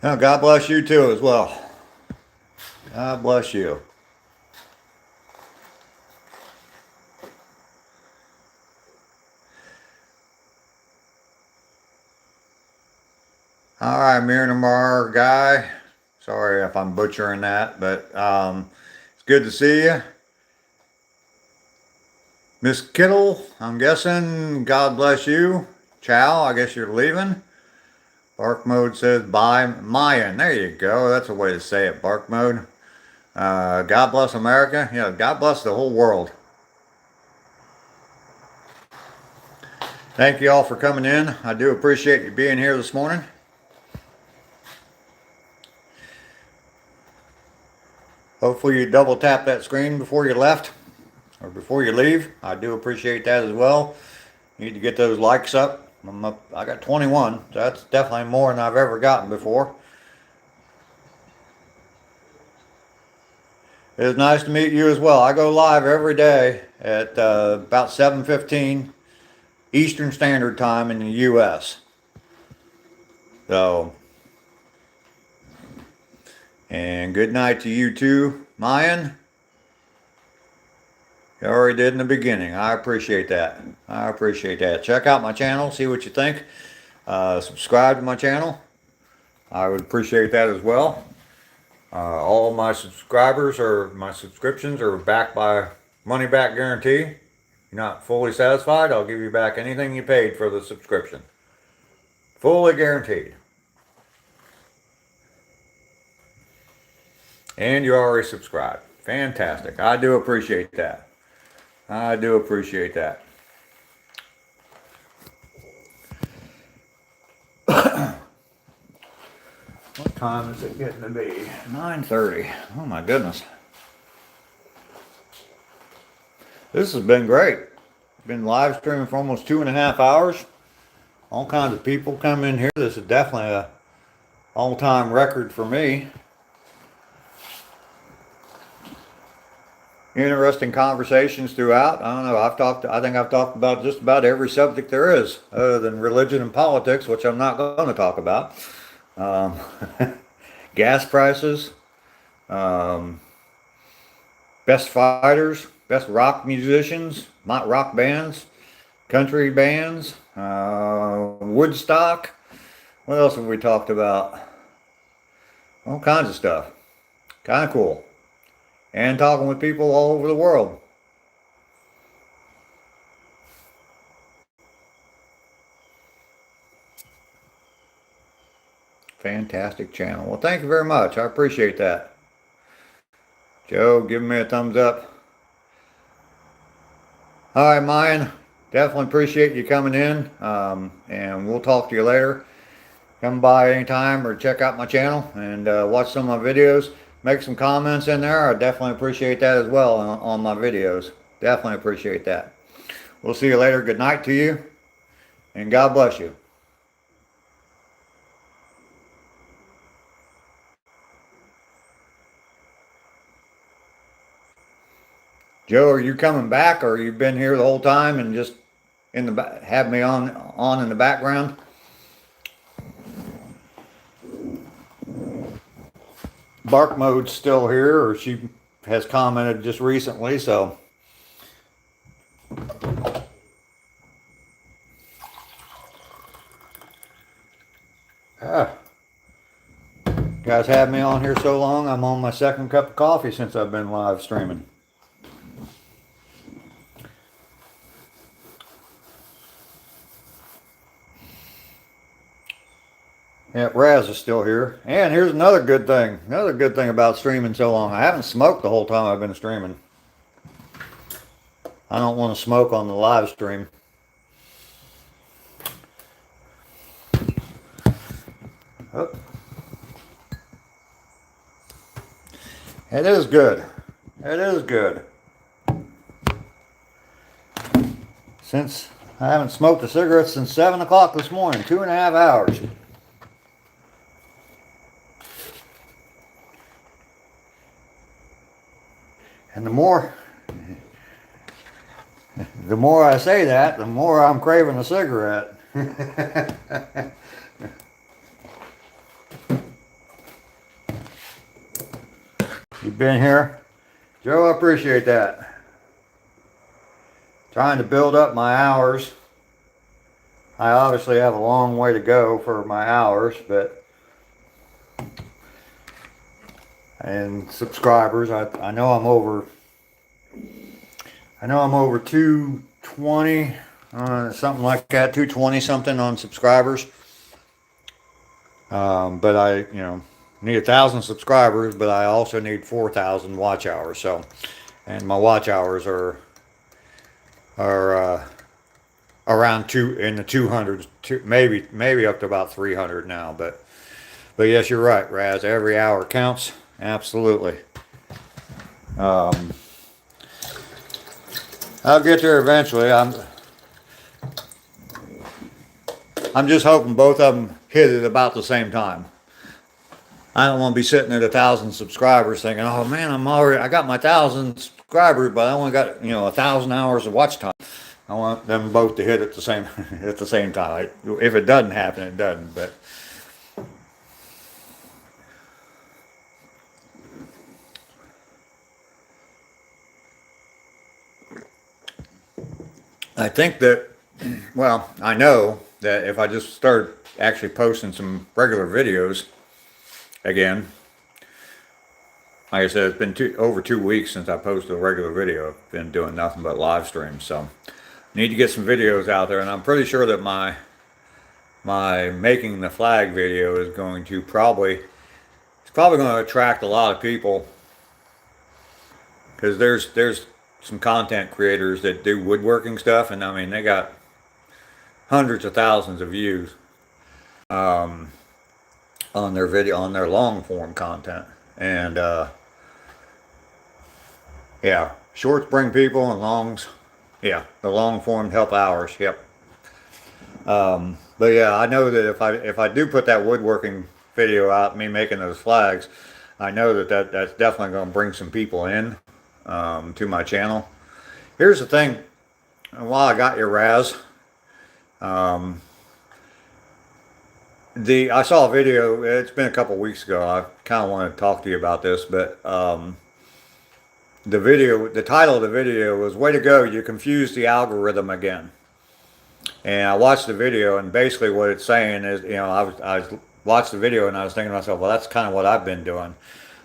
Now, God bless you too as well. God bless you. All right, Miramar guy. Sorry if I'm butchering that, but it's good to see you. Miss Kittle, I'm guessing, God bless you. Chow, I guess you're leaving. Bark mode says bye, Mayan. There you go. That's a way to say it, bark mode. God bless America. Yeah, God bless the whole world. Thank you all for coming in. I do appreciate you being here this morning. Hopefully you double tap that screen before you left or before you leave. I do appreciate that as well. Need to get those likes up. I got 21. So that's definitely more than I've ever gotten before. It is nice to meet you as well. I go live every day at about 7:15 Eastern Standard Time in the U.S. So, and good night to you too, Mayan. You already did in the beginning. I appreciate that. I appreciate that. Check out my channel, see what you think. Subscribe to my channel. I would appreciate that as well. All my subscribers or my subscriptions are backed by money back guarantee. You're not fully satisfied, I'll give you back anything you paid for the subscription. Fully guaranteed. And you already subscribed. Fantastic. I do appreciate that. I do appreciate that. What time is it getting to be? 9:30. Oh my goodness. This has been great. Been live streaming for almost 2.5 hours. All kinds of people come in here. This is definitely a all-time record for me. Interesting conversations throughout. I don't know. I think I've talked about just about every subject there is, other than religion and politics, which I'm not going to talk about. Um, gas prices, best fighters, best rock musicians, not rock bands, country bands, Woodstock. What else have we talked about? All kinds of stuff. Kind of cool. And talking with people all over the world. Fantastic channel. Well, thank you very much. I appreciate that. Joe, give me a thumbs up. All right, Mayan. Definitely appreciate you coming in. And we'll talk to you later. Come by anytime or check out my channel and watch some of my videos. Make some comments in there. I definitely appreciate that as well on my videos. Definitely appreciate that. We'll see you later. Good night to you. And God bless you. Joe, are you coming back, or you been here the whole time and just in the back, have me on in the background? Bark Mode's still here, or she has commented just recently, so. You guys have me on here so long, I'm on my second cup of coffee since I've been live streaming. Yeah, Raz is still here. And here's another good thing. Another good thing about streaming so long. I haven't smoked the whole time I've been streaming. I don't want to smoke on the live stream. Oh. It is good. It is good. Since I haven't smoked a cigarette since 7 o'clock this morning, 2.5 hours. And the more I say that, the more I'm craving a cigarette. You've been here? Joe, I appreciate that. Trying to build up my hours. I obviously have a long way to go for my hours, but and subscribers, I know I'm over 220, something like that, 220 something on subscribers. But I need 1,000 subscribers, but I also need 4,000 watch hours. So, and my watch hours are around in the 200s, maybe up to about 300 now. But yes, you're right, Raz. Every hour counts. Absolutely. I'll get there eventually. I'm just hoping both of them hit it about the same time. I don't want to be sitting at 1,000 subscribers thinking, oh man, I got my 1,000 subscribers, but I only got 1,000 hours of watch time. I want them both to hit at the same time. If it doesn't happen, it doesn't. But I think that, well, I know that if I just start actually posting some regular videos again, like I said, it's been over 2 weeks since I posted a regular video. I've been doing nothing but live streams, so need to get some videos out there. And I'm pretty sure that my making the flag video is going to it's probably going to attract a lot of people, because there's some content creators that do woodworking stuff, and I mean they got hundreds of thousands of views on their video, on their long form content. And yeah, shorts bring people and longs, yeah, the long form help ours. Yep. But yeah, I know that if I do put that woodworking video out, me making those flags, I know that's definitely going to bring some people in to my channel. Here's the thing, while I got your Raz, I saw a video. It's been a couple weeks ago. I kind of want to talk to you about this, but the title of the video was "Way to go! You confused the algorithm again." And I watched the video, and basically what it's saying is, I watched the video and I was thinking to myself, well, that's kind of what I've been doing.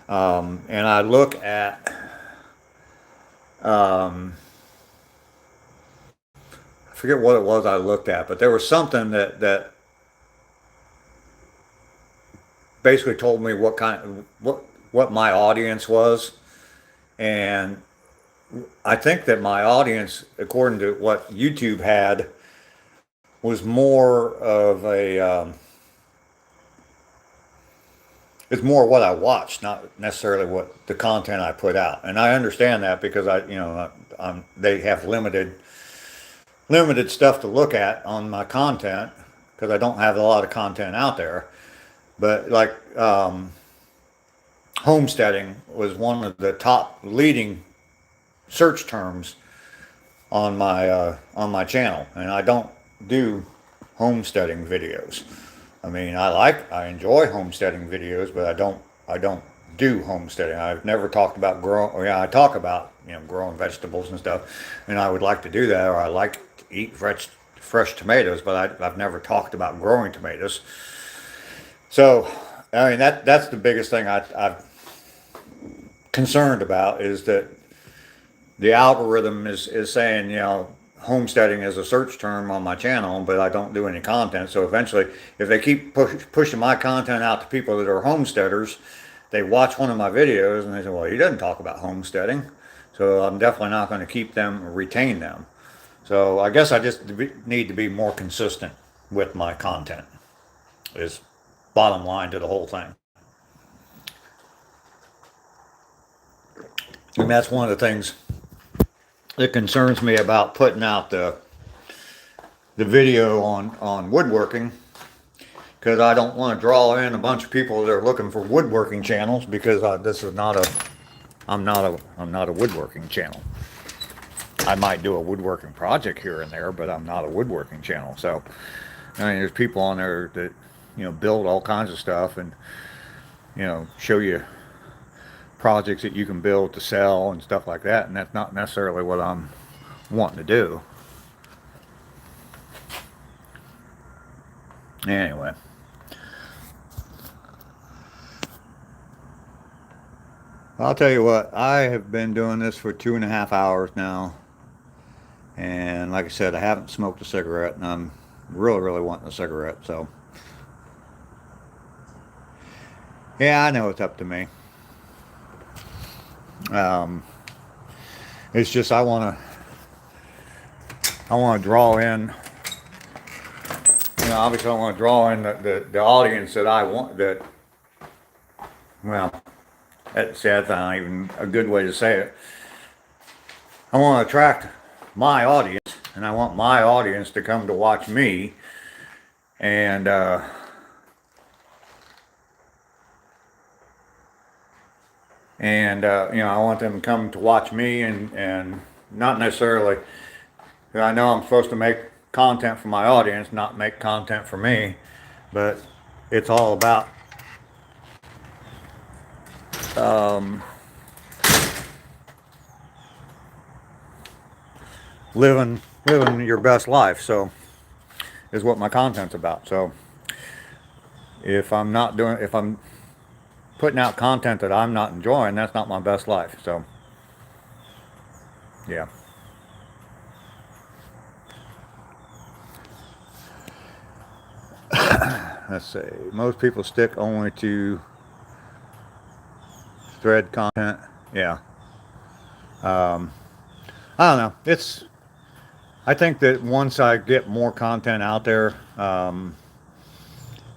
And I look at, I forget what it was I looked at, but there was something that basically told me what my audience was. And I think that my audience, according to what YouTube had, was more of it's more what I watched, not necessarily what the content I put out. And I understand that, because they have limited stuff to look at on my content, because I don't have a lot of content out there. But like homesteading was one of the top leading search terms on my channel, and I don't do homesteading videos. I mean, I enjoy homesteading videos, but I don't do homesteading. I've never talked about I talk about growing vegetables and stuff, and I would like to do that, or I like to eat fresh tomatoes, but I've never talked about growing tomatoes. So I mean that's the biggest thing I'm concerned about, is that the algorithm is saying, homesteading is a search term on my channel, but I don't do any content. So eventually, if they keep pushing my content out to people that are homesteaders, they watch one of my videos and they say, well, he doesn't talk about homesteading. So I'm definitely not going to keep them or retain them. So I guess I just need to be more consistent with my content, is bottom line to the whole thing. And that's one of the things that concerns me about putting out the video on woodworking, because I don't want to draw in a bunch of people that are looking for woodworking channels, because I'm not a woodworking channel. I might do a woodworking project here and there, but I'm not a woodworking channel. So I mean, there's people on there that build all kinds of stuff, and show you projects that you can build to sell and stuff like that, and that's not necessarily what I'm wanting to do. Anyway, I'll tell you what, I have been doing this for 2.5 hours now, and like I said, I haven't smoked a cigarette, and I'm really wanting a cigarette. So yeah, I know it's up to me. It's just I want to draw in, obviously I want to draw in the audience that I want, that, well, that's not even a good way to say it. I want to attract my audience, and I want my audience to come to watch me, and I want them to come to watch me, and not necessarily, I know I'm supposed to make content for my audience, not make content for me, but it's all about living living your best life. So is what my content's about. So if I'm putting out content that I'm not enjoying, that's not my best life. So yeah. Let's see. Most people stick only to thread content. Yeah. Um, I don't know. I think that once I get more content out there,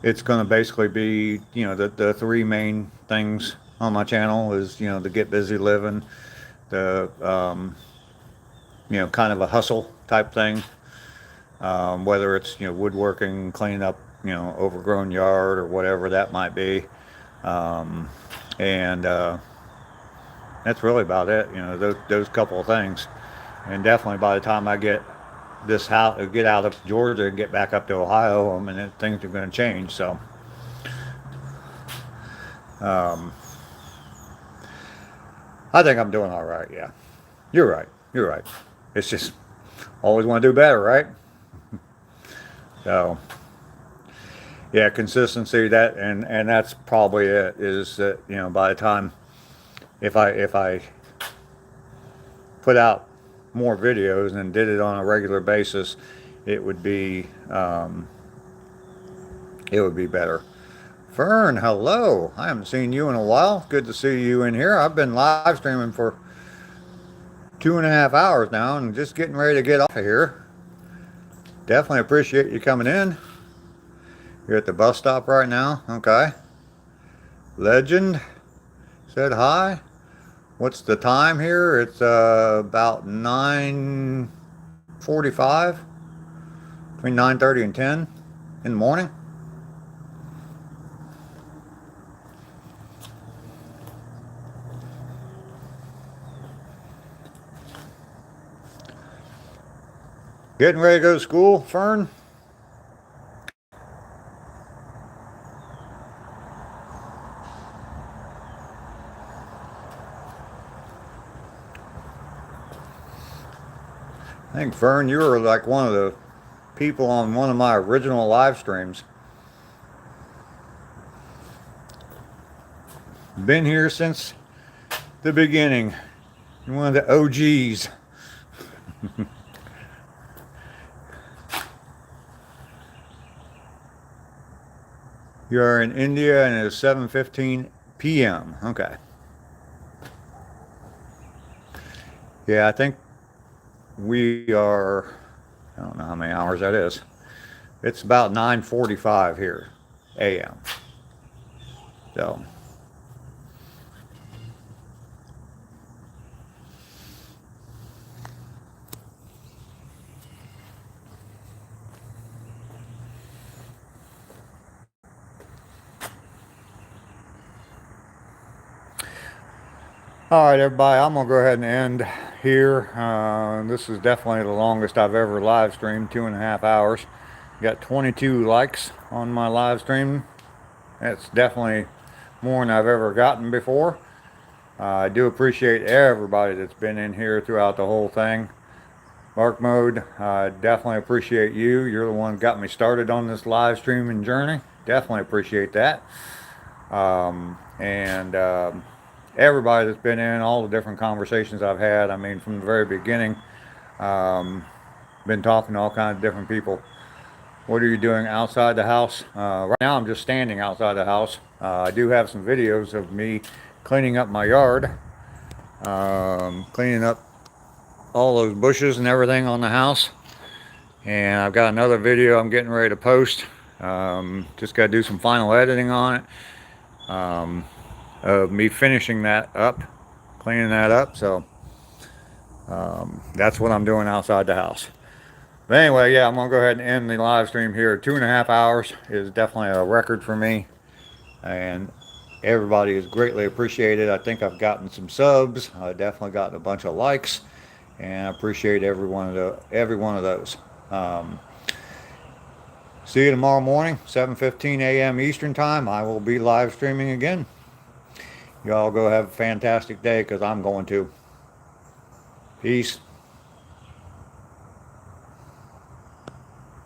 it's going to basically be, the three main things on my channel is, the get busy living, the, kind of a hustle type thing, whether it's, woodworking, cleaning up, overgrown yard or whatever that might be. And that's really about it, those couple of things. And definitely by the time I get get out of Georgia and get back up to Ohio, I mean, things are going to change. So, I think I'm doing all right. Yeah, you're right. You're right. It's just always want to do better, right? So, yeah, consistency. And that's probably it. Is that by the time if I put out more videos and did it on a regular basis, it would be better. Fern, hello. I haven't seen you in a while. Good to see you in here. I've been live streaming for 2.5 hours now and just getting ready to get off of here. Definitely appreciate you coming in. You're at the bus stop right now. Okay. Legend said hi. What's the time here? It's about 9:45, between 9:30 and 10 in the morning. Getting ready to go to school, Fern? I think, Fern, you were like one of the people on one of my original live streams. Been here since the beginning. You're one of the OGs. You are in India and it's 7:15 p.m. Okay. Yeah, I think we are, I don't know how many hours that is. It's about 9:45 here, a.m. So. All right, everybody, I'm going to go ahead and end here. This is definitely the longest I've ever live streamed, 2.5 hours. Got 22 likes on my live stream. That's definitely more than I've ever gotten before. I do appreciate everybody that's been in here throughout the whole thing. Mark Mode, I definitely appreciate you. You're the one that got me started on this live streaming journey. Definitely appreciate that. Everybody that's been in, all the different conversations I've had. I mean, from the very beginning, been talking to all kinds of different people. What are you doing outside the house? Right now I'm just standing outside the house. I do have some videos of me cleaning up my yard, cleaning up all those bushes and everything on the house. And I've got another video I'm getting ready to post. Just got to do some final editing on it. Of me finishing that up, cleaning that up. So that's what I'm doing outside the house. But anyway, yeah, I'm gonna go ahead and end the live stream here. 2.5 hours is definitely a record for me, and everybody is greatly appreciated. I think I've gotten some subs. I definitely gotten a bunch of likes, and I appreciate every one of those. See you tomorrow morning, 7:15 a.m. Eastern time. I will be live streaming again. Y'all go have a fantastic day, because I'm going to. Peace.